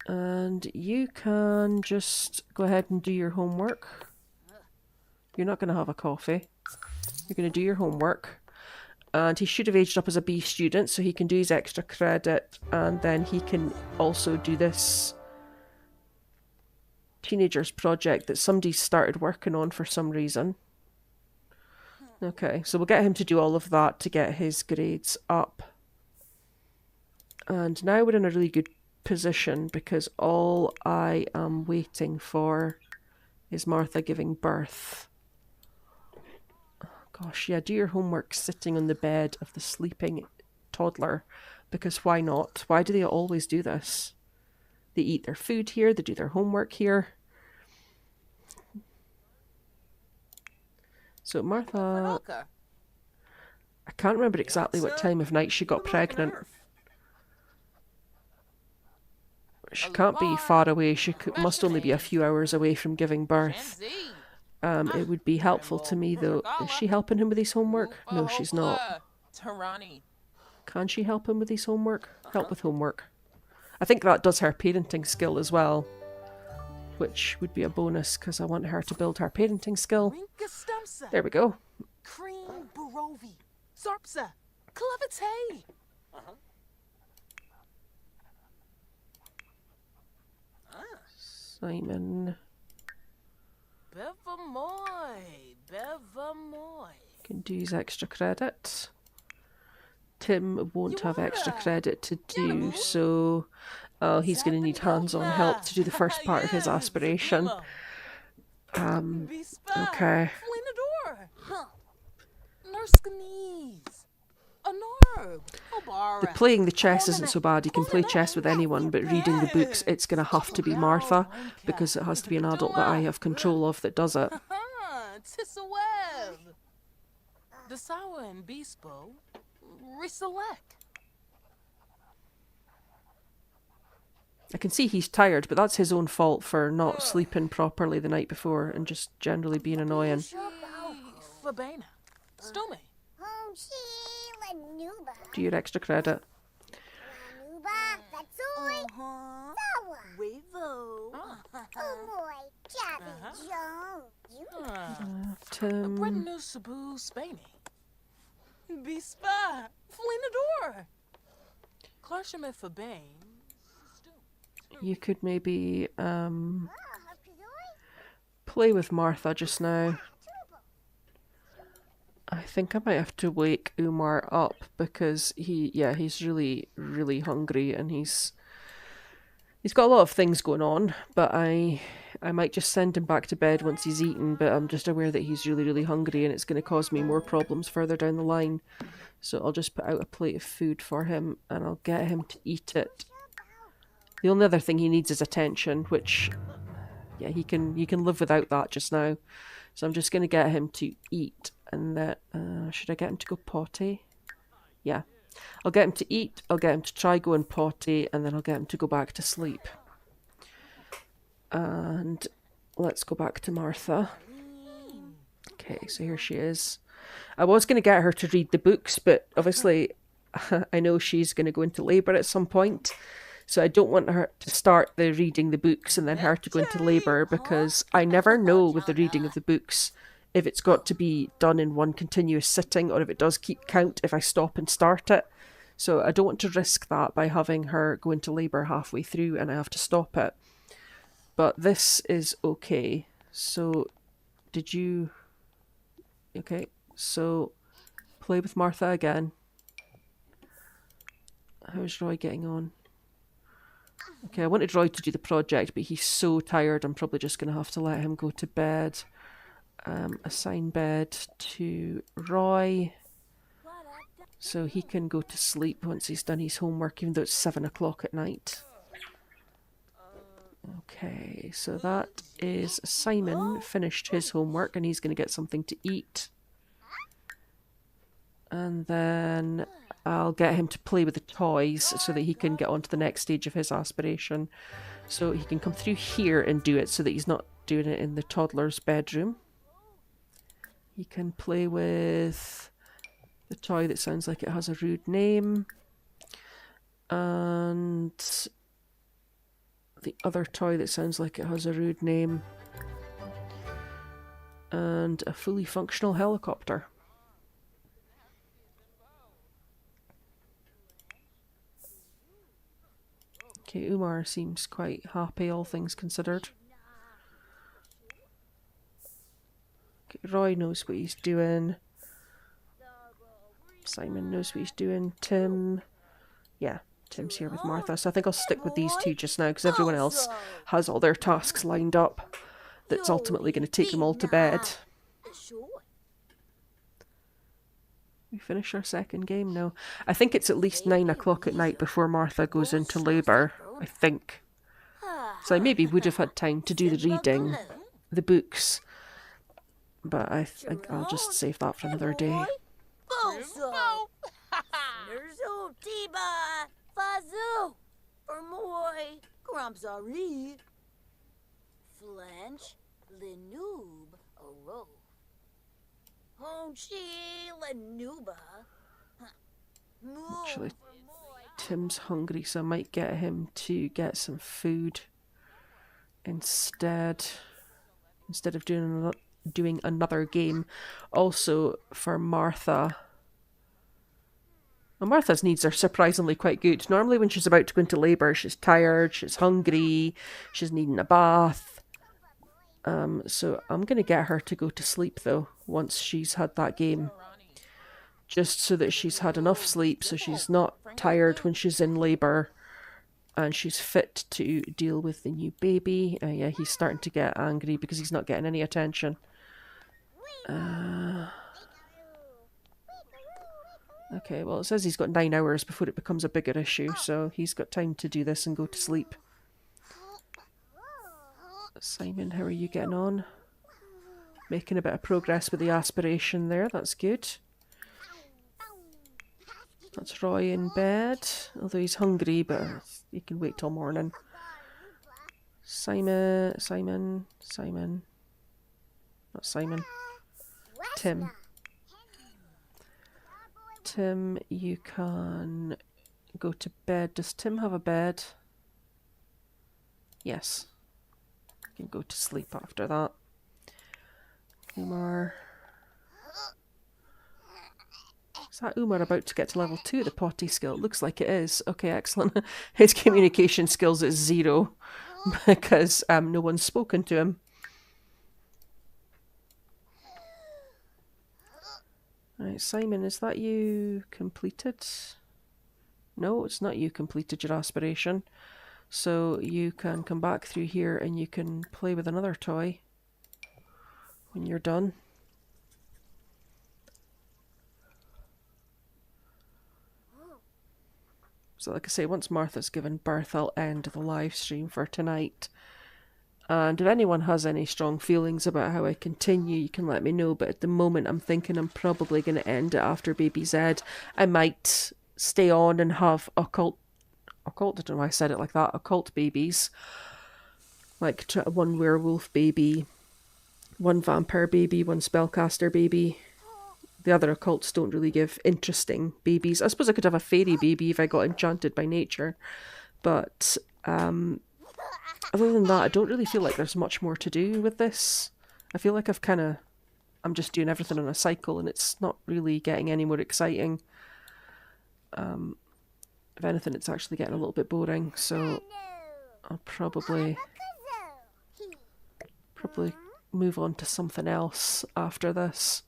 And you can just go ahead and do your homework. You're not going to have a coffee. You're going to do your homework. And he should have aged up as a B student, so he can do his extra credit, and then he can also do this teenagers project that somebody's started working on for some reason. Okay, so we'll get him to do all of that to get his grades up. And now we're in a really good position, because all I am waiting for is Martha giving birth. Oh, gosh, yeah, do your homework sitting on the bed of the sleeping toddler, because why not? Why do they always do this? They eat their food here, they do their homework here. So Martha, I can't remember exactly what time of night she got pregnant. She can't be far away. She must only be a few hours away from giving birth. It would be helpful to me, though. Is she helping him with his homework? No, she's not. Can she help him with his homework? Help with homework. I think that does her parenting skill as well, which would be a bonus, because I want her to build her parenting skill. There we go. Cream Barovi. Sarpsa. Clavate. Simon Bevamoy. can do his extra credit. Tim won't have extra credit to do, so he's going to need hands-on help to do the first part of his aspiration. Okay. The playing the chess isn't so bad. You can play chess with anyone, but reading the books, it's going to have to be Martha, because it has to be an adult that I have control of that does it. I can see he's tired, but that's his own fault for not sleeping properly the night before and just generally being annoying. Do your extra credit. Tim. Be spy. Fling the door. Clutch him for bang. You could maybe play with Martha just now. I think I might have to wake Umar up because he's really, really hungry and he's got a lot of things going on, but I might just send him back to bed once he's eaten, but I'm just aware that he's really, really hungry and it's going to cause me more problems further down the line. So I'll just put out a plate of food for him and I'll get him to eat it. The only other thing he needs is attention, which, yeah, he can live without that just now. So I'm just going to get him to eat, and that should I get him to go potty? Yeah. I'll get him to eat, I'll get him to try going potty, and then I'll get him to go back to sleep. And let's go back to Martha. Okay, so here she is. I was going to get her to read the books, but obviously I know she's going to go into labour at some point. So I don't want her to start the reading the books and then her to go into labour, because I never know with the reading of the books if it's got to be done in one continuous sitting or if it does keep count if I stop and start it. So I don't want to risk that by having her go into labour halfway through and I have to stop it. But this is okay. So did you... Okay, so play with Martha again. How's Roy getting on? Okay, I wanted Roy to do the project, but he's so tired, I'm probably just going to have to let him go to bed. Assign bed to Roy, so he can go to sleep once he's done his homework, even though it's 7 o'clock at night. Okay, so that is Simon finished his homework, and he's going to get something to eat. And then I'll get him to play with the toys so that he can get on to the next stage of his aspiration. So he can come through here and do it so that he's not doing it in the toddler's bedroom. He can play with the toy that sounds like it has a rude name. And the other toy that sounds like it has a rude name. And a fully functional helicopter. Okay, Umar seems quite happy, all things considered. Okay, Roy knows what he's doing. Simon knows what he's doing. Tim... Yeah, Tim's here with Martha, so I think I'll stick with these two just now, because everyone else has all their tasks lined up. That's ultimately going to take them all to bed. We finish our second game now. I think it's at least 9 o'clock at night before Martha goes into labour, I think. So I maybe would have had time to do the reading, the books, but I think I'll just save that for another day. Actually, Tim's hungry, so I might get him to get some food instead of doing another game. Also, for Martha... Well, Martha's needs are surprisingly quite good. Normally when she's about to go into labour, she's tired, she's hungry, she's needing a bath. So I'm going to get her to go to sleep, though, once she's had that game. Just so that she's had enough sleep, so she's not tired when she's in labour. And she's fit to deal with the new baby. Yeah, he's starting to get angry because he's not getting any attention. Okay, well, it says he's got 9 hours before it becomes a bigger issue, so he's got time to do this and go to sleep. Simon, how are you getting on? Making a bit of progress with the aspiration there, that's good. That's Roy in bed, although he's hungry, but he can wait till morning. Simon. Not Simon. Tim. Tim, you can go to bed. Does Tim have a bed? Yes. You can go to sleep after that. Umar. Is that Umar about to get to level 2 at the potty skill? It looks like it is. Okay, excellent. His communication skills is 0 because no one's spoken to him. Right, Simon, is that you completed? No, it's not you completed your aspiration. So you can come back through here and you can play with another toy when you're done. So like I say, once Martha's given birth, I'll end the live stream for tonight. And if anyone has any strong feelings about how I continue, you can let me know. But at the moment, I'm thinking I'm probably going to end it after Baby Z. I might stay on and have occult, I don't know why I said it like that, occult babies. Like one werewolf baby, one vampire baby, one spellcaster baby. The other occults don't really give interesting babies. I suppose I could have a fairy baby if I got enchanted by nature. But other than that, I don't really feel like there's much more to do with this. I feel like I'm just doing everything on a cycle and it's not really getting any more exciting. If anything, it's actually getting a little bit boring, so I'll probably move on to something else after this.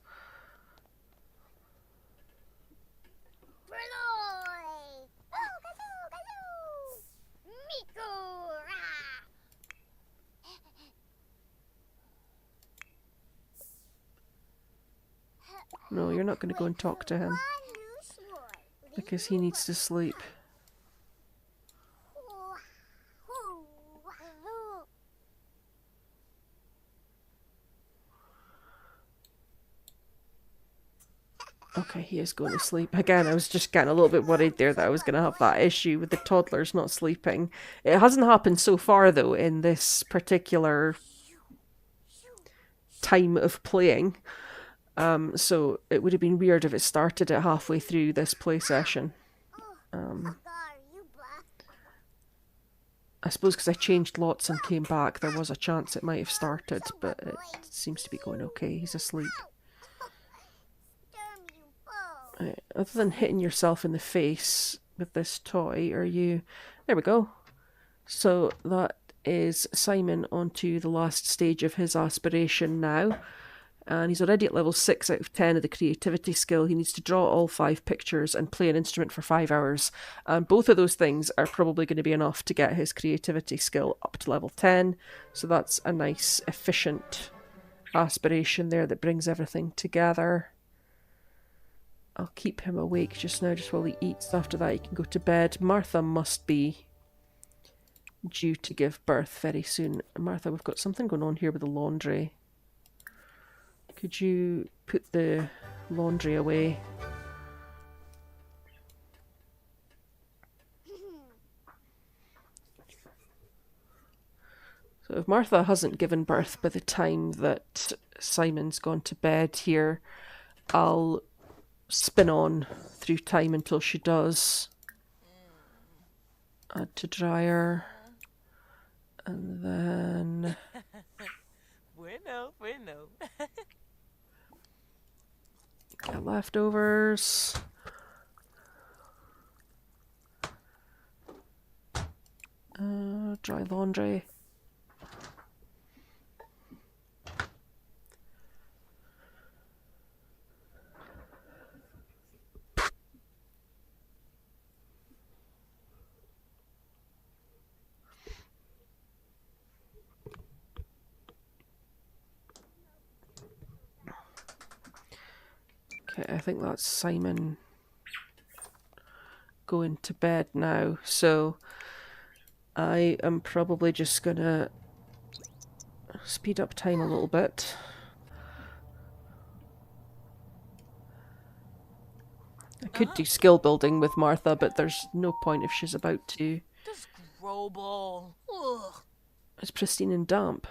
No, you're not going to go and talk to him because he needs to sleep. Okay, he is going to sleep. Again, I was just getting a little bit worried there that I was going to have that issue with the toddlers not sleeping. It hasn't happened so far, though, in this particular time of playing. So it would have been weird if it started it halfway through this play session. I suppose because I changed lots and came back, there was a chance it might have started, but it seems to be going okay. He's asleep. Right, other than hitting yourself in the face with this toy, are you... There we go. So that is Simon onto the last stage of his aspiration now. And he's already at level 6 out of 10 of the creativity skill. He needs to draw all 5 pictures and play an instrument for 5 hours. And both of those things are probably going to be enough to get his creativity skill up to level 10. So that's a nice, efficient aspiration there that brings everything together. I'll keep him awake just now, just while he eats. After that, he can go to bed. Martha must be due to give birth very soon. Martha, we've got something going on here with the laundry. Could you put the laundry away? So if Martha hasn't given birth by the time that Simon's gone to bed here, I'll spin on through time until she does. Add to dryer. And then... Bueno. Get leftovers. Dry laundry. Okay, I think that's Simon going to bed now, so I am probably just gonna speed up time a little bit. I could do skill building with Martha, but there's no point if she's about to. This grow ball. Ugh. It's pristine and damp.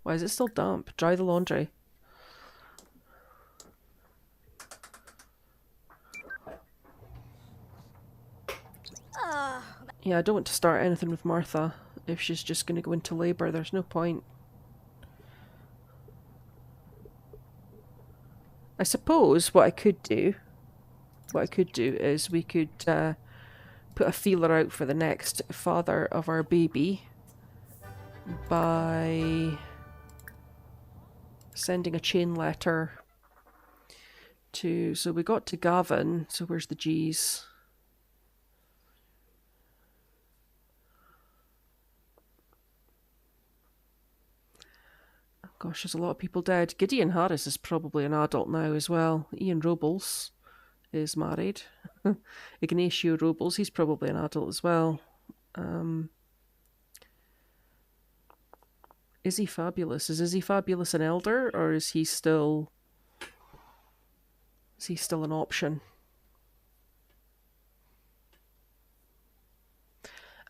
Why is it still damp? Dry the laundry. Yeah, I don't want to start anything with Martha. If she's just going to go into labour, there's no point. I suppose what I could do is we could put a feeler out for the next father of our baby by sending a chain letter to, so we got to Gavin, so where's the G's? Oh gosh, there's a lot of people dead. Gideon Harris is probably an adult now as well. Ian Robles is married. Ignacio Robles, he's probably an adult as well. Is he Fabulous? Is Izzy Fabulous an elder, or is he still an option?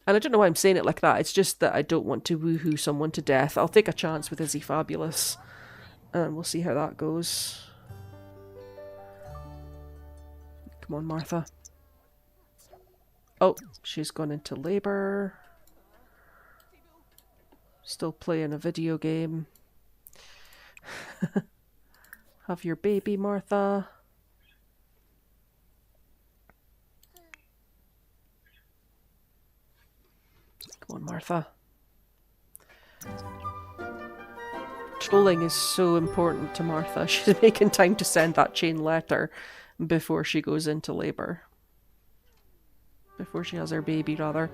And I don't know why I'm saying it like that. It's just that I don't want to woohoo someone to death. I'll take a chance with Izzy Fabulous, and we'll see how that goes. Come on, Martha. Oh, she's gone into labour. Still playing a video game. Have your baby, Martha. Come on, Martha. Trolling is so important to Martha. She's making time to send that chain letter before she goes into labour. Before she has her baby, rather.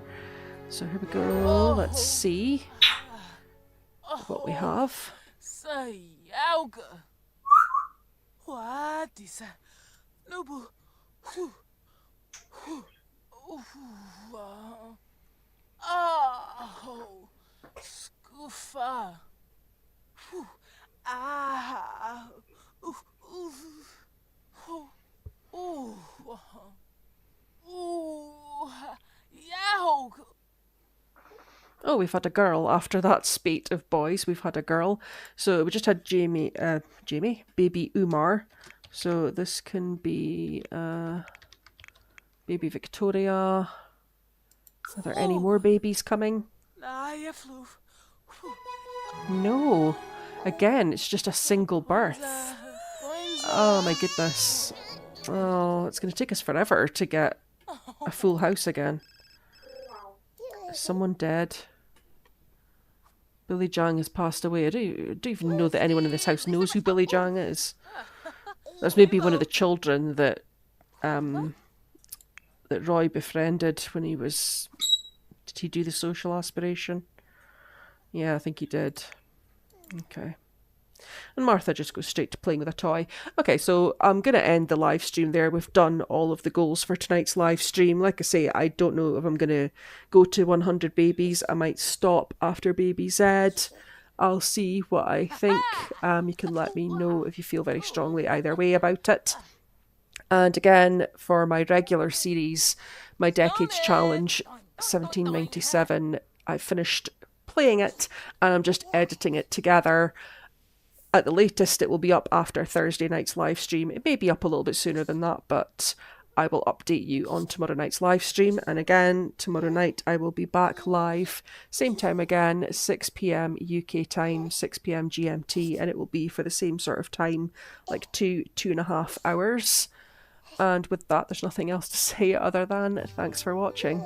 So here we go. Let's see what we have. Say, Alga. What is that? Noble. Oh, scoofa. Ah. Oh, we've had a girl after that spate of boys. We've had a girl. So we just had baby Umar. So this can be baby Victoria. Are there any more babies coming? No. Again, it's just a single birth. Oh my goodness. Oh, it's going to take us forever to get a full house again. Is someone dead? Billy Jang has passed away. I don't even know that anyone in this house knows who Billy Jang is. That's maybe one of the children that that Roy befriended when he was... Did he do the social aspiration? Yeah, I think he did. Okay. And Martha just goes straight to playing with a toy. Okay, so I'm going to end the live stream there. We've done all of the goals for tonight's live stream. Like I say, I don't know if I'm going to go to 100 babies. I might stop after baby Z. I'll see what I think. You can let me know if you feel very strongly either way about it. And again, for my regular series, my Decades Challenge 1797, I finished playing it and I'm just editing it together. At the latest, it will be up after Thursday night's live stream. It may be up a little bit sooner than that, but I will update you on tomorrow night's live stream. And again, tomorrow night I will be back live, same time again, 6 p.m. UK time, 6 p.m. GMT, and it will be for the same sort of time, like 2.5 hours. And with that, there's nothing else to say other than thanks for watching.